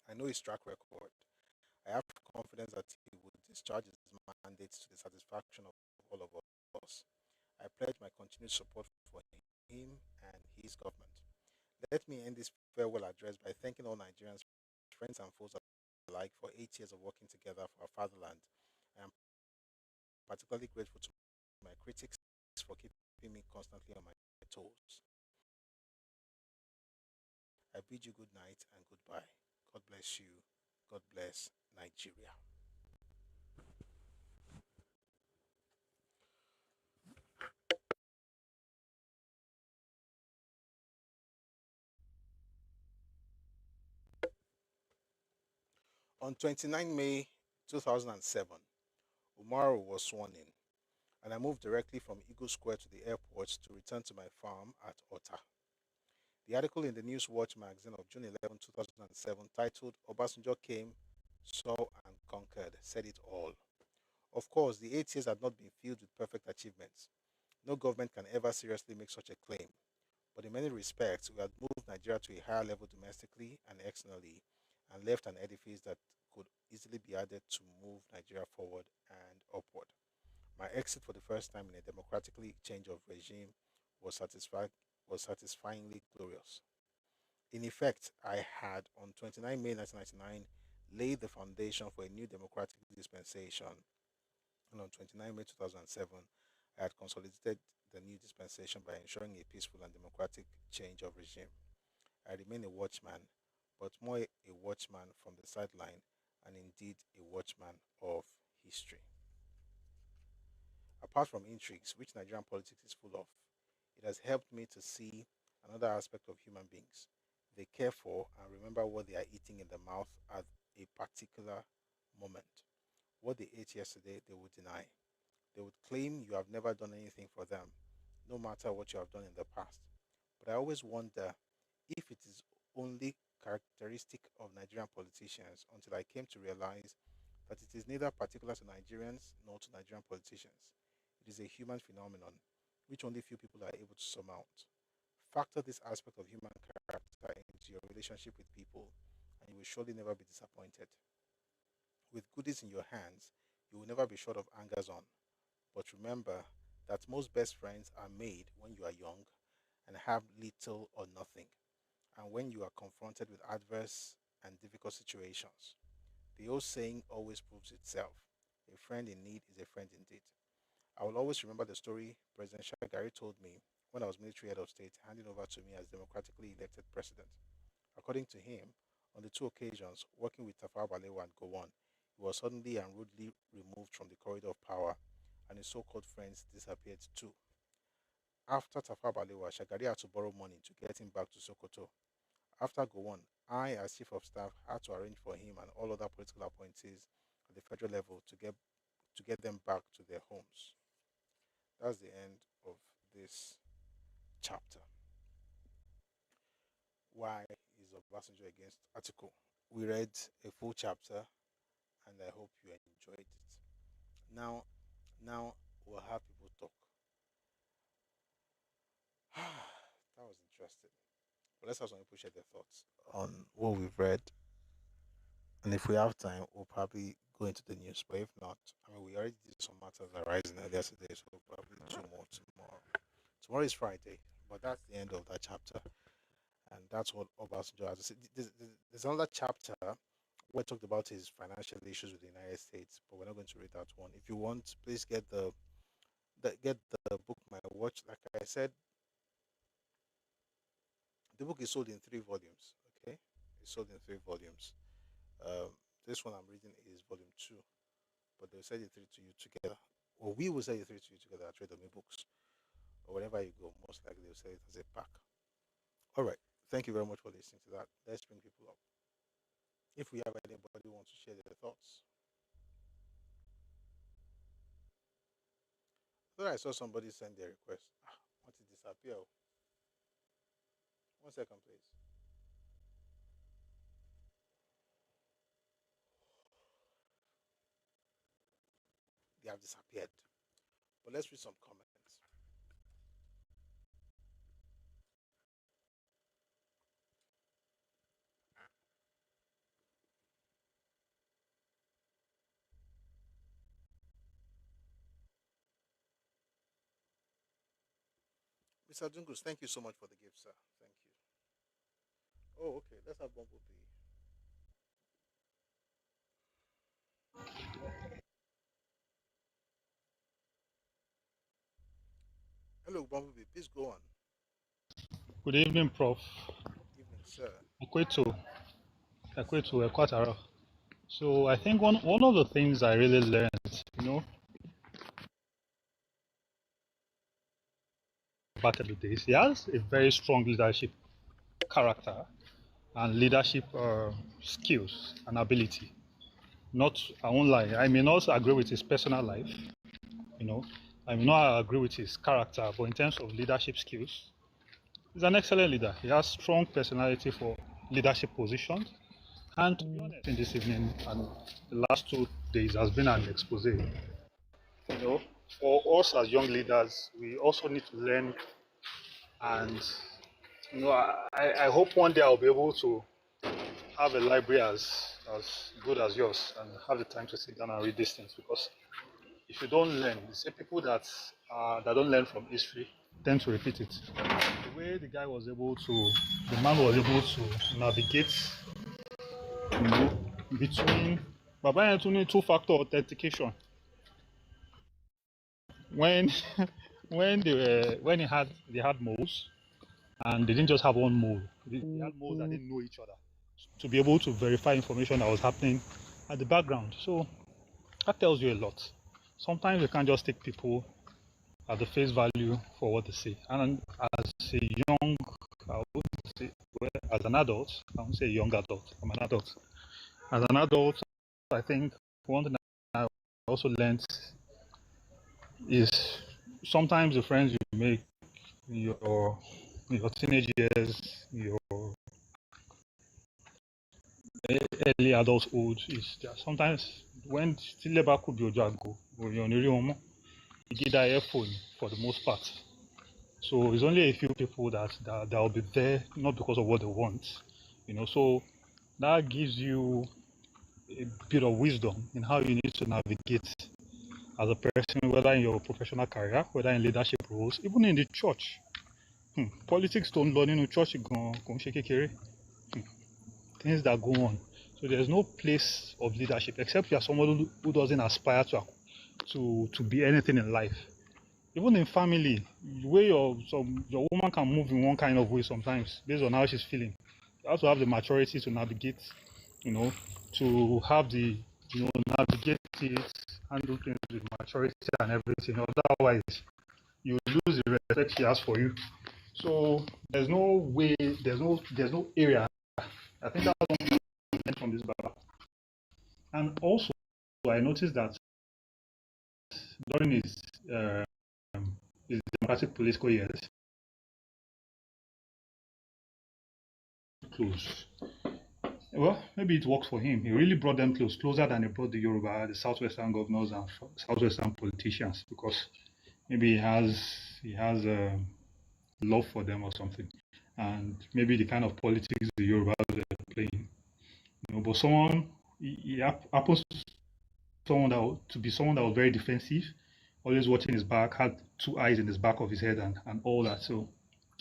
I know his track record. I have confidence that he would discharge his mandates to the satisfaction of all of us. I pledge my continued support for him and his government. Let me end this farewell address by thanking all Nigerians, friends and foes alike for 8 years of working together for our fatherland. I am particularly grateful to my critics for keeping me constantly on my toes. I bid you good night and goodbye. God bless you. God bless Nigeria. On 29 May 2007, Umaru was sworn in, and I moved directly from Eagle Square to the airport to return to my farm at Ota. The article in the News Watch magazine of June 11, 2007, titled Obasanjo Came, Saw and Conquered, said it all. Of course, the 8 years had not been filled with perfect achievements. No government can ever seriously make such a claim. But in many respects, we had moved Nigeria to a higher level domestically and externally, and left an edifice that could easily be added to move Nigeria forward and upward. My exit for the first time in a democratically change of regime was satisfyingly glorious. In effect, I had on 29 May 1999 laid the foundation for a new democratic dispensation, and on 29 May 2007, I had consolidated the new dispensation by ensuring a peaceful and democratic change of regime. I remain a watchman, but more a watchman from the sideline and indeed a watchman of history. Apart from intrigues, which Nigerian politics is full of, it has helped me to see another aspect of human beings. They care for and remember what they are eating in the mouth at a particular moment. What they ate yesterday, they would deny. They would claim you have never done anything for them, no matter what you have done in the past. But I always wonder if it is only characteristic of Nigerian politicians until I came to realize that it is neither particular to Nigerians nor to Nigerian politicians. It is a human phenomenon which only few people are able to surmount. Factor this aspect of human character into your relationship with people, and you will surely never be disappointed. With goodies in your hands, you will never be short of hangers on. But remember that most best friends are made when you are young and have little or nothing, and when you are confronted with adverse and difficult situations. The old saying always proves itself: a friend in need is a friend indeed. I will always remember the story President Shagari told me when I was military head of state, handing over to me as democratically elected president. According to him, on the two occasions, working with Tafawa Balewa and Gowon, he was suddenly and rudely removed from the corridor of power, and his so-called friends disappeared too. After Tafawa Balewa, Shagari had to borrow money to get him back to Sokoto. After Gowon, I, as chief of staff, had to arrange for him and all other political appointees at the federal level to get them back to their homes. That's the end of this chapter. Why is Obasanjo against Atiku? We read a full chapter, and I hope you enjoyed it. Now we'll have people talk. That was interesting. But let's have some people share their thoughts on what we've read. And if we have time, we'll probably go into the news. But if not, I mean, we already did some matters arising earlier today, so we'll probably do more tomorrow. Tomorrow is Friday, but that's the end of that chapter. And that's what Obasanjo has to say. There's another chapter where I talked about his financial issues with the United States, but we're not going to read that one. If you want, please get the book My Watch. Like I said, the book is sold in 3 volumes. Okay, it's sold in 3 volumes. This one I'm reading is volume 2, but they'll sell the 3 to you together, or we will sell the 3 to you together at Trade Me Books, or wherever you go. Most likely they'll sell it as a pack. All right. Thank you very much for listening to that. Let's bring people up. If we have anybody who wants to share their thoughts. I thought I saw somebody send their request. Want to disappear? 1 second, please. They have disappeared. But let's read some comments. Mr. Dungus, thank you so much for the gift, sir. Thank you. Oh, okay. Let's have Bumblebee. Hello, Bumblebee. Please go on. Good evening, Prof. Evening, sir. Ekwetu, Ekwatara. So I think one of the things I really learned, back in the days, he has a very strong leadership character and leadership skills and ability. I won't lie, I may not agree with his personal life, I may not agree with his character, but in terms of leadership skills, he's an excellent leader. He has strong personality for leadership positions. And to be honest, in this evening and the last 2 days has been an expose. For us as young leaders, we also need to learn. And I hope one day I'll be able to have a library as good as yours and have the time to sit down and read these things. Because if you don't learn, you see people that don't learn from history tend to repeat it. The way the man was able to navigate between Baba Anthony 2-factor authentication when they had moles, and they didn't just have one mole. They had moles that didn't know each other to be able to verify information that was happening at the background. So that tells you a lot. Sometimes you can't just take people at the face value for what they say. And as a young, I would say, well, as an adult, I won't say young adult, I'm an adult. As an adult, I think one thing I also learned is sometimes the friends you make in your teenage years, your early adulthood, is that sometimes when still labor could be Ojago or you get that earphone for the most part. So it's only a few people that will be there, not because of what they want, So that gives you a bit of wisdom in how you need to navigate as a person, whether in your professional career, whether in leadership roles, even in the church. Politics don't learn in the church, things that go on. So there's no place of leadership except you are someone who doesn't aspire to be anything in life. Even in family, the way your woman can move in one kind of way sometimes based on how she's feeling. You have to have the maturity to navigate, to have the navigate it, handle things with maturity and everything. Otherwise, you lose the respect she has for you. So there's no way, there's no area. I think that's one from this Baba. And also, I noticed that during his democratic political years, close. Well, maybe it works for him. He really brought them closer than he brought the Yoruba, the Southwestern governors and Southwestern politicians, because maybe he has love for them or something, and maybe the kind of politics the Yorubas are playing. But someone he happens to be someone that was very defensive, always watching his back, had two eyes in his back of his head, and all that. So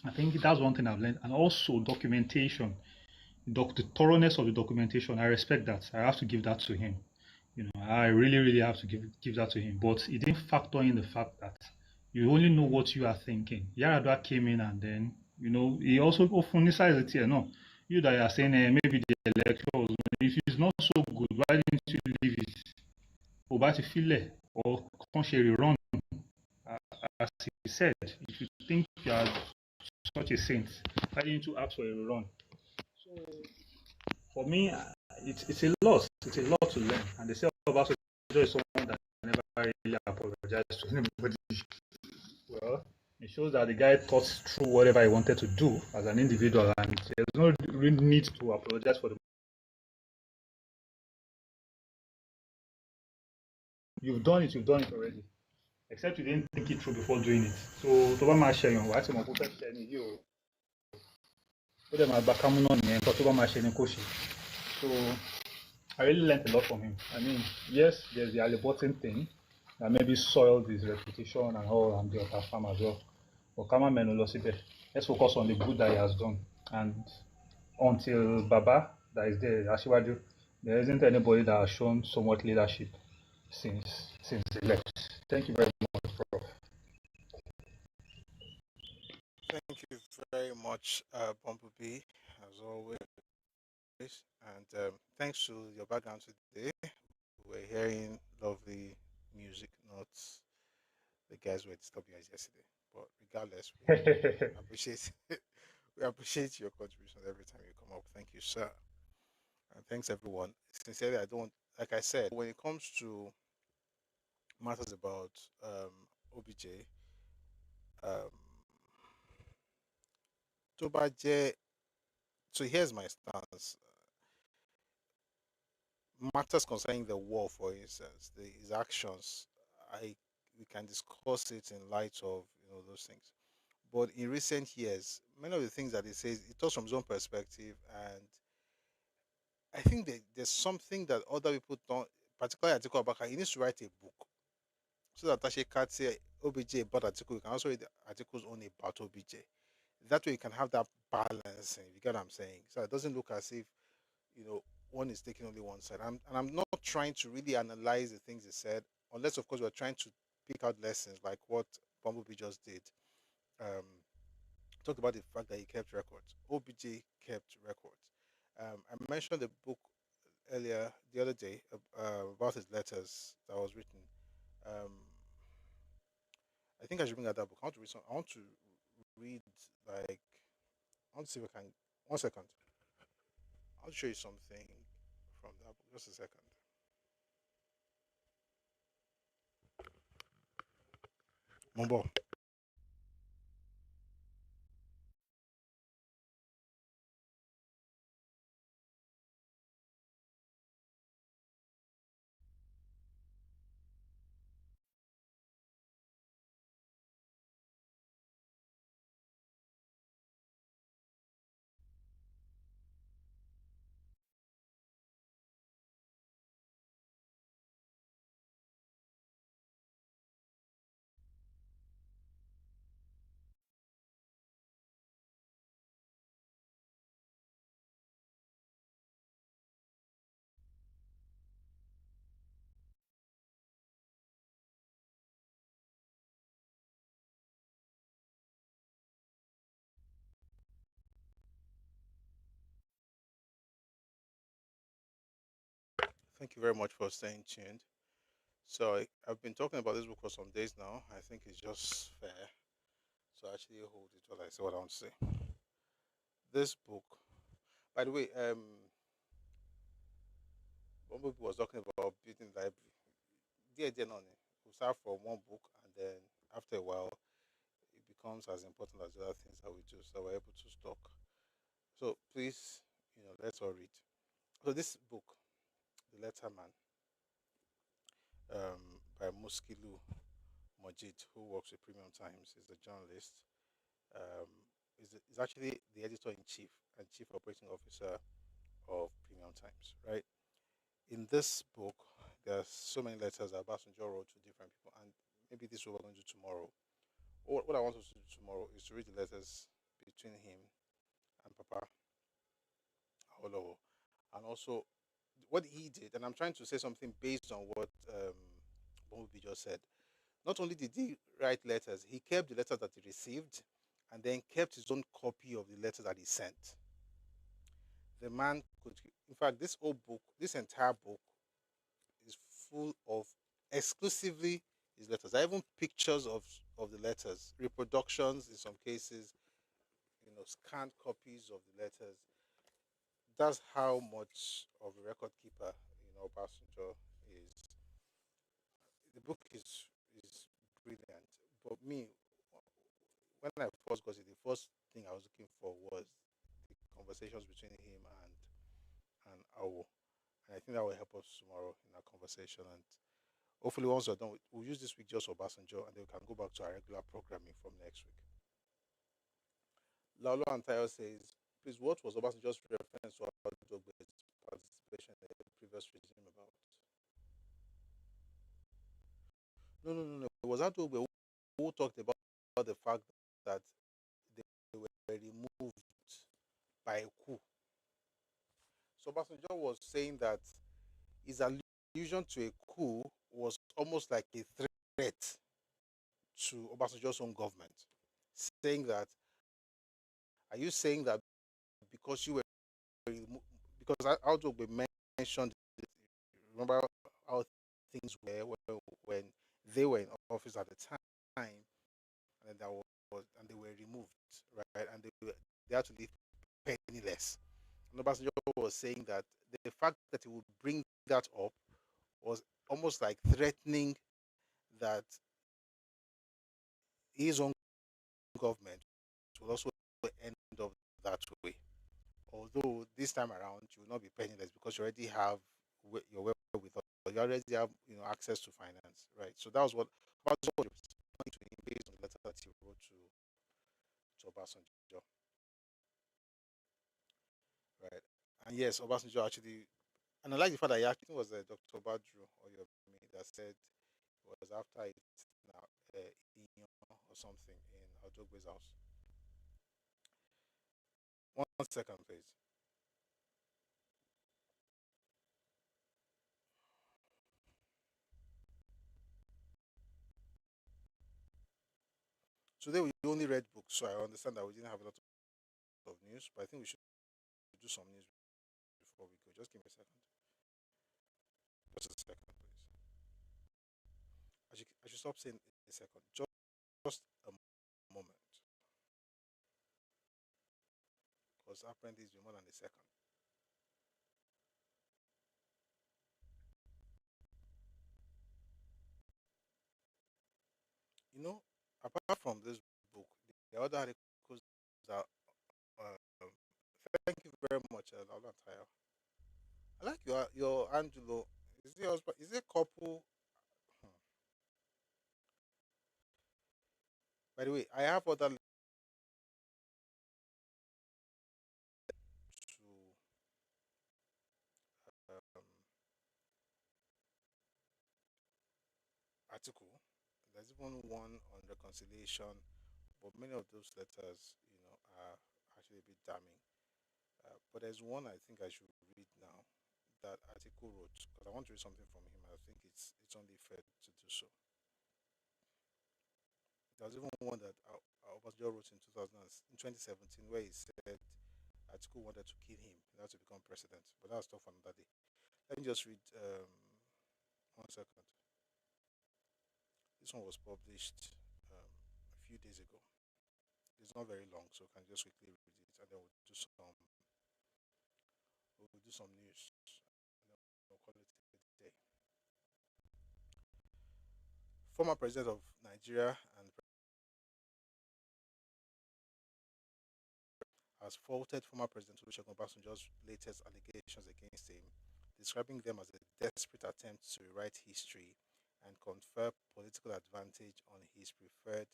I think that's one thing I've learned, and also documentation. The thoroughness of the documentation, I respect that. I have to give that to him. I really, really have to give that to him. But he didn't factor in the fact that you only know what you are thinking. Yaradua came in and then, he also often decides it here. No, you that are saying maybe the elections, if it's not so good, why didn't you leave it? Obati file or contrary run, as he said, if you think you are such a saint, why didn't you ask for a run? So for me, it's a lot. It's a lot to learn. And they say Obasanjo is someone that never really apologized to anybody. Well, it shows that the guy thought through whatever he wanted to do as an individual, and there's no real need to apologize for the. You've done it already. Except you didn't think it through before doing it. So, tó bá máa ṣẹ̀yàn wá tí mo kó fẹ́ ṣẹ ni yìí o. Ó dẹ̀ máa gba kámú náà nìyẹn, nǹkan tó bá máa ṣe ni kó ṣe. So, I really learned a lot from him. I mean, yes, there's the Alibotin thing that maybe soiled his reputation and all, and the other farm as well. But Kama Menolosibe, let's focus on the good that he has done. And until Baba, that is there, Ashiwaju, there isn't anybody that has shown so much leadership since he left. Thank you very much, Prof. Thank you very much, Bumblebee, as always. And thanks to your background today, we're hearing lovely music, not the guys who were disturbing us yesterday. But regardless, we appreciate we appreciate your contribution every time you come up. Thank you, sir. And thanks everyone. Sincerely, I don't like I said, when it comes to matters about OBJ, um Tobaje, so here's my stance. Matters concerning the war, for instance, his actions, I we can discuss it in light of those things. But in recent years, many of the things that he says, he talks from his own perspective, and I think that there's something that other people don't, particularly Atiku Abubakar, he needs to write a book so that Tashi can't say OBJ about Atiku, you can also read articles only about OBJ. That way you can have that balance, you get what I'm saying? So it doesn't look as if one is taking only one side. And I'm not trying to really analyze the things he said, unless of course we're trying to pick out lessons like what Bumblebee just did. Talked about the fact that he kept records. OBJ kept records. I mentioned the book earlier the other day about his letters that was written. I think I should bring out that book. I want to read some. I want to read like. I want to see if I can. 1 second. I'll show you something from that book. Just a second. Mumbo. Thank you very much for staying tuned. So I've been talking about this book for some days now. I think it's just fair. So actually hold it while I say what I want to say. This book, by the way, Bumblebee was talking about building library. we'll start from one book, and then after a while, it becomes as important as the other things that we do, so we're able to stock. So please, let's all read. So this book, The Letter Man, by Muskilu Majid, who works with Premium Times, is a journalist. Um, is actually the editor in chief and chief operating officer of Premium Times, right? In this book, there are so many letters that Obasanjo wrote to different people, and maybe this is what we're going to do tomorrow. What I want us to do tomorrow is to read the letters between him and Papa Awolowo, and also what he did. And I'm trying to say something based on what Bumblebee just said. Not only did he write letters, he kept the letters that he received, and then kept his own copy of the letters that he sent. The man could, in fact, this whole book, this entire book, is full of exclusively his letters. There are even pictures of the letters, reproductions in some cases, scanned copies of the letters. That's how much of a record keeper, Obasanjo is. The book is brilliant. But me, when I first got it, the first thing I was looking for was the conversations between him and Awo. And I think that will help us tomorrow in our conversation. And hopefully, once we're done, we'll use this week just for Obasanjo, and then we can go back to our regular programming from next week. Laulo Antayo says, please, what was Obasanjo's reference to Adogbe's participation in the previous regime about? No. It was Adogbe who talked about the fact that they were removed by a coup. So Obasanjo was saying that his allusion to a coup was almost like a threat to Obasanjo's own government, saying that, are you saying that because you were because Aldogbe mentioned, remember how things were when they were in office at the time, and then and they were removed, right, and they had to live penniless. And Obasanjo was saying that the fact that he would bring that up was almost like threatening that his own government will also end up that way. Although this time around you will not be penniless because you already have your well with us. You already have access to finance, right? So that was what Obasanjo was responding to him based on the letter that he wrote to Obasanjo, right? And yes, Obasanjo actually, and I like the fact that he actually was Dr. Badru or your that said it was after it now or something in Odogbe's house. 1 second, please. Today we only read books, so I understand that we didn't have a lot of news, but I think we should do some news before we go. Just give me a second. Just a second, please. I should stop saying a second. Just a moment. Because apparently it's been more than a second. Apart from this book, the other articles that uh, thank you very much, Laura Tayo. I like your Angelo. Is it husband? Is it couple? Hmm. By the way, I have other to um, article. There's even one on reconciliation, but many of those letters, are actually a bit damning. But there's one I think I should read now that Atiku wrote because I want to read something from him. I think it's only fair to do so. There's even one that Obasanjo wrote in 2017 where he said Atiku wanted to kill him in order to become president, but that's stuff for another day. Let me just read 1 second. This one was published a few days ago. It's not very long, so I can just quickly read it, and then we'll do some news, and then we'll call it a day. former president of Nigeria and has faulted former President Olusegun Obasanjo's latest allegations against him, describing them as a desperate attempt to rewrite history and confer political advantage on his preferred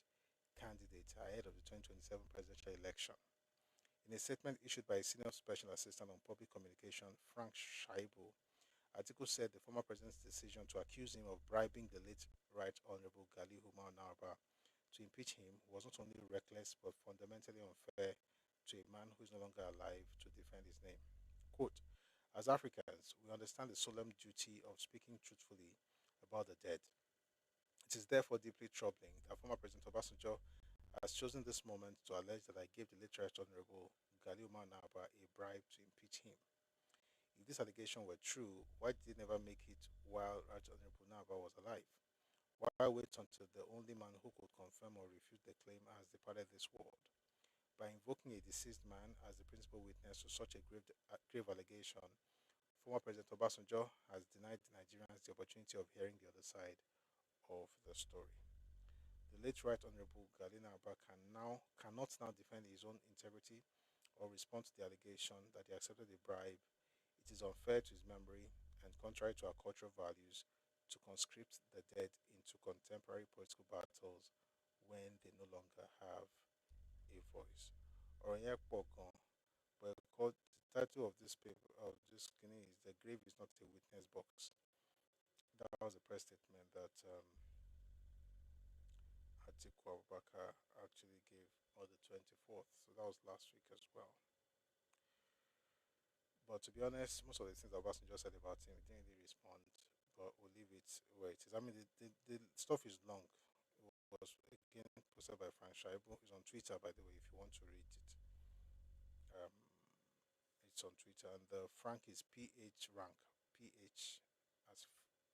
candidate ahead of the 2027 presidential election. In a statement issued by a senior special assistant on public communication, Frank Shaibu, Atiku said the former president's decision to accuse him of bribing the late Right Honorable Gali Umar Narba to impeach him was not only reckless but fundamentally unfair to a man who is no longer alive to defend his name. Quote, as Africans, we understand the solemn duty of speaking truthfully about the dead. It is therefore deeply troubling that former President Obasanjo has chosen this moment to allege that I gave the late Right Honorable Gali Umar Narba a bribe to impeach him. If this allegation were true, why did it never make it while Right Honorable Narba was alive? Why wait until the only man who could confirm or refute the claim has departed this world? By invoking a deceased man as the principal witness to such a grave allegation, former President Obasanjo has denied Nigerians the opportunity of hearing the other side of the story. The late Right Honorable Gali Narba cannot now defend his own integrity or respond to the allegation that he accepted a bribe. It is unfair to his memory and contrary to our cultural values to conscript the dead into contemporary political battles when they no longer have a voice. Or but called the title of this paper of this skinny is "The Grave is Not a Witness Box." That was a press statement that Atiku Abubakar actually gave on the 24th. So that was last week as well. But to be honest, most of the things that Obasanjo said about him, he didn't really respond. But we'll leave it where it is. I mean, the stuff is long. It was again posted by Frank Shaibu. It's on Twitter, by the way, if you want to read it. It's on Twitter, and the Frank is PH rank. PH as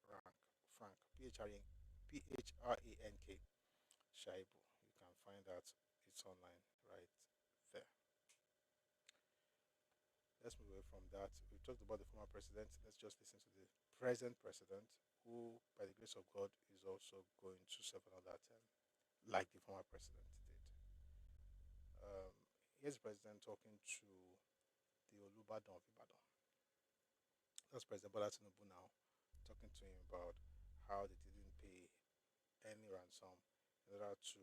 rank. Frank. PHRANK. Shaibu. You can find that. It's online right there. Let's move away from that. We talked about the former president. Let's just listen to the present president, who, by the grace of God, is also going to serve another term, like the former president did. Here's the president talking to the Olubadan of Ibadan. That's President Bola Tinubu now, talking to him about how they didn't pay any ransom in order to,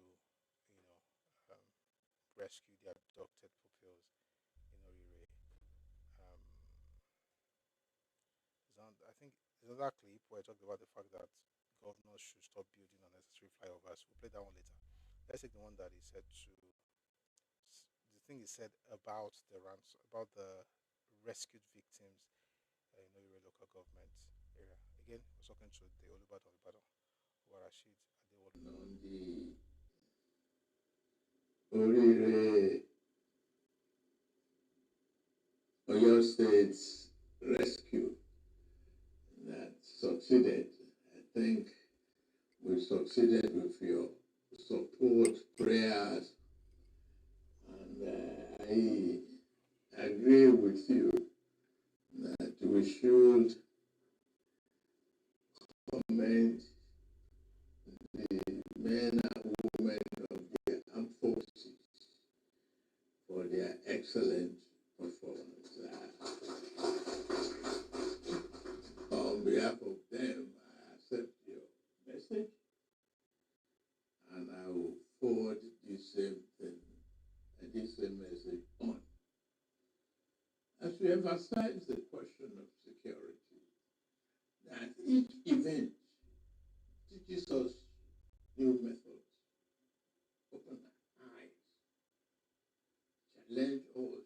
rescue the abducted pupils in Orire. I think there's another clip where I talked about the fact that governors should stop building unnecessary flyovers. We'll play that one later. Let's take the one that he said the thing he said about about the rescued victims in Orire local government area. Again, I was talking to the Olubadan of Ibadan, Warashid Adewale. On the Orire Oyo State's rescue that succeeded. I think we succeeded with your support, prayers, and I agree with you that we should commend the men and women of the armed forces for their excellent performance. On behalf of them, I accept your message, and I will forward this same message on. As we emphasize the question of security, that each event teaches us new methods, open our eyes, challenge us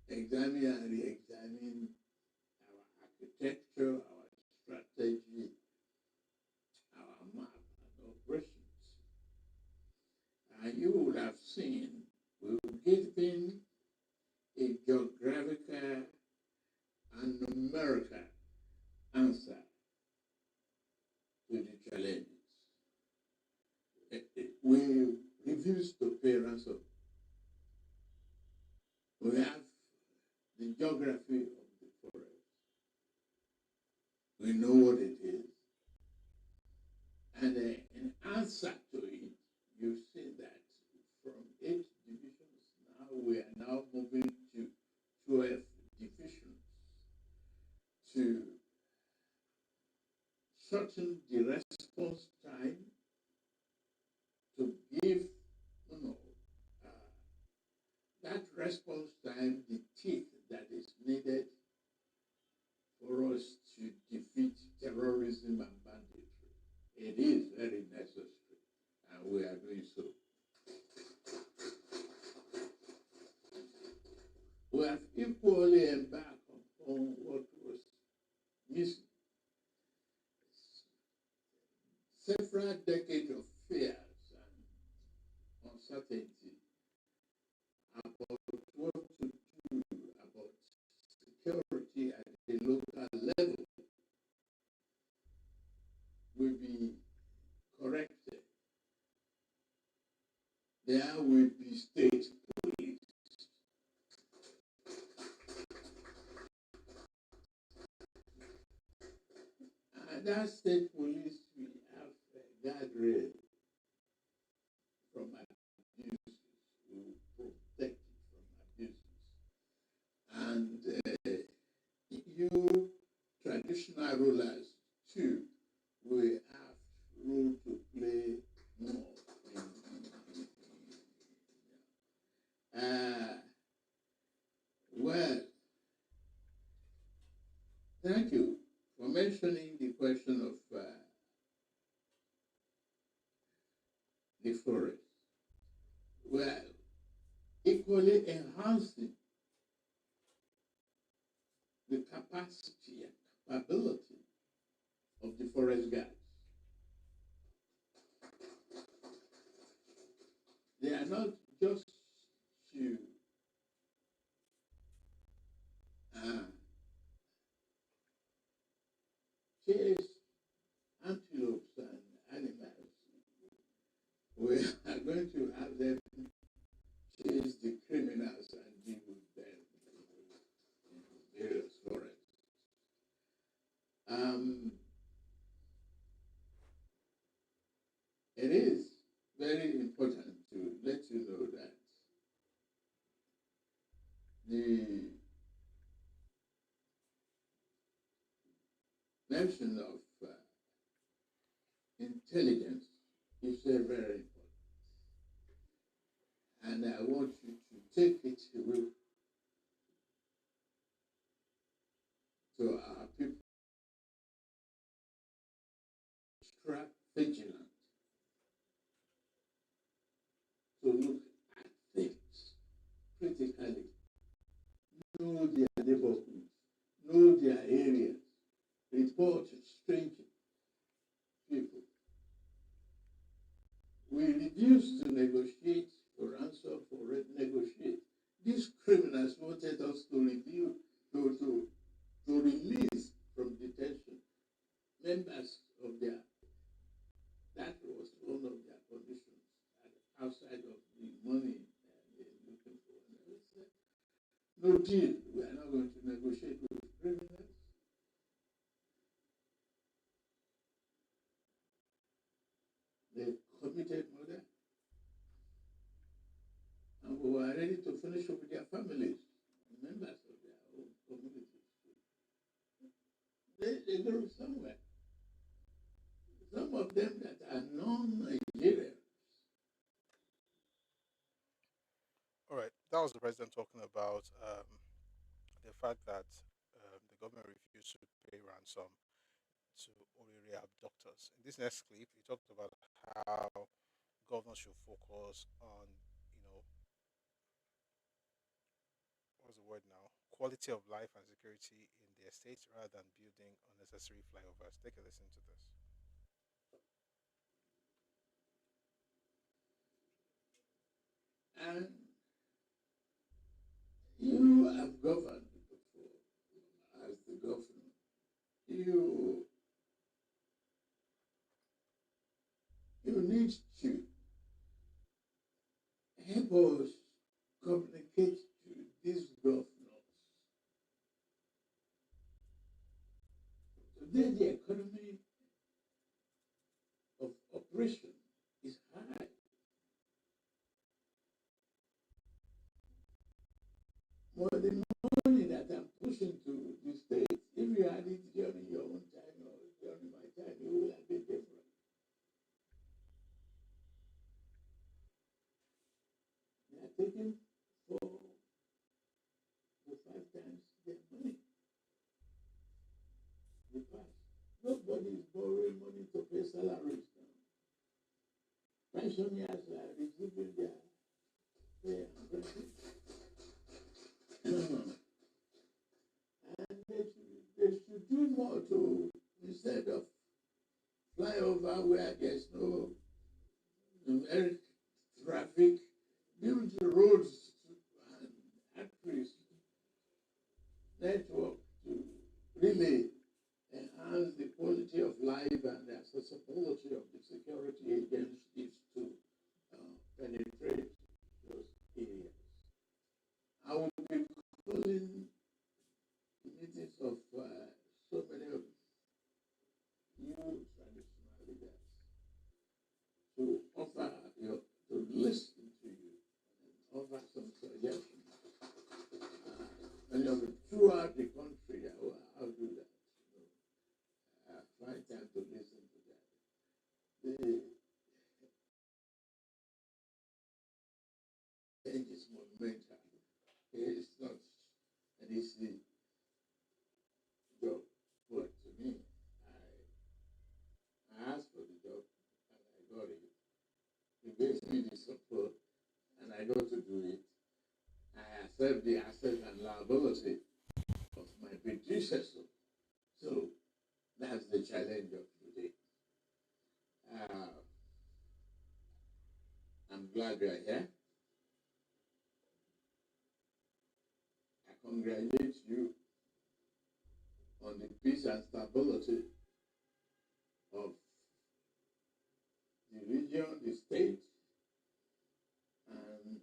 to examine and re-examine our architecture, our strategy, our map and operations. And you would have seen we've given a geographical and numerical answer to the challenges. We refuse to pay ransom. We have the geography of the forest. We know what it is. response time, the teeth that is needed for us to defeat terrorism and banditry. It is very necessary, and we are doing so. We have equally embarked upon what was missing. Several decades of fears and uncertainty about what to do about security at the local level will be corrected. There will be state police. And that state police will have a guardrail from abuses, will protect it from abuses. And you traditional rulers too will have role to play more. Well, thank you for mentioning the question of the forest. Well, equally enhancing the capacity and capability of the forest guards. They are not just to chase antelopes and animals. We are going to have them chase the criminals and deal with them in various forests. It is very important to let you know that the mention of intelligence is very important. And I want you to take it away to our people. Extra vigilant to look at things critically, know their neighborhoods, know their areas, report strange people. We refuse to negotiate for ransom, for negotiate. These criminals wanted us to review, to release from detention members of their. That was one of their conditions outside of the money they're looking for. And they said, no deal. We are not going to negotiate with criminals. They committed murder, and we were ready to finish up with their families, members of their own communities. They go somewhere. Some of them that are non-Nigerians. All right, that was the president talking about the fact that the government refused to pay ransom to Oriri abductors. In this next clip, he talked about how governors should focus on, what's the word now? Quality of life and security in their states rather than building unnecessary flyovers. Take a listen to this. And you have governed before as the governor. You need to help us communicate to these governors. Today, the economy of operation is high. More the money that I'm pushing to the states, if you had it during your own time or during my time, it would have been different. They are taking 4 borrowing money to pay salaries now. Pensioners are receiving their pay and benefits. And they should do more to, instead of flyover where there's no numeric traffic, build roads and arteries network to really enhance the quality of life and the accessibility of the security agencies to penetrate those areas. I will be calling meetings of so many of you traditional leaders to offer to listen to you and offer some suggestions. Many of it throughout the country, I'll do that. Find time to listen to that. The change is monumental. It's not an easy job, but to me, I asked for the job and I got it. He gave me the support and I got to do it. I accept the assets and liability of my predecessor. So that's the challenge of today. I'm glad you're here. I congratulate you on the peace and stability of the region, the state, and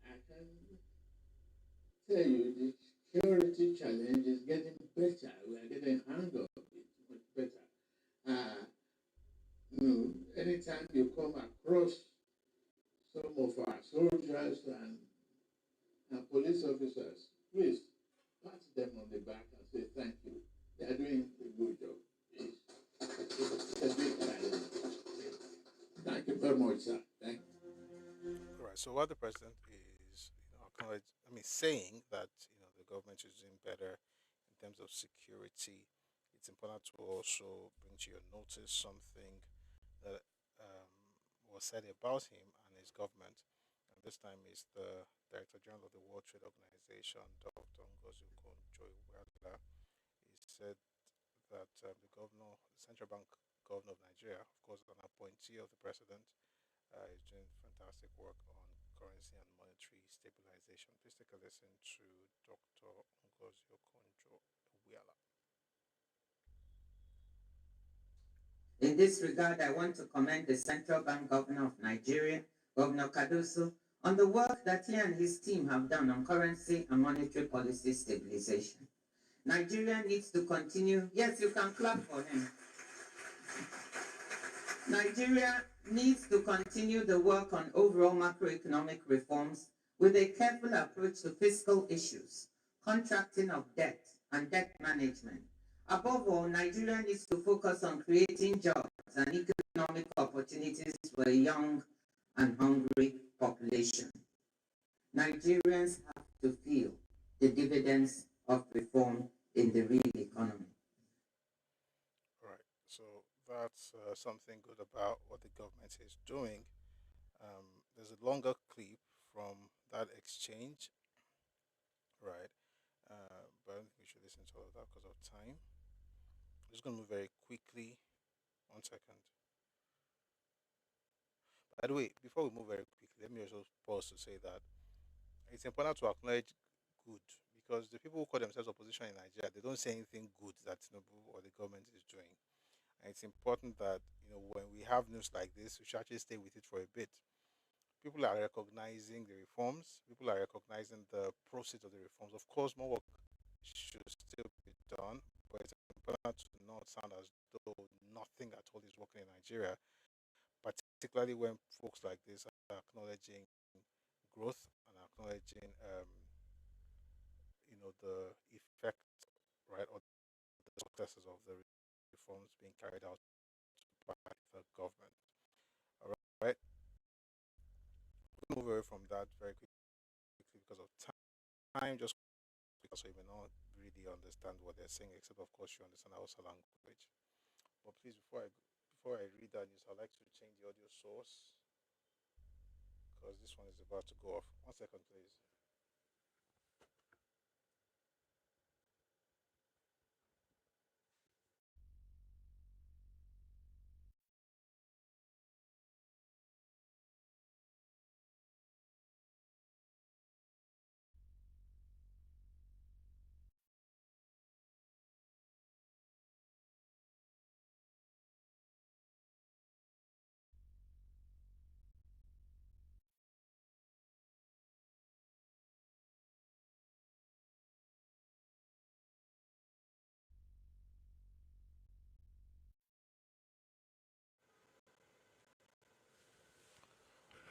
I can tell you the security challenge is getting better. We are getting hang of it much better. Anytime you come across some of our soldiers and police officers, please pat them on the back and say thank you. They are doing a good job. It's a big challenge. Thank you very much, sir. Thank you. All right. So what the president is, saying that the government is doing better in terms of security. It's important to also bring to your notice something that was said about him and his government. And this time is the Director General of the World Trade Organization, Dr. Ngozi Okonjo-Iweala. He said that the governor, the central bank governor of Nigeria, of course, an appointee of the president, is doing fantastic work on currency and monetary stabilization. Please take a listen to Dr. Ngozi Okonjo-Iweala. In this regard, I want to commend the Central Bank Governor of Nigeria, Governor Cardoso, on the work that he and his team have done on currency and monetary policy stabilization. Nigeria needs to continue. Yes, you can clap for him. Nigeria needs to continue the work on overall macroeconomic reforms with a careful approach to fiscal issues, contracting of debt, and debt management. Above all, Nigeria needs to focus on creating jobs and economic opportunities for a young and hungry population. Nigerians have to feel the dividends of reform in the real economy. Right. So that's something good about what the government is doing. There's a longer clip from that exchange, right? But I don't think we should listen to all of that because of time. I'm just going to move very quickly. 1 second. By the way, before we move very quickly, let me also pause to say that it's important to acknowledge good because the people who call themselves opposition in Nigeria, they don't say anything good that Tinubu or the government is doing. And it's important that when we have news like this, we should actually stay with it for a bit. People are recognizing the reforms. People are recognizing the process of the reforms. Of course, more work should still be done, but it's important to not sound as though nothing at all is working in Nigeria, particularly when folks like this are acknowledging growth and acknowledging, the effect, right, or the successes of the reforms being carried out by the government. All right, we'll move away from that very quickly because of time, just because you may not really understand what they're saying, except of course you understand Hausa language. But please, before I read that news, I'd like to change the audio source because this one is about to go off. 1 second, please.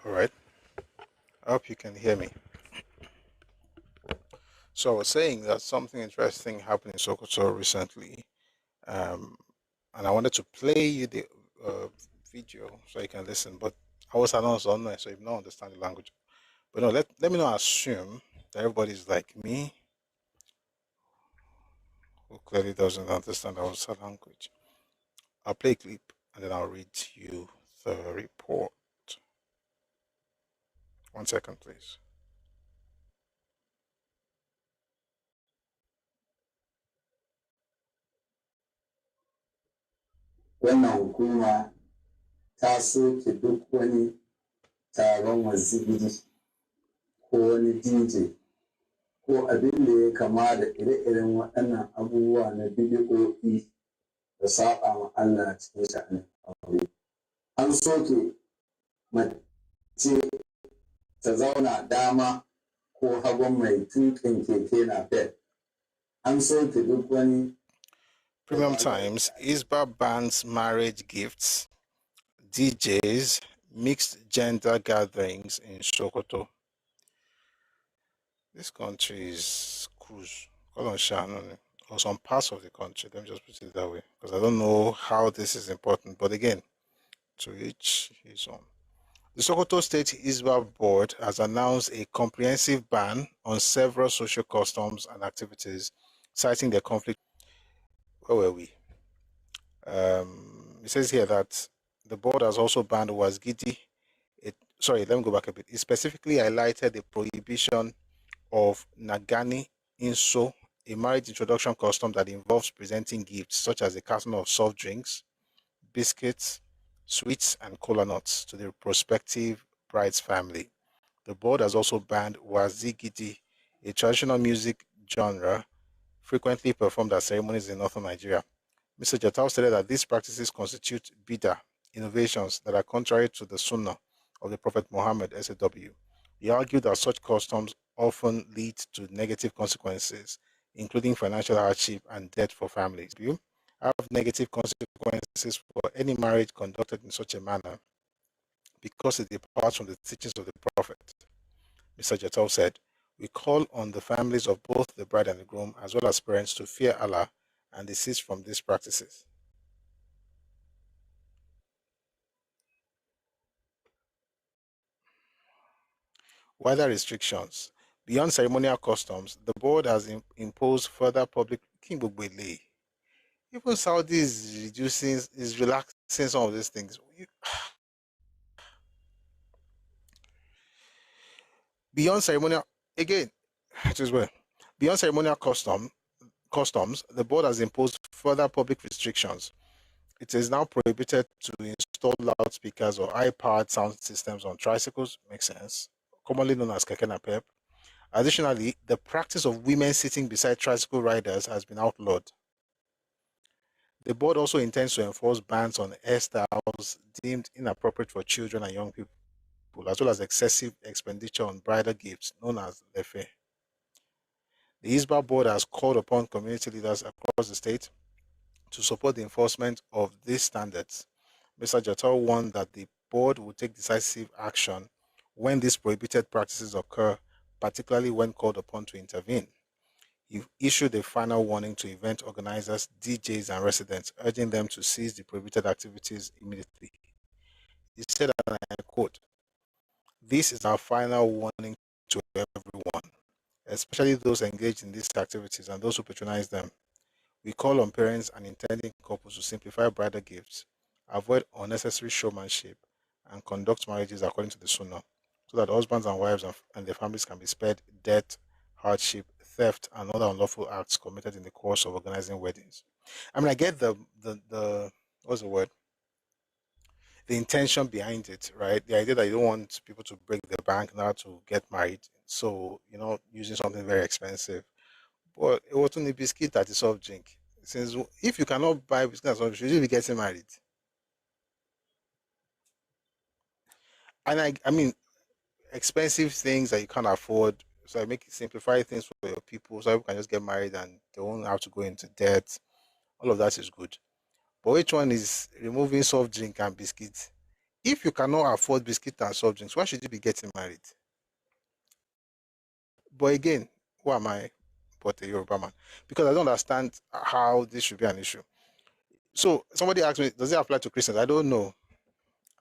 All right. I hope you can hear me. So I was saying that something interesting happened in Sokoto recently, and I wanted to play you the uh, video so you can listen. But I was announced online, so you don't understand the language. But no, let me not assume that everybody's like me, who clearly doesn't understand our language. I'll play a clip and then I'll read you the report. 1 second, please. Wannan hukuma ta soke duk wani taron wazigiri ko wani DJ ko abin da ya kama da ire-iren waɗannan abubuwa na bidiyo'i da saɓa ma Allah cikin sha'anin aure. An soke mace ta zauna dama ko hagun mai tuƙin keke napep. An soke duk wani Premium Times, Isba bans marriage gifts, DJs, mixed gender gatherings in Sokoto. This country is cruise. Or some parts of the country, let me just put it that way, because I don't know how this is important. But again, to each his own. The Sokoto State Isba Board has announced a comprehensive ban on several social customs and activities, citing the conflict. Where were we? It says here that the board has also banned Wasgidi. Sorry, let me go back a bit. It specifically highlighted the prohibition of Nagani Inso, a marriage introduction custom that involves presenting gifts such as a carton of soft drinks, biscuits, sweets, and cola nuts to the prospective bride's family. The board has also banned Wazigidi, a traditional music genre frequently performed at ceremonies in northern Nigeria. Mr. Jatau stated that these practices constitute bid'ah, innovations that are contrary to the Sunnah of the Prophet Muhammad SAW. He argued that such customs often lead to negative consequences, including financial hardship and death for families. You have negative consequences for any marriage conducted in such a manner because it departs from the teachings of the Prophet. Mr. Jatau said, "We call on the families of both the bride and the groom, as well as parents, to fear Allah and desist from these practices." Wider restrictions. Beyond ceremonial customs, the board has imposed further public. Even Saudi is relaxing some of these things. Beyond ceremonial, again, it is well. Beyond ceremonial customs, the board has imposed further public restrictions. It is now prohibited to install loudspeakers or high-powered sound systems on tricycles. Makes sense. Commonly known as keke napep. Additionally, the practice of women sitting beside tricycle riders has been outlawed. The board also intends to enforce bans on hairstyles deemed inappropriate for children and young people, as well as excessive expenditure on bridal gifts, known as lefe. The ISBA board has called upon community leaders across the state to support the enforcement of these standards. Mr. Jatau warned that the board will take decisive action when these prohibited practices occur, particularly when called upon to intervene. He issued a final warning to event organizers, DJs, and residents, urging them to cease the prohibited activities immediately. He said, and I quote, "This is our final warning to everyone, especially those engaged in these activities and those who patronize them. We call on parents and intending couples to simplify bridal gifts, avoid unnecessary showmanship, and conduct marriages according to the Sunnah, so that husbands and wives and their families can be spared debt, hardship, theft, and other unlawful acts committed in the course of organizing weddings. I mean, I get the what's the word? The intention behind it, right? The idea that you don't want people to break the bank now to get married, so using something very expensive. But it wasn't a biscuit that is soft drink. Since if you cannot buy biscuit and soft drink, should you be getting married? And I mean, expensive things that you can't afford. So I make it simplify things for your people, so people can just get married and they won't have to go into debt. All of that is good. But which one is removing soft drink and biscuits? If you cannot afford biscuit and soft drinks, why should you be getting married? But again, who am I but a Yoruba man? Because I don't understand how this should be an issue. So somebody asked me, does it apply to Christians? I don't know.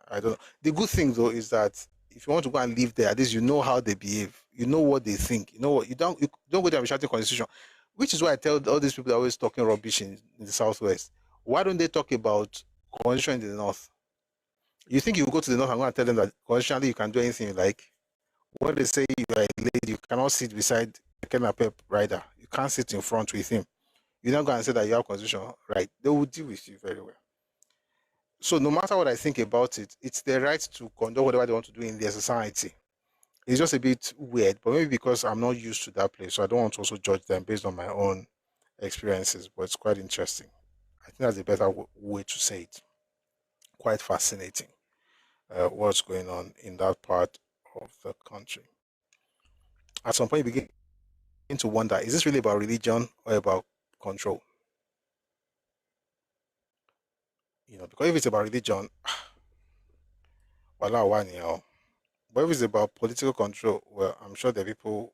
The good thing though is that if you want to go and live there, at least you know how they behave, you know what they think, you know what you don't go there and be shouting constitution, which is why I tell all these people that are always talking rubbish in the southwest. Why don't they talk about constitution in the north? You think you go to the north and go and tell them that constitutionally you can do anything you like? When they say you are a lady, you cannot sit beside a Kenya Pep rider, you can't sit in front with him. You're not going to say that you have constitution right. They will deal with you very well. So no matter what I think about it, it's their right to conduct whatever they want to do in their society. It's just a bit weird, but maybe because I'm not used to that place, so I don't want to also judge them based on my own experiences. But it's quite interesting. I think that's a better way to say it. Quite fascinating, what's going on in that part of the country. At some point, you begin to wonder: is this really about religion or about control? Because if it's about religion, wala wa ni o. But if it's about political control, well, I'm sure the people,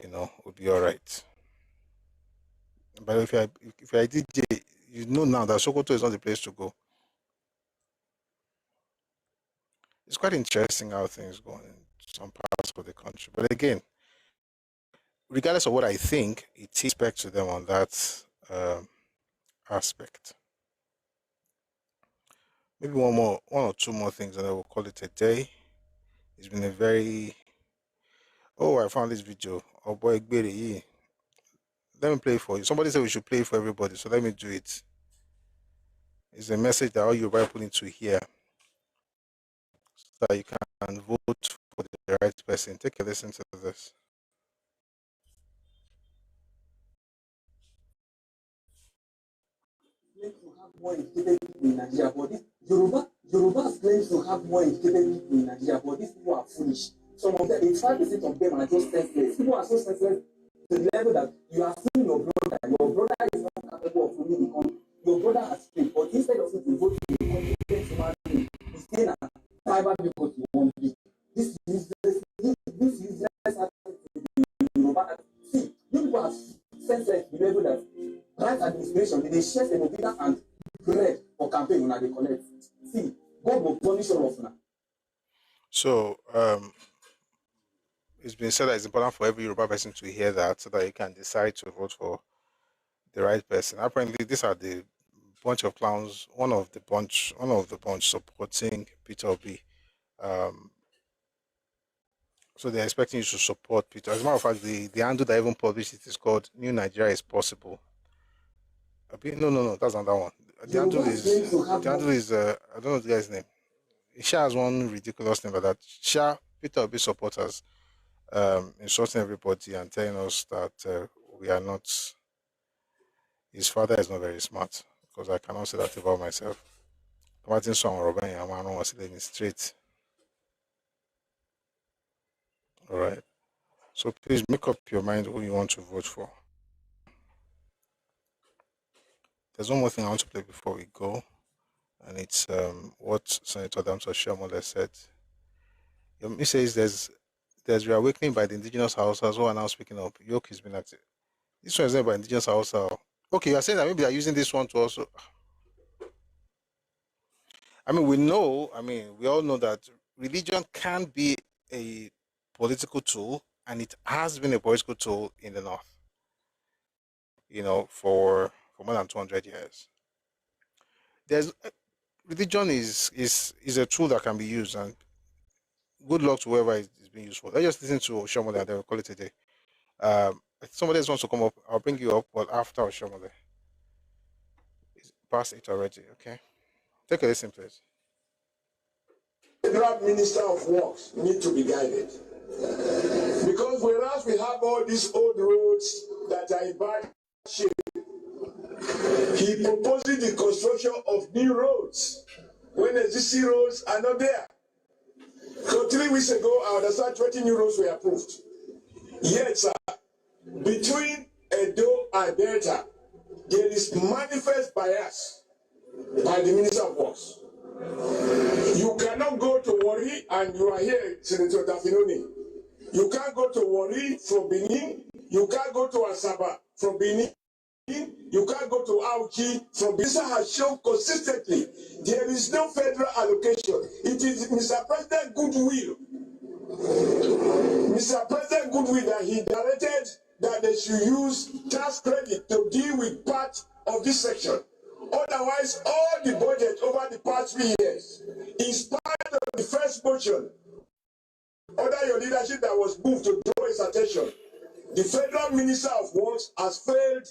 will be all right. But if you're a DJ, you know now that Sokoto is not the place to go. It's quite interesting how things go in some parts of the country. But again, regardless of what I think, it is respect to them on that aspect. Maybe one or two more things, and I will call it a day. It's been a very... Oh, I found this video. Oh boy, let me play it for you. Somebody said we should play it for everybody, so let me do it. It's a message that all you people need to hear, so that you can vote for the right person. Take a listen to this. More educated people in Nigeria, but this Yorubas claims to have more educated people in Nigeria, but these people are foolish. Some of them, 85% of them are just senseless. People are so senseless to the level that you are seeing your brother is not capable of running the country. Your brother has failed, but instead of it to vote for the competent human being, he's saying that tribal because you won't be. This useless attitude in Yoruba. See, you people are senseless to the level that right administration, they share the and bread for campaign when they collect. See, God will punish all of them. So, it's been said that it's important for every Yoruba person to hear that, so that you can decide to vote for the right person. Apparently, these are the bunch of clowns. One of the bunch supporting Peter Obi. So they're expecting you to support Peter. As a matter of fact, the handle that even published it is called New Nigeria is Possible. No, that's not that one. The handle is I don't know the guy's name. Sha has one ridiculous name like that. Sha Peter Obi supporters insulting everybody and telling us that we are not. His father is not very smart, because I cannot say that about myself. Martin Song Robin, I'm was in the street. All right. So please make up your mind who you want to vote for. There's one more thing I want to play before we go, and it's what Senator Adams Oshiomhole said. He says there's reawakening by the indigenous Hausas who are now speaking up. Yoke has been active. This one is not by indigenous Hausa. Okay, you are saying that maybe they're using this one to also... I mean, we all know that religion can be a political tool, and it has been a political tool in the North. for more than 200 years. There's religion is a tool that can be used, and good luck to whoever is being used for. Let's just listen to Oshomole and then we'll call it a day. If somebody else wants to come up, I'll bring you up, but after Oshomole. It's past 8 already, okay? Take a listen, please. Federal Minister of Works need to be guided. Because whereas we have all these old roads that are in bad shape, he proposing the construction of new roads when existing roads are not there. So 3 weeks ago, I understand 20 new roads were approved. Yet, sir, between Edo and Delta, there is manifest bias by the Minister of Works. You cannot go to Warri and you are here, Senator Dafinoni. You can't go to Warri from Benin. You can't go to Asaba from Benin. You can't go to Auchi from Benin. This has shown consistently there is no federal allocation. It is Mr. President goodwill. Mr. President goodwill that he directed that they should use tax credit to deal with part of this section. Otherwise, all the budget over the past 3 years, in spite of the first motion, under your leadership that was moved to draw his attention, the Federal Minister of Works has failed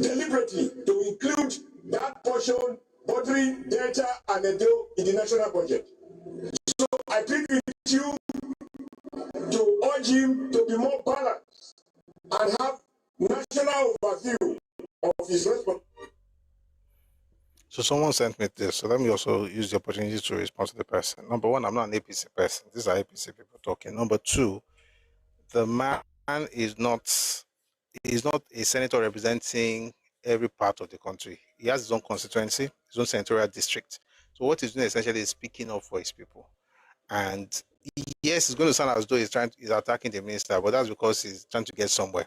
deliberately to include that portion bordering Delta and Edo in the national budget. So I plead with you to urge him to be more balanced and have national overview of his responsibility. So someone sent me this, so let me also use the opportunity to respond to the person. Number one, I'm not an APC person. These are APC people talking. Number two, the man is not a senator representing every part of the country. He has his own constituency, his own senatorial district. So what he's doing essentially is speaking up for his people. And yes, it's going to sound as though he's attacking the minister, but that's because he's trying to get somewhere.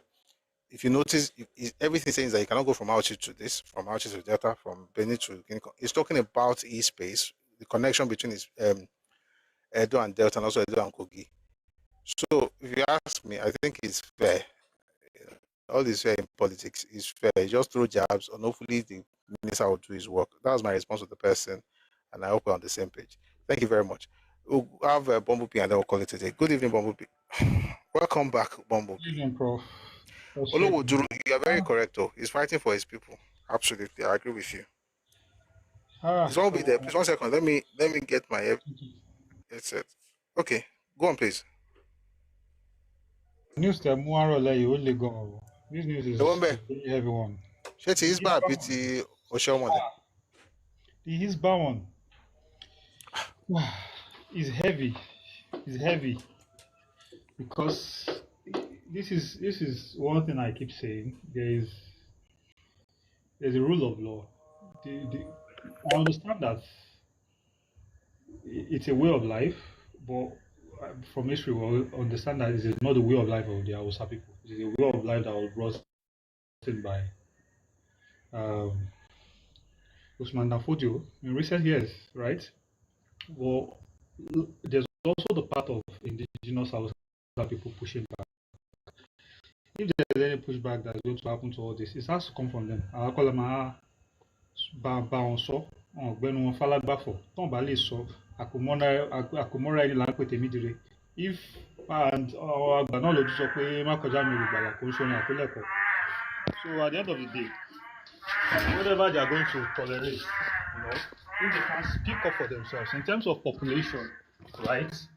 If you notice, everything saying is that you cannot go from Auchi to this, from Auchi to Delta, from Benin to Guinea. He's talking about East Space, the connection between his Edo and Delta, and also Edo and Kogi. So if you ask me, I think it's fair. All this fair in politics is fair. You just throw jabs, and hopefully the minister will do his work. That was my response to the person, and I hope we're on the same page. Thank you very much. We'll have Bumblebee, and then we'll call it today. Good evening, Bumblebee. Welcome back, Bumblebee. Good evening, Prof. Olowoduru, you are very correct, though. He's fighting for his people. Absolutely, I agree with you. Please won't be there. Please 1 second. Let me get my headset. Okay, go on, please. News that only go. This news is a very heavy one. Shetty is bad, BT Oshomole. The Hisba one is heavy. It's heavy because this is one thing I keep saying. There's a rule of law. I understand that it's a way of life, but from history we understand that it is not the way of life of the Hausa people. It is a way of life that was brought in by Usman Danfodio in recent years, right? Well, there's also the part of indigenous Hausa people pushing back. If there's any pushback that's going to happen to all this, it has to come from them. I call them if and so at the end of the day, whatever they are going to tolerate, if they can speak up for themselves in terms of population, right?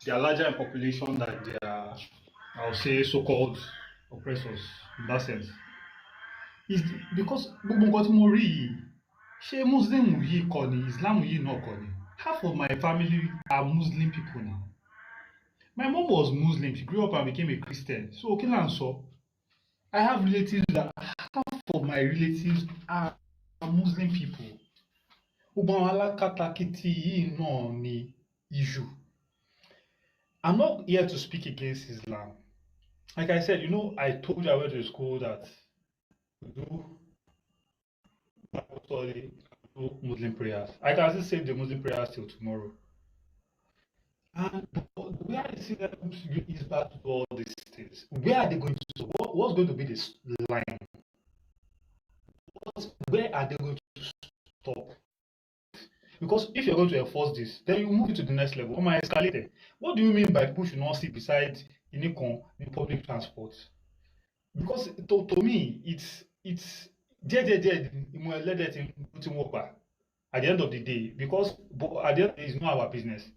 They are larger in population than their, I'll say, so-called oppressors in that sense. Is because Muslim Islam not. Half of my family are Muslim people now. My mom was Muslim. She grew up and became a Christian. So I have relatives that half of my relatives are Muslim people. Issue. I'm not here to speak against Islam. Like I said, I told you I went to school that we do Muslim prayers. I can still say the Muslim prayers till tomorrow. And where I see them is back to all these things. Where are they going to? What's going to be this line? where are they going to stop? Because if you're going to enforce this, then you move it to the next level. Come on, escalate it. What do you mean by people should not sit beside Inikon in public transport? Because to me, it's at the end of the day, because at the end it's not our business.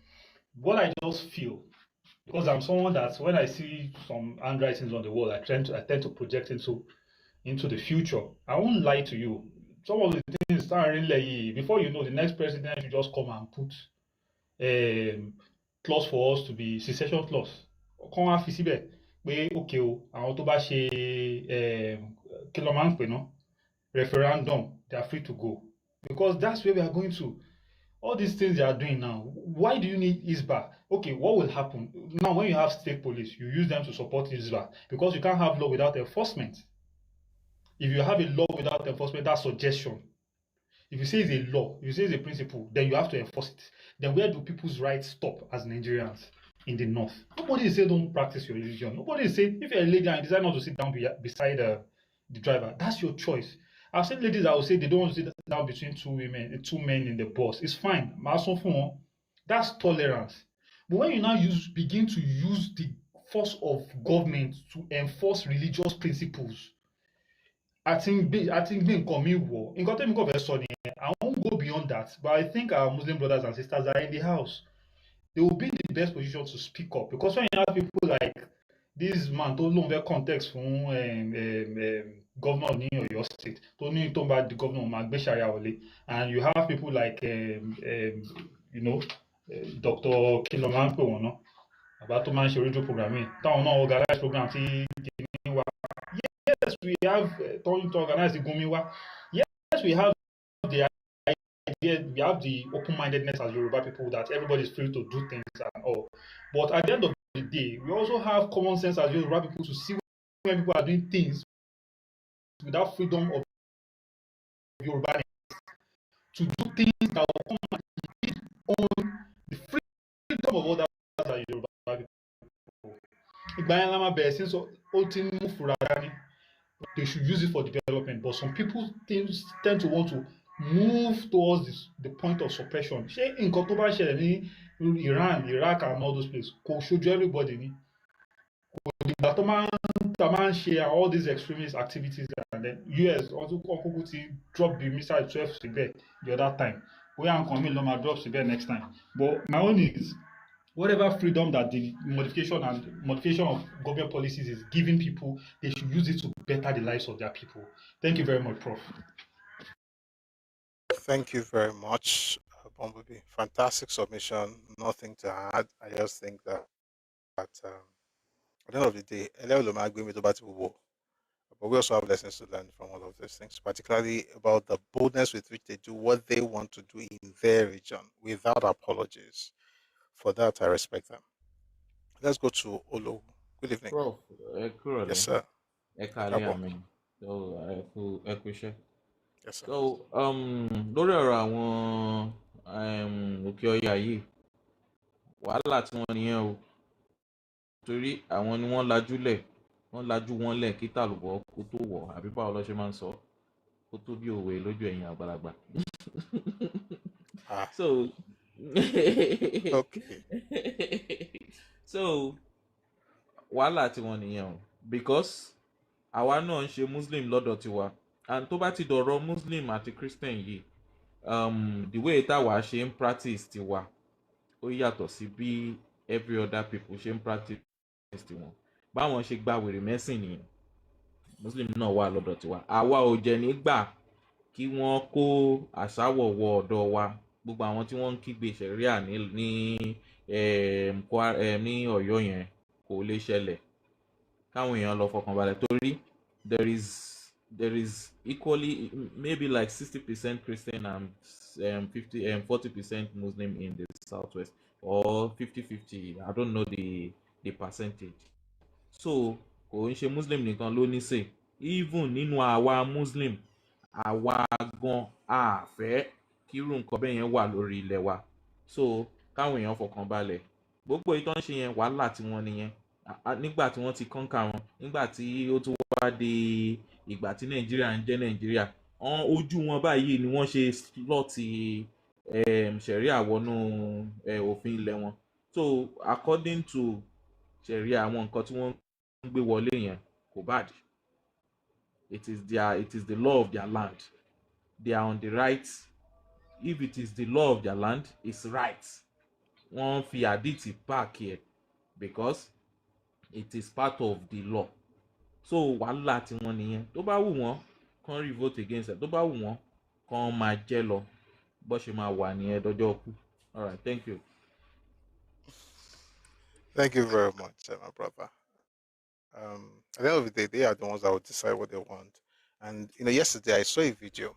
What I just feel, because I'm someone that when I see some handwritings on the wall, I tend to project into the future. I won't lie to you. Some of the things start really, before you know, the next president should just come and put clause for us to be secession clause. Come on, okay, àwọn tó bá ṣe kí ló máa ń pè ná referendum, they are free to go, because that's where we are going to. All these things they are doing now, why do you need ISBA? Okay, what will happen now when you have state police? You use them to support ISBA because you can't have law without enforcement. If you have a law without enforcement, that's suggestion. If you say it's a law, if you say it's a principle, then you have to enforce it. Then where do people's rights stop as Nigerians in the north? Nobody is saying don't practice your religion. Nobody is saying if you're a lady and you decide not to sit down beside the driver, that's your choice. I've seen ladies that will say they don't want to sit down between two men in the bus. It's fine. That's tolerance. But when you now begin to use the force of government to enforce religious principles, I think being coming war. I won't go beyond that, but I think our Muslim brothers and sisters are in the house. They will be in the best position to speak up, because when you have people like this man tó lóun fẹ́ context fún governor ní Ọ̀yọ́ state tó ní tó ń bá di governor máa gbé sharia wọlé, and you have people like Dr. kí ló máa ń pè wọ́n náà bàbá tó máa ń ṣe radio programming táwọn náà organize program tí kìíní wá. Yes, we have to organize the Gumiwa. Yes, we have the idea, we have the open-mindedness as Yoruba people that everybody is free to do things and all. But at the end of the day, we also have common sense as Yoruba people to see when people are doing things without freedom of Yoruba to do things that will come and feed on the freedom of others as Yoruba people. They should use it for development, but some people tend to want to move towards the point of suppression. In Iran, Iraq, and all those places, should everybody share all these extremist activities, and then US also drop the missile 12 the other time. We are coming drop next time. But my own is whatever freedom that the modification of government policies is giving people, they should use it to better the lives of their people. Thank you very much, Prof. Thank you very much, Bumblebee. Fantastic submission. Nothing to add. I just think that at the end of the day, but we also have lessons to learn from all of these things, particularly about the boldness with which they do what they want to do in their region without apologies. For that, I respect them. Let's go to Olo. Good evening. Prof, yes, sir. Ẹkáàbọ. So, yes, sir. So, lórí ọ̀rọ̀ àwọn òkè ọya yìí, wàhálà tí wọ́n nìyẹn o. Torí àwọn ni wọ́n lajú wọn lẹ̀ kí tàlùbọ̀ kó tó wọ̀, àbí báwo ló ṣe máa ń sọ, kó tó bí òwe lójú ẹ̀yin àgbàlagbà. So, okay. So, wàhálà tí wọ́n nìyẹn o, because àwa náà ń ṣe Muslim lọ́dọ̀ tiwa, and tó bá ti dọ̀rọ̀ Muslim àti Christian yìí, the way táwa ṣe ń practice tiwa ó yàtọ̀ sí bí every other people ṣe ń practice tiwọn. Báwọn ṣe gba wèrè mẹ́sìn nìyẹn, Muslim náà wà lọ́dọ̀ tiwa. Àwa ò jẹ́ nígbà kí wọ́n kó àṣàwọ̀ wọ ọ̀dọ̀ wa. Gbogbo àwọn tí wọ́n ń kígbe ṣẹ̀ríà ní Ọ̀yọ́ yẹn kò lè ṣẹlẹ̀. Káwọn èèyàn lọ fọkàn balẹ̀, torí there is equally maybe like 60% Christian and 40% Muslim in the southwest, or 50-50. I don't know the percentage. So kò ń ṣe Muslim nìkan ló ní say. Even nínú àwa Muslim, àwa gan àfẹ́ kírú nǹkan bẹ́ẹ̀ yẹn wà lórí ilẹ̀ wa. So káwọn èèyàn fọkàn balẹ̀. Gbogbo ìtàn ṣe yẹn wàhálà tí wọ́n nìyẹn. Nígbà tí wọ́n ti conquer wọn, nígbà tí ó tún wá dé ìgbà tí Nàìjíríà ń jẹ́ Nàìjíríà, ojú wọn báyìí ni wọ́n ṣe slọ́ọ̀tì ṣẹ̀ríà wọnú òfin ilẹ̀ wọn. So according to ṣẹ̀ríà àwọn nǹkan tí wọ́n ń gbé wọlé yẹn kò bad. It is the law of their land. They are on the right. If it is the law of their land, it's right. Wọ́n fi àdìtì back here because it is part of the law. So wàhálà tí wọ́n nìyẹn. Tó bá wù wọ́n kàn revolt against it. Tó bá wù wọ́n kàn máa jẹ́ lọ bó ṣe máa wà nìyẹn dọjọ́ kú. All right, thank you. Thank you very much, my brother. At the end of the day, they are the ones that will decide what they want. And yesterday I saw a video.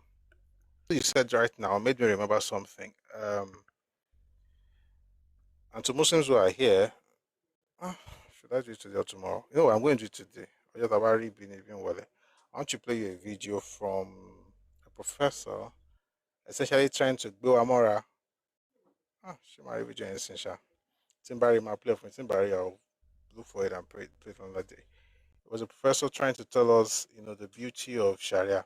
You said right now made me remember something. And to Muslims who are here, should I do it today or tomorrow? I'm going to do it today. I want to play you a video from a professor essentially trying to go Amora. She might be joining Sinsha. Timbari might play for Timbari. I'll look for it and play it another day. It was a professor trying to tell us, the beauty of Sharia.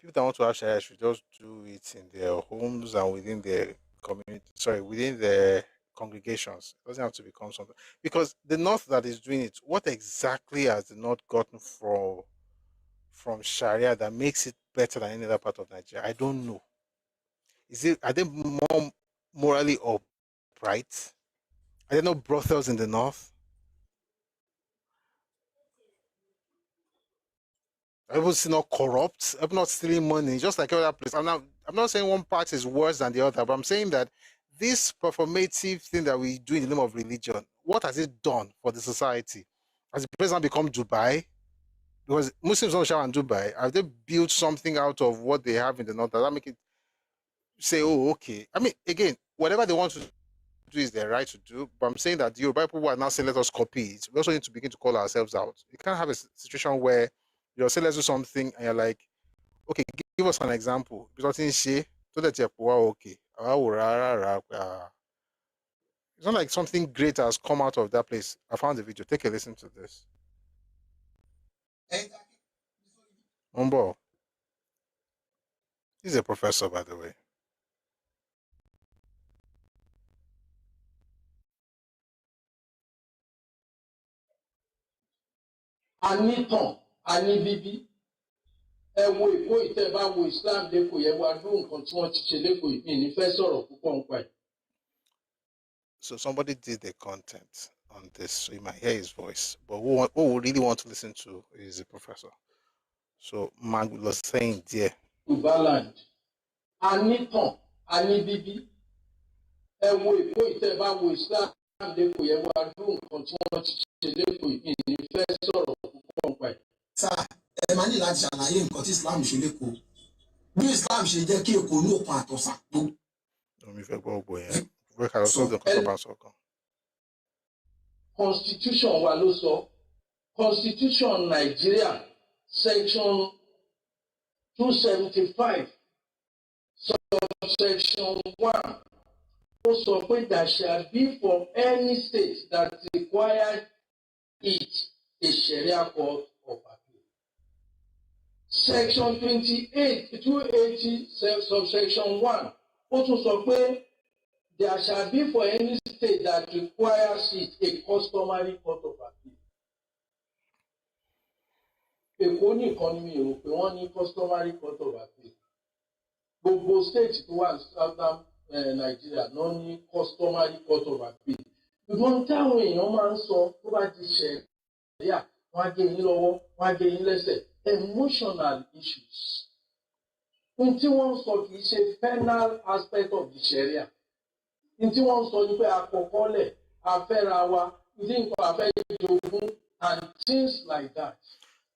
People that want to have Sharia should just do it in their homes and within their community. Within their congregations. It doesn't have to become something. Because the North that is doing it, what exactly has the North gotten from Sharia that makes it better than any other part of Nigeria? I don't know. Are they more morally upright? Are there no brothels in the North? Are people still not corrupt? Are people not stealing money? Just like every other place. I'm not saying one part is worse than the other, but I'm saying that this performative thing that we do in the name of religion, what has it done for the society? Has the place now become Dubai? Because Muslims don't shower in Dubai. Have they built something out of what they have in the North? Does that make it say, oh, okay? I mean, again, whatever they want to do is their right to do, but I'm saying that the Yoruba people are now saying, let us copy it. We also need to begin to call ourselves out. You can't have a situation where you're saying, let's do something, and you're like, okay, give us an example. Because okay. It's not like something great has come out of that place. I found the video. Take a listen to this. Umbo. He's a professor, by the way. Anitan, Anibibi, ẹ wo Èkó ìtẹ́ bá wo Islam lẹ́kọ̀ọ́ yẹn wá ló nǹkan tí wọ́n ti ṣe lẹ́kọ̀ọ́ yìí ní fẹ́ sọ̀rọ̀ púpọ̀ nípa ẹ̀. So somebody did the content on this, so you might hear his voice. But what we really want to listen to is the professor. So Mag was saying there. Land. Anitan, Anibibi, ẹ wo Èkó ìtẹ́ bá wo Islam lẹ́kọ̀ọ́ yẹn wá ló nǹkan tí wọ́n ti ṣe lẹ́kọ̀ọ́ yìí ní fẹ́ sọ̀rọ̀ púpọ̀ nípa ẹ̀. Ẹ máa ní láti ṣàlàyé nǹkan tí Islam ṣe lẹ́kọ̀ọ́. Bí Islam ṣe jẹ́ kí Èkó ní òkun àtọ̀sà tó. Constitution wa ló sọ. Constitution Nigeria section 275 subsection 1 ó sọ pé there shall be for any state that requires it a Sharia court of appeal. Section 280 subsection 1 ó tún sọ pé there shall be for any state that requires it a customary court of appeal. Èkó nìkan ni mi rò pé wọ́n ní customary court of appeal. Gbogbo state tó wà ní southern Nigeria náà ní customary court of appeal. Ìgbọ́n táwọn èèyàn máa ń sọ tó bá ti ṣẹ̀ríà wọ́n á gé yín lọ́wọ́ wọ́n á gé yín lẹ́sẹ̀. Emotional issues. Ohun tí wọ́n ń sọ kì í ṣe penal aspect of the Sharia. Ohun tí wọ́n ń sọ ni pé àkọ́kọ́lẹ̀ afẹ́ra wa ìdí nǹkan àfẹ́jogún and things like that.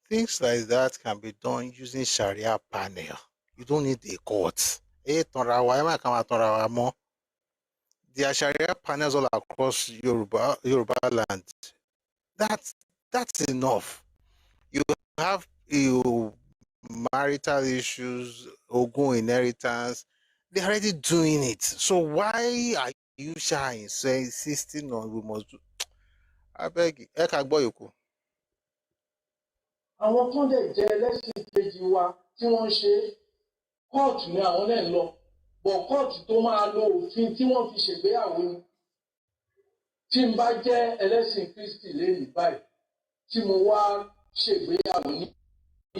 Things like that can be done using Sharia panel. You don't need a court. There are Sharia panels all across Yoruba land. That's enough. You have marital issues, Ogun inheritance. They're already doing it. So why are you insisting on we must do? I beg you. Àwọn kan dẹ̀ jẹ́ ẹlẹ́sìn kejì wa tí wọ́n ṣe kóòtù ni àwọn náà ń lọ bọ̀ kóòtù tó máa lo òfin tí wọ́n fi ṣègbéyàwó ni tí n bá jẹ́ ẹlẹ́sìn Kristi lẹ́yìn báyìí tí mo wá ṣègbéyàwó ní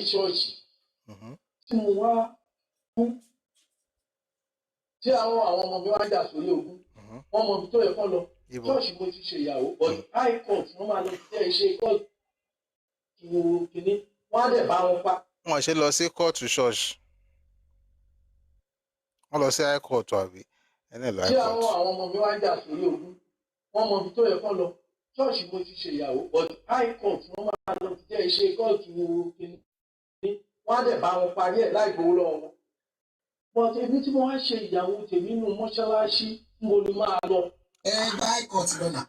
ṣọ́ọ̀ṣì tí mo wá kú tí àwọn ọmọ mi wá jà sórí ogún wọ́n mọ ibi tó yẹ kán lọ ṣọ́ọ̀ṣì mo ti ṣèyàwó but high court wọ́n máa lọ sí iṣẹ́ kóòtù kìíní wọ́n á dẹ̀ bá wọn pa. Wọ́n ṣe lọ sí kóòtù ṣọ́ọ̀ṣì wọ́n lọ sí high court àbí ẹni lọ high tí court. àwọn ọmọ mi wá jà sórí ogún wọ́n mọ ibi tó yẹ kán lọ ṣọ́ọ̀ṣì mo ti ṣèyàwó but high court wọ́n máa lọ sí iṣẹ́ kóòtù kìíní wọ́n á dẹ̀ bá wọn parí ẹ̀ láì gbowó lọ́wọ́ wọn. but èmi tí mo wá ṣe ìyàwó tèmi nínú mọ́ṣáláṣí mo ní máa lọ. ẹ gba high court lọ́nà.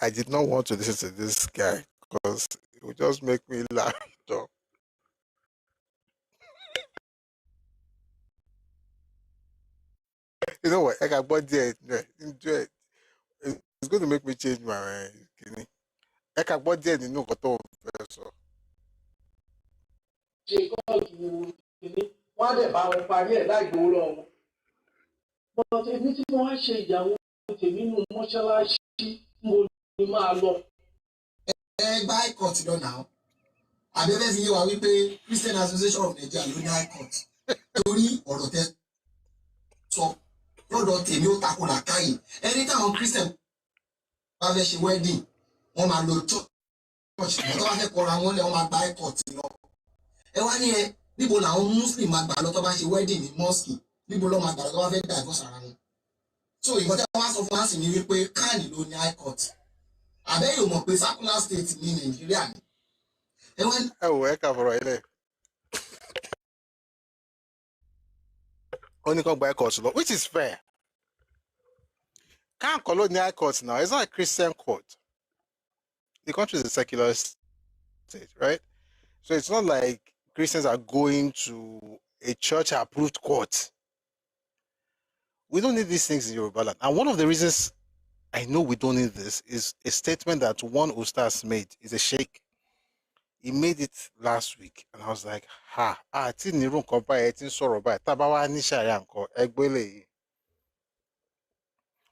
I did not want to listen to this guy because it would just make me laugh. You know what? Ẹkáàbọ díẹ̀ it's going to make me change my mind. Ẹkáàbọ díẹ̀ nínú nǹkan tó ń fẹ́ sọ. ṣe kóòtù kìíní wọ́n á dẹ̀ bá wọn parí ẹ̀ láì gbowó lọ́wọ́ wọn. but èmi tí mo wá ṣe ìyàwó tèmi nínú mọ́ṣáláṣí mo ní máa lọ. ẹ gba high court lọ́nà àbẹ́fẹ́ fi yé wa wípé Christian Association of Nigeria ló ní high court torí ọ̀rọ̀ tẹ sọ lọ́dọ̀ tèmi ó takò làkàyè ẹni táwọn Christian bá fẹ́ ṣe wedding wọ́n máa lo church wọ́n tó bá fẹ́ kọra wọn lẹ́ wọ́n máa gba high court lọ. ẹ wá ní ẹ níbo làwọn Muslim máa gbà lọ tó bá ṣe wedding ní mosque níbo lọ́ máa gbà lọ tó bá fẹ́ divorce ara wọn. so ìgbọ́n tí wọ́n á sọ fún wa sì ni wípé káàní ló ní high court àbẹ́ yóò mọ̀ pé secular state ní Nàìjíríà ni. ẹ wò ẹ kà fọ̀rọ̀ ilé ó ní kàn gba high court lọ which is fair. Can't call it high court now. It's not a Christian court. The country is a secular state, right? So it's not like Christians are going to a church-approved court. We don't need these things in Yoruba land. And one of the reasons I know we don't need this is a statement that one Ustaz made. Is a sheikh. He made it last week. And I was like,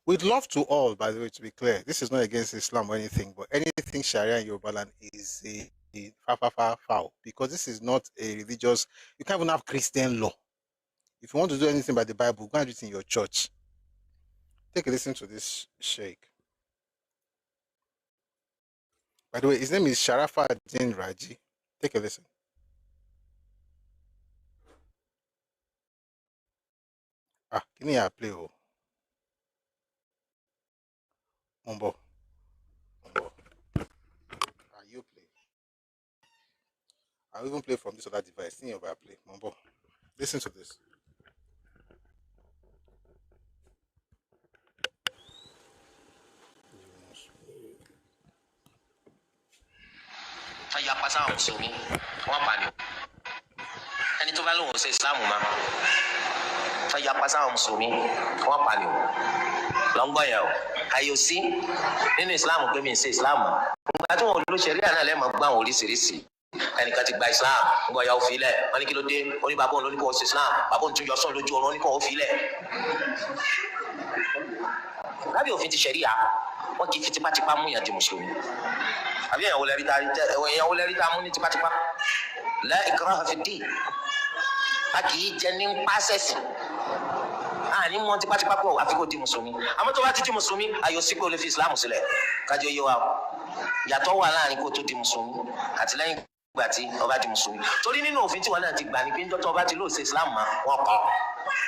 we'd love to all, by the way, to be clear. This is not against Islam or anything, but anything Sharia in Yoruba land is a foul, because this is not a religious. You can't even have Christian law. If you want to do anything by the Bible, go and do it in your church. Take a listen to this sheikh. By the way, his name is Sharafa-Din Raji. Take a listen. Can you play? Mombo. You play. I'll even play from this other device. In your play. Mombo. Listen to this. Faya pasa àwọn Mùsùlùmí wọ́n pa ni ẹni tó bá lóun ṣe Islam ma faya pasa àwọn Mùsùlùmí wọ́n pa ni lọ́ngbọ́n yẹn o ayò sí nínú Islam pé mi ń ṣe Islam nígbà tí wọn lo ṣẹ̀ríà náà lẹ́mọ̀ gbá àwọn oríṣiríṣi ẹnìkan ti gba Islam gbọ́ ya òfin lẹ̀ wọ́n ní kí ló dé oníbàbọ̀ òun ló ní kó o ṣe Islam bàbá òun tún yọ sọ́ọ̀ lójú ọ̀run ó ní kó o fi lẹ̀ lábẹ́ òfin ti ṣẹ̀ríà wọ́n kì í fi tipátipá mú yàn di Mùsùlùmí àbí èèyàn wo lẹ́rí tá a mú ní tipátipá la ikraha fi ddin a kì í jẹ ní pásẹ̀sì àní mú tipátipá pọ̀ àfi kó di Mùsùlùmí àmọ́ tó bá ti di Mùsùlùmí ayọ̀ sí pé o lè fi Islam sílẹ̀ kájọ yé wa o yàtọ̀ wà láàrin kó tó di Mùsùlùmí àti lẹ́yìn ìgbà tí o bá di Mùsùlùmí torí nínú òfin tí wọn náà ti gbà ní pé ń dọ́tọ̀ ọba ti lóò ṣe Islam ma wọn kọ́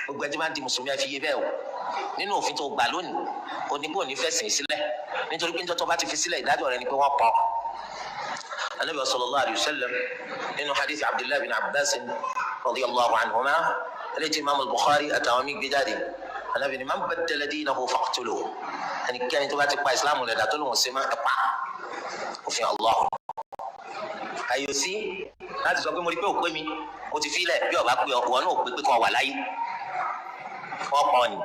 gbogbo ẹni tí wọ́n di Mùsùlùmí àfi yé bẹ́ẹ̀ o nínú òfin tó gbà lónìí onígbò ní fẹ̀sìn sílẹ̀ nítorí pé ń dọ́tọ̀ ọba ti fi sílẹ̀ ìdájọ́ rẹ̀ ni pé wọ́n kọ́ النبي صلى الله عليه وسلم إنه حديث عبد الله بن عباس رضي الله عنهما التي إمام البخاري أتواميك بدادي النبي من بدل دينه فاقتلوه يعني كان تباتك با إسلام ولا داتلوا وسماء أقع وفي الله أيو سي láti sọ pé mo rí pé ó pé mi mo ti fi ilẹ̀ bí ọba pé ọkùnrin náà pé kọ́ wà láyé wọ́n pọ̀ ni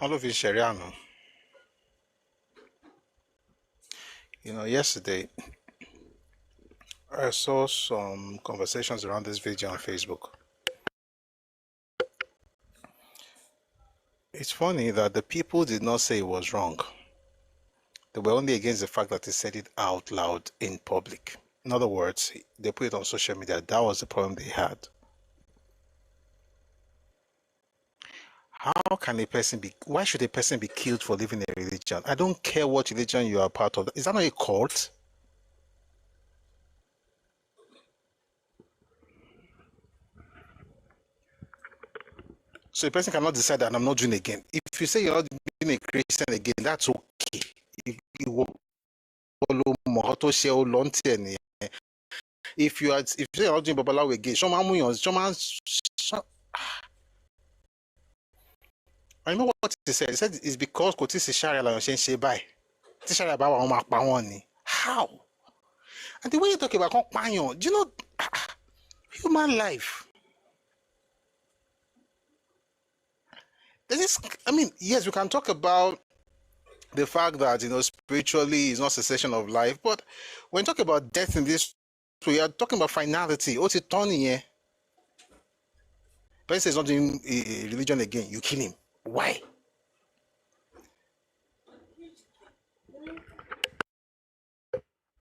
All of it Sharia, no. You know, yesterday I saw some conversations around this video on Facebook. It's funny that the people did not say it was wrong. They were only against the fact that he said it out loud in public. In other words, they put it on social media. That was the problem they had. How can a person be, why should a person be killed for living a religion? I don't care what religion you are part of. Is that not a cult? So a person cannot decide that I'm not doing again. If you say you're not being a Christian again, that's okay. If you say you're not doing Babalawo again, I know what he said. He said it's because kò tí sí Sharia la ṣe ń ṣe báyìí. Tí Sharia bá wà, wọ́n máa pa wọ́n ni. How? And the way you talk about kan pààyàn, do you know human life? I mean, yes, we can talk about the fact that, you know, spiritually is not cessation of life, but when you talk about death in this, we are talking about finality. What's it turning here? Person is not doing a religion again, you kill him. Why?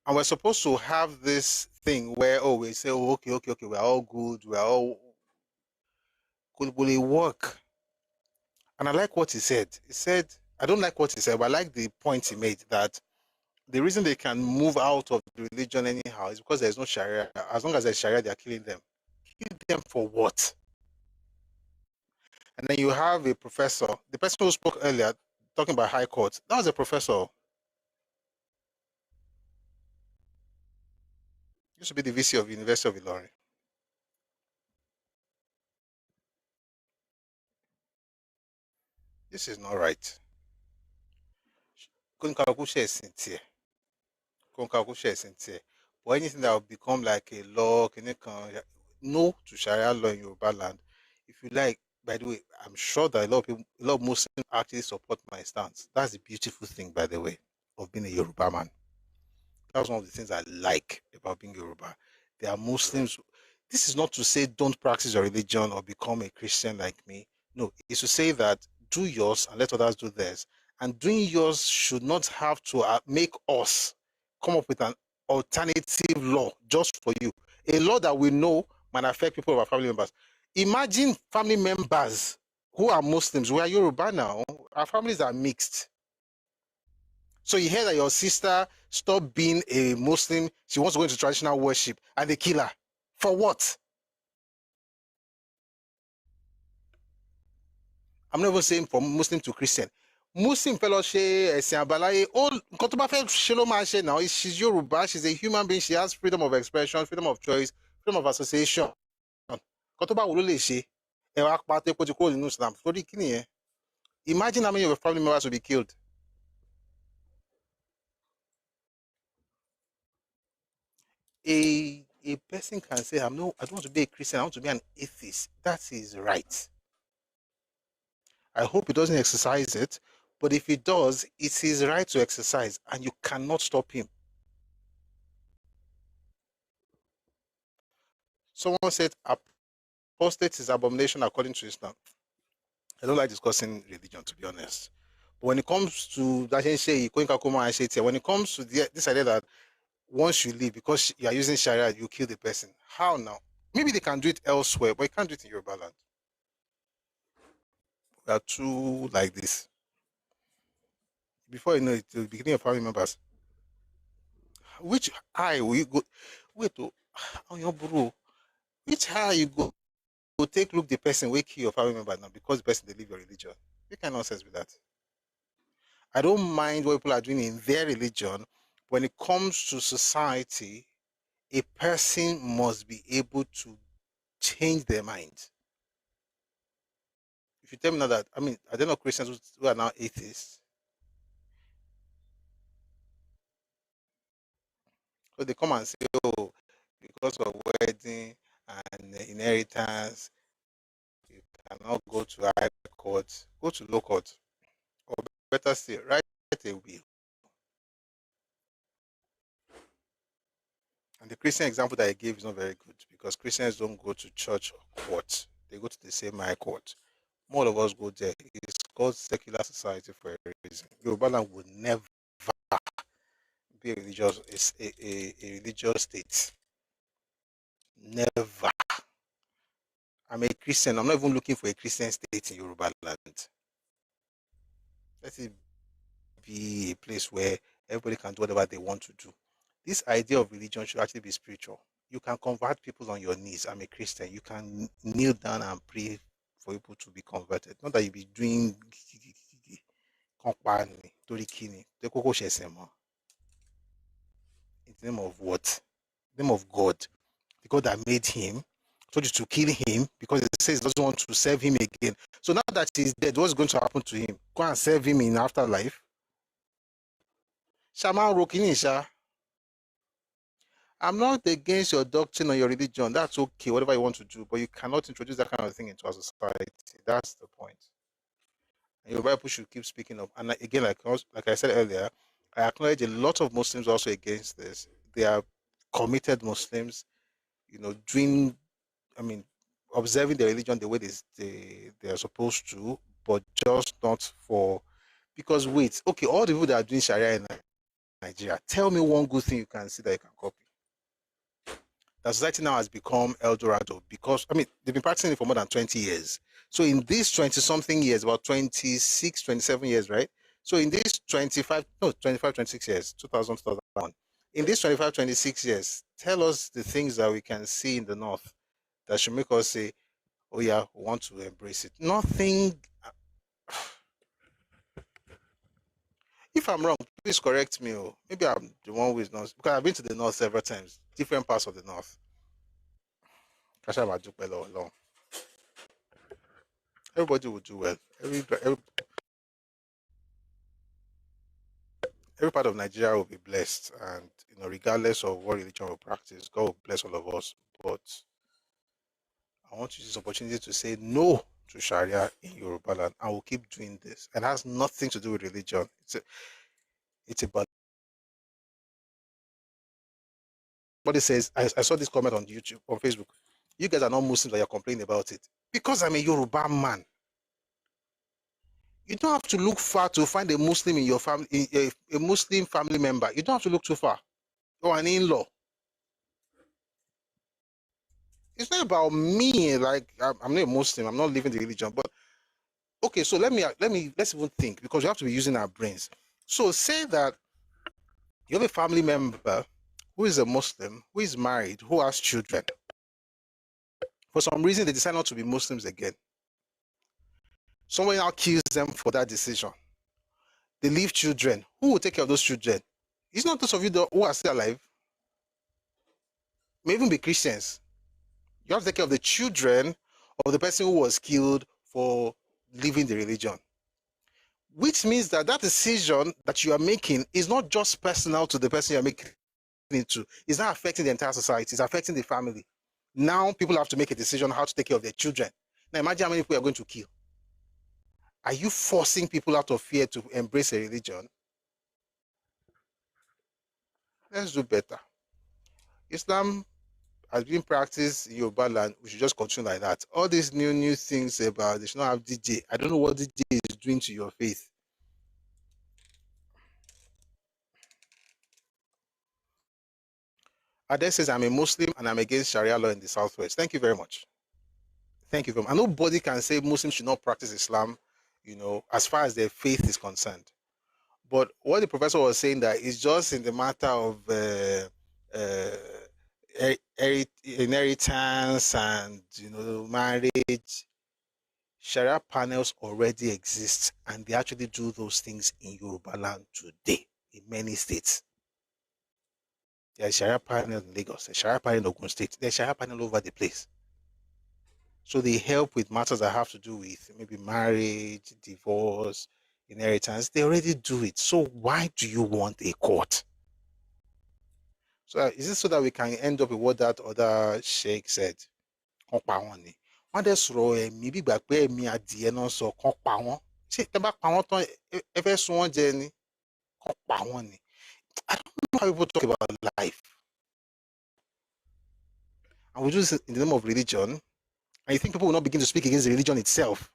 And we're supposed to have this thing where, oh, we say, oh, okay, we're all good, we're all good. Will it work? And I like what he said. He said, I don't like what he said, but I like the point he made that the reason they can move out of the religion anyhow is because there's no Sharia. As long as there's Sharia, they're killing them. Kill them for what? And then you have a professor, the person who spoke earlier, talking about high court, that was a professor. Used to be the VC of University of Ilorin. This is not right. Or anything that will become like a law, no to Sharia law in Yoruba land. If you like, by the way, I'm sure that a lot of people, a lot of Muslims actually support my stance. That's the beautiful thing, by the way, of being a Yoruba man. That's one of the things I like about being Yoruba. There are Muslims. This is not to say don't practice your religion or become a Christian like me. No, it's to say that do yours and let others do theirs. And doing yours should not have to make us come up with an alternative law just for you. A law that we know might affect people of our family members. Imagine family members who are Muslims. We are Yoruba now. Our families are mixed. So you hear that your sister stopped being a Muslim, she wants to go into traditional worship, and they kill her. For what? I'm not even saying from Muslim to Christian. Muslim fellow ẹ̀sìn àbáláyé, all nǹkan tó bá fẹ́ ṣe ló máa ṣe now. She's Yoruba, she's a human being, she has freedom of expression, freedom of choice, freedom of association. Nǹkan tó bá wù ló lè ṣe. Ẹ wá pa tó ti kúrò nínú Islam. Torí kí nìyẹn? Imagine how many of your family members will be killed. A person can say, I don't want to be a Christian, I want to be an atheist. That is right. I hope he doesn't exercise it, but if he does, it's his right to exercise, and you cannot stop him. Someone said apostate is abomination according to Islam. I don't like discussing religion, to be honest. But when it comes to that, when it comes to this idea that once you leave, because you are using Sharia, you kill the person. How now? Maybe they can do it elsewhere, but you can't do it in Yoruba land. We are too like this. Before you know it, the beginning of family members. Which eye will you go? Wait, on your bro. Which eye you go take look the person wake your family member now because the person they live your religion? What kind of nonsense with that? I don't mind what people are doing in their religion. When it comes to society, a person must be able to change their mind. If you tell me now that, I mean, are there not Christians who are now atheists? So they come and say, oh, because of wedding, and inheritance. You cannot go to high court, go to low court, or better still, write a will. And the Christian example that I gave is not very good because Christians don't go to church or court. They go to the same high court. More of us go there. It's called secular society for a reason. Yoruba land would never be a religious state. Never. I'm a Christian. I'm not even looking for a Christian state in Yoruba land. Let it be a place where everybody can do whatever they want to do. This idea of religion should actually be spiritual. You can convert people on your knees. I'm a Christian. You can kneel down and pray for people to be converted. Not that you be doing in the name of what? The name of God. The God that made him told you to kill him because he says he doesn't want to serve him again. So now that he's dead, what's going to happen to him? Go and serve him in afterlife? Shaman Rokinisha. I'm not against your doctrine or your religion. That's okay, whatever you want to do, but you cannot introduce that kind of thing into our society. That's the point. And your Bible should keep speaking of. And again, like I said earlier, I acknowledge a lot of Muslims are also against this. They are committed Muslims, doing, observing the religion the way they are supposed to, but just not for, because wait, okay, all the people that are doing Sharia in Nigeria, tell me one good thing you can see that you can copy. The society now has become El Dorado because, they've been practicing it for more than 20 years. So in these 20-something years, about 26, 27 years, right? So in these 25, 26 years, 2000, 2001, in these 25, 26 years, tell us the things that we can see in the North that should make us say, oh yeah, we want to embrace it. Nothing. If I'm wrong, please correct me. Maybe I'm the one who is not, because I've been to the North several times, different parts of the North. Everybody will do well. Every part of Nigeria will be blessed, and regardless of what religion we practice, God will bless all of us. But I want to use this opportunity to say no to Sharia in Yoruba land, and we'll keep doing this. And it has nothing to do with religion. It's about. Somebody says, I saw this comment on YouTube, on Facebook. You guys are not Muslims, and you're complaining about it. Because I'm a Yoruba man. You don't have to look far to find a Muslim in your family, a Muslim family member. You don't have to look too far. Or an in-law. It's not about me. Like, I'm not a Muslim. I'm not living the religion. But okay, so let's even think, because we have to be using our brains. So say that you have a family member who is a Muslim, who is married, who has children. For some reason, they decide not to be Muslims again. Someone now kills them for that decision. They leave children. Who will take care of those children? It's not those of you who are still alive. May even be Christians. You have to take care of the children of the person who was killed for leaving the religion. Which means that decision that you are making is not just personal to the person you're making it to. It's not affecting the entire society. It's affecting the family. Now people have to make a decision how to take care of their children. Now imagine how many people are going to kill. Are you forcing people out of fear to embrace a religion? Let's do better. Islam has been practiced in Yoruba land. We should just continue like that. All these new things about they should not have DJ. I don't know what DJ is doing to your faith. Ade says, I'm a Muslim and I'm against Sharia law in the Southwest. Thank you very much. Thank you very much. And nobody can say Muslims should not practice Islam, as far as their faith is concerned. But what the professor was saying that is just in the matter of inheritance and marriage. Sharia panels already exist, and they actually do those things in Yoruba land today in many states. There's Sharia panel in Lagos, there's Sharia panel in Ogun State, there's Sharia panel over the place. So they help with matters that have to do with maybe marriage, divorce, inheritance. They already do it. So why do you want a court? So is it so that we can end up with what that other sheikh said? kan pa wọ́n ni. Wọ́n dẹ̀ sọ̀rọ̀ ẹ̀mí bí ìgbà pé ẹ̀mí adìẹ náà sọ kan pa wọ́n. Ṣé tẹ́ bá pa wọ́n tán ẹ fẹ́ sun wọ́n jẹ ni? Kan pa wọ́n ni. I don't know how people talk about life. And we do this in the name of religion. And you think people will not begin to speak against the religion itself?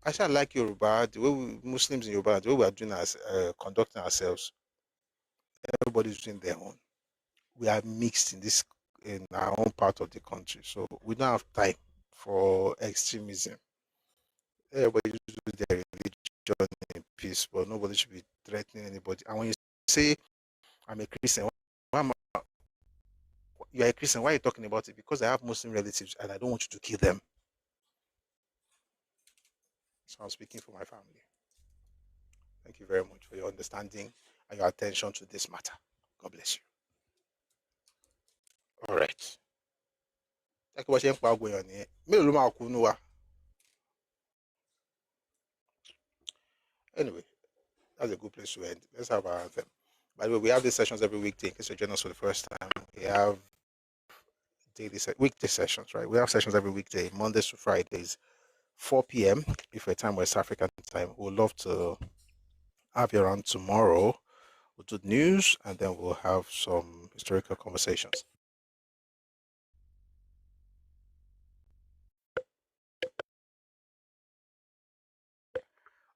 I shall like Yoruba, the way Muslims in Yoruba, the way we are doing conducting ourselves. Everybody's doing their own. We are mixed in our own part of the country, so we don't have time for extremism. Everybody should do their religion in peace, but nobody should be threatening anybody. And when you say, I'm a Christian, you're a Christian, why are you talking about it? Because I have Muslim relatives and I don't want you to kill them. So I'm speaking for my family. Thank you very much for your understanding and your attention to this matter. God bless you. All right. Anyway, that's a good place to end. Let's have our anthem. By the way, we have these sessions every weekday. In case you're joining us for the first time, we have weekday sessions, right? We have sessions every weekday, Mondays to Fridays, 4 p.m. if we're time West African time. We'd love to have you around tomorrow. We'll do news and then we'll have some historical conversations.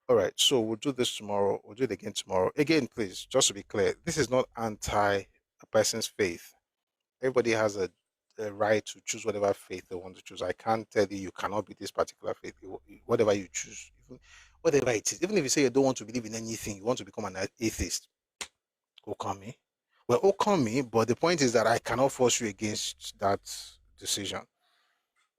All right, so we'll do this tomorrow. We'll do it again tomorrow. Again, please, just to be clear, this is not anti a person's faith. Everybody has a right to choose whatever faith they want to choose. I can't tell you cannot be this particular faith. Whatever you choose, whatever it is. Even if you say you don't want to believe in anything, you want to become an atheist, Okami. Well, Okami, but the point is that I cannot force you against that decision.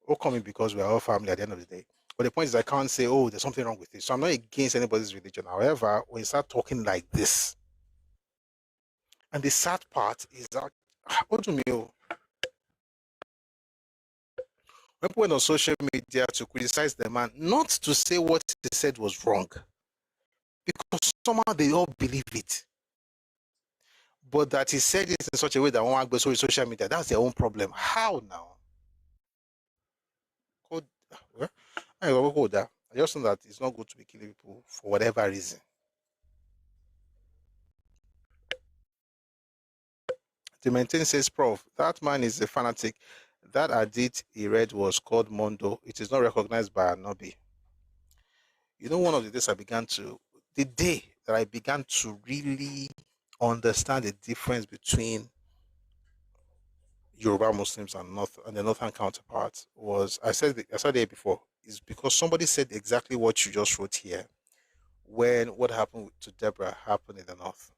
Okami, because we are all family at the end of the day. But the point is I can't say, oh, there's something wrong with this. So I'm not against anybody's religion. However, when you start talking like this, and the sad part is that, what do you mean? When people went on social media to criticize the man, not to say what he said was wrong, because somehow they all believe it. But that he said it in such a way that one goes on social media, that's their own problem. How now? I just know that it's not good to be killing people for whatever reason. The maintain says, Prof, that man is a fanatic. That hadith he read was called Mondo. It is not recognized by Anobi. You know, one of the days the day that I began to really understand the difference between Yoruba Muslims and the northern counterparts was, I said it before, is because somebody said exactly what you just wrote here when what happened to Deborah happened in the north.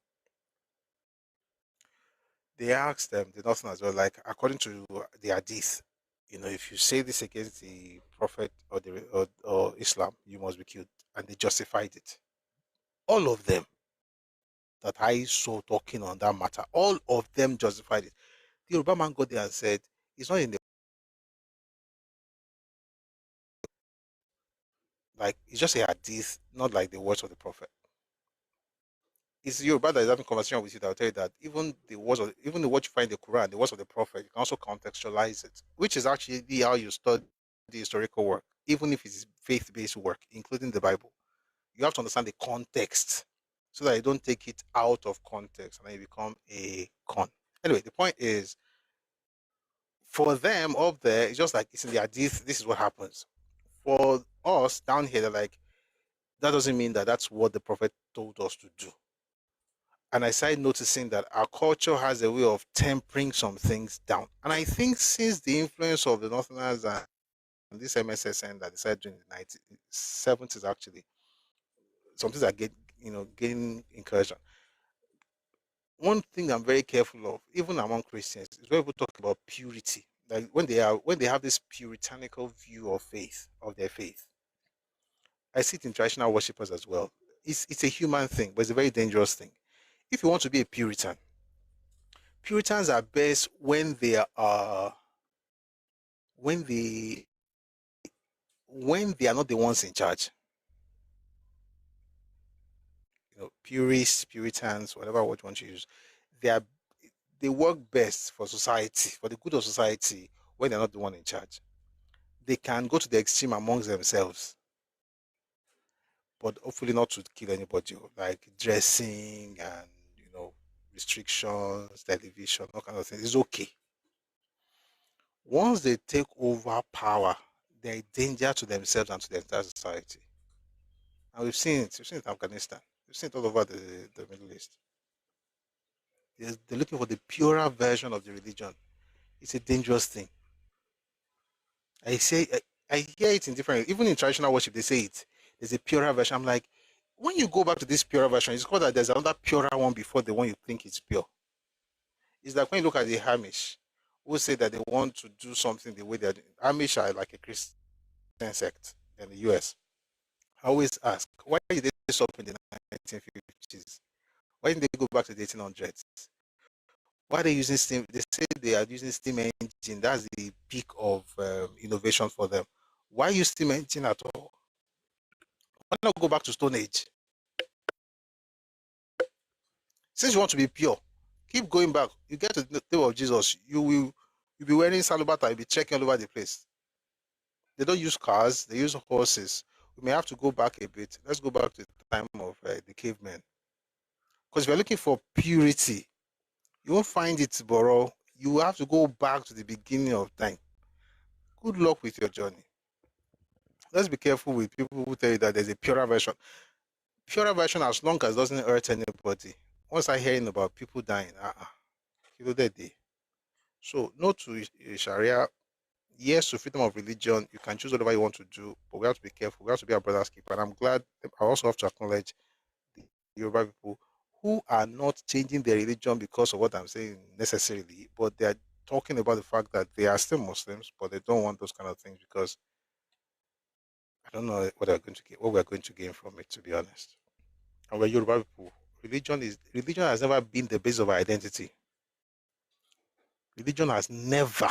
They asked them, the northerners were like, according to the hadith, you know, if you say this against the prophet or Islam, you must be killed. And they justified it. All of them that I saw talking on that matter, all of them justified it. The Yoruba man got there and said, it's not in the, like, it's just a hadith, not like the words of the prophet. It's Yoruba that is having conversation with you that will tell you that even the what you find in the Quran, the words of the prophet, you can also contextualize it, which is actually how you study the historical work, even if it's faith-based work, including the Bible. You have to understand the context so that you don't take it out of context and then you become a con. Anyway, the point is, for them up there, it's just like it's in the hadith, this is what happens. For us down here, they're like, that doesn't mean that that's what the prophet told us to do. And I started noticing that our culture has a way of tempering some things down. And I think since the influence of the Northerners and this MSSN that decided during the 70s, actually, some things are gaining incursion. One thing I'm very careful of, even among Christians, is when people talk about purity. Like when they have this puritanical view of their faith. I see it in traditional worshippers as well. It's a human thing, but it's a very dangerous thing. If you want to be a Puritan, Puritans are best when they are not the ones in charge. You know, purists, Puritans, whatever word you want to use, they are they work best for society, for the good of society, when they're not the one in charge. They can go to the extreme amongst themselves, but hopefully not to kill anybody, like dressing and restrictions, television, all kind of things. It's okay. Once they take over power, they're a danger to themselves and to the entire society. And we've seen it. We've seen it in Afghanistan. We've seen it all over the Middle East. They're looking for the purer version of the religion. It's a dangerous thing. I hear it in different, even in traditional worship, they say it. There's a purer version. I'm like, when you go back to this purer version, it's called that there's another purer one before the one you think is pure. It's like when you look at the Amish, who say that they want to do something the way they're doing. Amish are like a Christian sect in the US. I always ask, why did they stop in the 1950s? Why didn't they go back to the 1800s? Why are they using steam? They say they are using steam engine. That's the peak of innovation for them. Why use steam engine at all? Why not go back to Stone Age? Since you want to be pure, keep going back. You get to the table of Jesus, you'll be wearing salubata, you'll be checking all over the place. They don't use cars, they use horses. We may have to go back a bit. Let's go back to the time of the cavemen. Because if you're looking for purity, you won't find it, Boro. You have to go back to the beginning of time. Good luck with your journey. Let's be careful with people who tell you that there's a purer version. Purer version, as long as it doesn't hurt anybody. Once I hearing about people dying, so no to Sharia. Yes to freedom of religion. You can choose whatever you want to do, but we have to be careful. We have to be our brother's keeper. And I'm glad. I also have to acknowledge the Yoruba people who are not changing their religion because of what I'm saying necessarily, but they are talking about the fact that they are still Muslims, but they don't want those kind of things because I don't know what we're going to gain from it, to be honest. And we're Yoruba people. Religion has never been the base of our identity. Religion has never,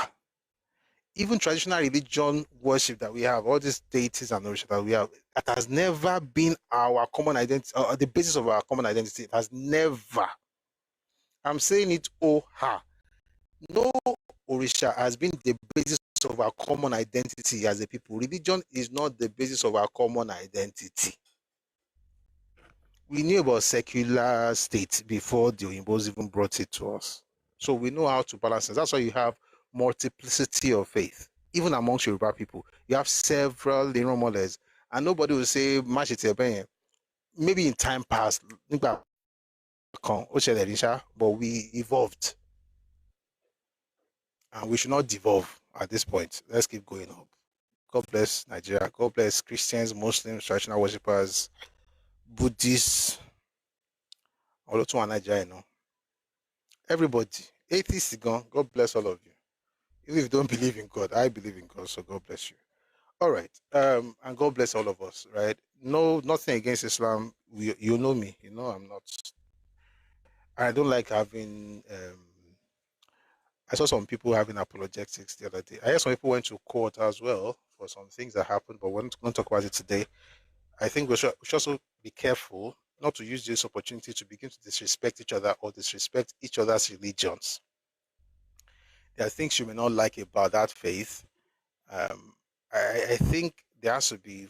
even traditional religion worship that we have, all these deities and worship that we have, that has never been our common identity, or the basis of our common identity. It has never. I'm saying it, no Orisha has been the basis of our common identity as a people. Religion is not the basis of our common identity. We knew about secular state before the Oyimbos even brought it to us. So we know how to balance it. That's why you have multiplicity of faith. Even amongst Yoruba people, you have several mothers, and nobody will say, maybe in time past, but we evolved. And we should not devolve at this point. Let's keep going up. God bless Nigeria. God bless Christians, Muslims, traditional worshippers, Buddhists, all of Nigeria, everybody. Atheists, God bless all of you. Even if you don't believe in God, I believe in God, so God bless you. All right. And God bless all of us, right? No, nothing against Islam. You know me. You know I'm not. I don't like having I saw some people having apologetics the other day. I heard some people went to court as well for some things that happened, but we're not going to talk about it today. I think we should also be careful not to use this opportunity to begin to disrespect each other or disrespect each other's religions. There are things you may not like about that faith. I think there has to be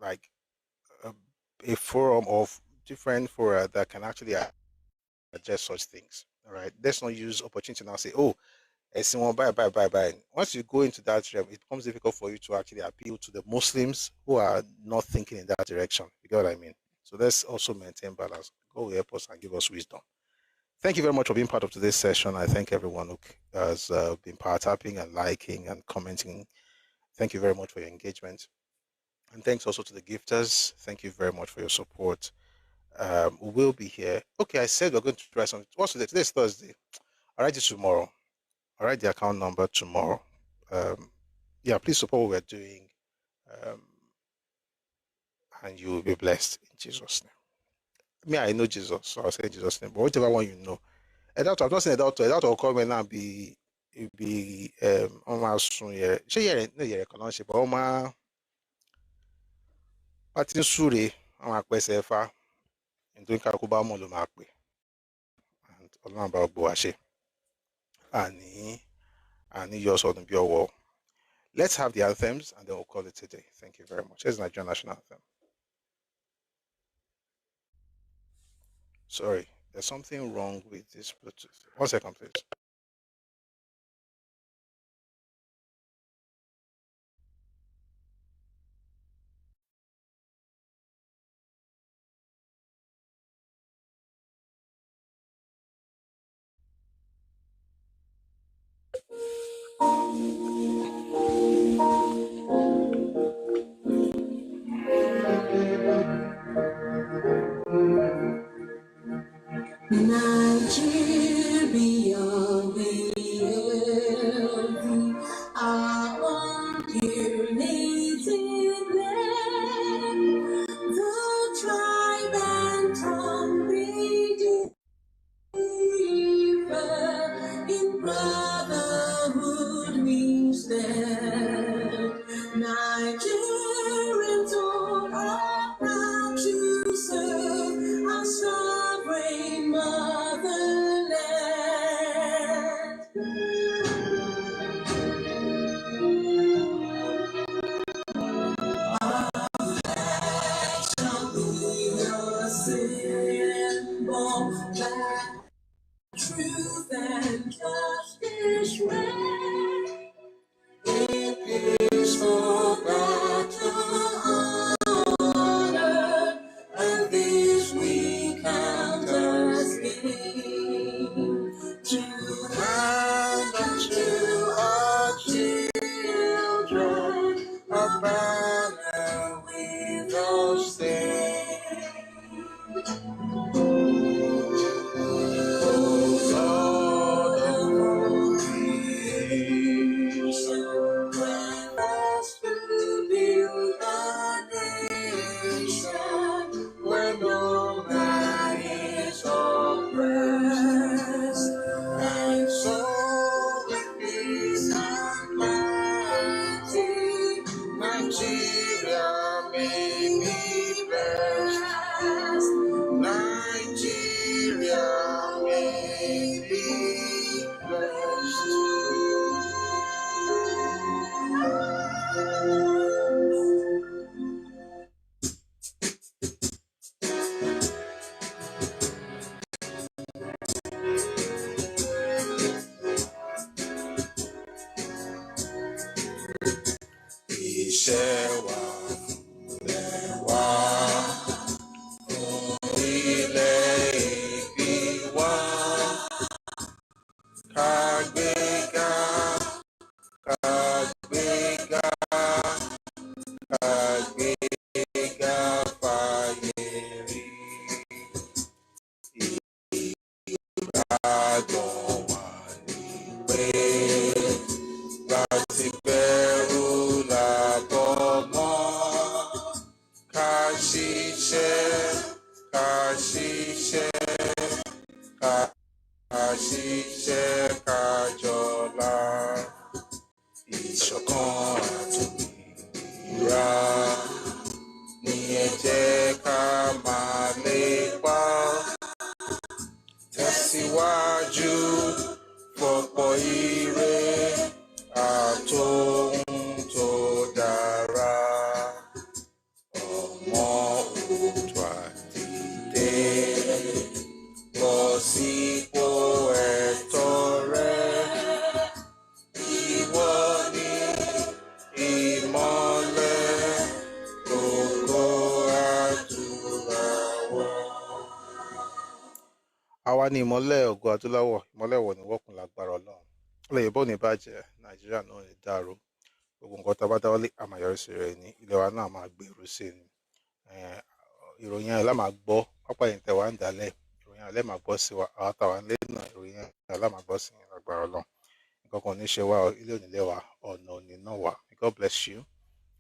like a forum of different fora that can actually address such things. All right. Let's not use opportunity now say, oh, bye. Once you go into that realm, it becomes difficult for you to actually appeal to the Muslims who are not thinking in that direction. You get what I mean? So let's also maintain balance. God will help us and give us wisdom. Thank you very much for being part of today's session. I thank everyone who has been power tapping and liking and commenting. Thank you very much for your engagement. And thanks also to the gifters. Thank you very much for your support. We will be here. Okay, I said we're going to try something. What's today? Today's Thursday. I'll write it tomorrow. I'll write the account number tomorrow. Yeah, please support what we're doing. And you will be blessed in Jesus' name. Me, I know Jesus, so I'll say Jesus' name. But whichever one you know. I'm not saying a doctor will come in and be almost soon here. She here no here economic, but almost Martin Sure, I'm a sefa. In doing Kakuba Molo Makwe. And Olamba Boashe. Ani yours on the wall. Let's have the anthems and then we'll call it a day. Thank you very much. Here's the Nigerian national anthem. Sorry, there's something wrong with this Bluetooth. 1 second, please. Nigeria, we hail thee, our own dear native land, the tribe and tongue we differ, in brotherhood we stand. Nigerians all are proud to serve our sovereign motherland. Our flag shall be a symbol that truth and justice reign. In peaceful battle honor, and this we count as gain. To hand unto our children a banner without stain. O God of all creation, grant us to build a nation where no man is oppressed, and so with peace and plenty, Nigeria may be blessed. Nigeria may be blessed. Iṣẹ́ wa fúnlẹ̀ wá, orílẹ̀-èdè wa, ká gbéga, ká gbéga, ká gbéga fáyé rí. Ìgbàgbọ́ wa ni pé láti bẹ̀rù làbọ̀ mọ́, ká ṣiṣẹ́, ká ṣiṣẹ́, ká ṣiṣẹ́, ká jọlá. Ìṣọ̀kan àtòmìnira ni ẹ jẹ́ ká máa lépa. Tẹ̀síwájú fọ̀pọ̀ ire àtòhun tó dára. Ọmọ Oòduà dìde, bọ́ sípò ẹ̀tọ́ rẹ. Ìwọ ni ìmọ́lẹ̀ ògo adúláwọ̀. Àwa ni ìmọ́lẹ̀ ògo adúláwọ̀, ìmọ́lẹ̀ wọ̀ ní wọ́kùn lágbára Ọlọ́run. Ilẹ̀ Yorùbá ò ní bàjẹ́, Nàìjíríà náà ò ní dàrú. Gbogbo nǹkan tá a bá dáwọ́lé àmàyọrísí rẹ̀ ní ilẹ̀ wa náà máa gbèrú sí ni. Ìròyìn ayọ̀ la máa gbọ́, pápá yìí tẹ̀ wá ń dálẹ̀. Ìròyìn ayọ̀ lẹ́ máa gbọ́ sí wa, àwa táwa ń lé náà ìròyìn ayọ̀ la máa gbọ́ sí ní lágbára Ọlọ́run. Nǹkan kan ò ní ṣe wá o, ilé ò ní lé wa, ọ̀nà ò ní ná wa. May God bless you.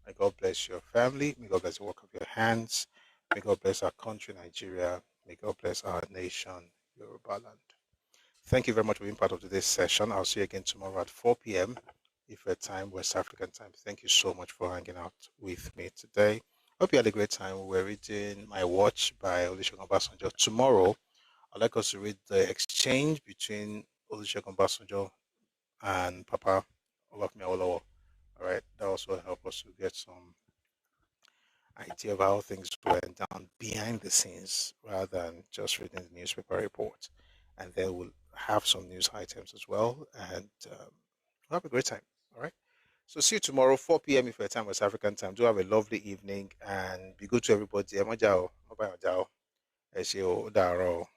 May God bless your family. May God bless the work of your hands. May God bless our country, Nigeria. May God bless our nation, Yoruba land. Thank you very much for being part of today's session. I'll see you again tomorrow at 4 p.m. Ife time, West African time. Thank you so much for hanging out with me today. Hope you had a great time. We're reading My Watch by Olusegun Obasanjo. Tomorrow, I'd like us to read the exchange between Olusegun Obasanjo and Papa Olafmi Awolowo. All right, that also help us to get some idea of how things went down behind the scenes rather than just reading the newspaper report. And then we'll have some news items as well, and we'll have a great time. All right. So see you tomorrow, 4 p.m. if your time was African time. Do have a lovely evening and be good to everybody. Ẹ má jà o, má bá yàn jà o. Ẹ ṣé o, ó dàárọ̀ o.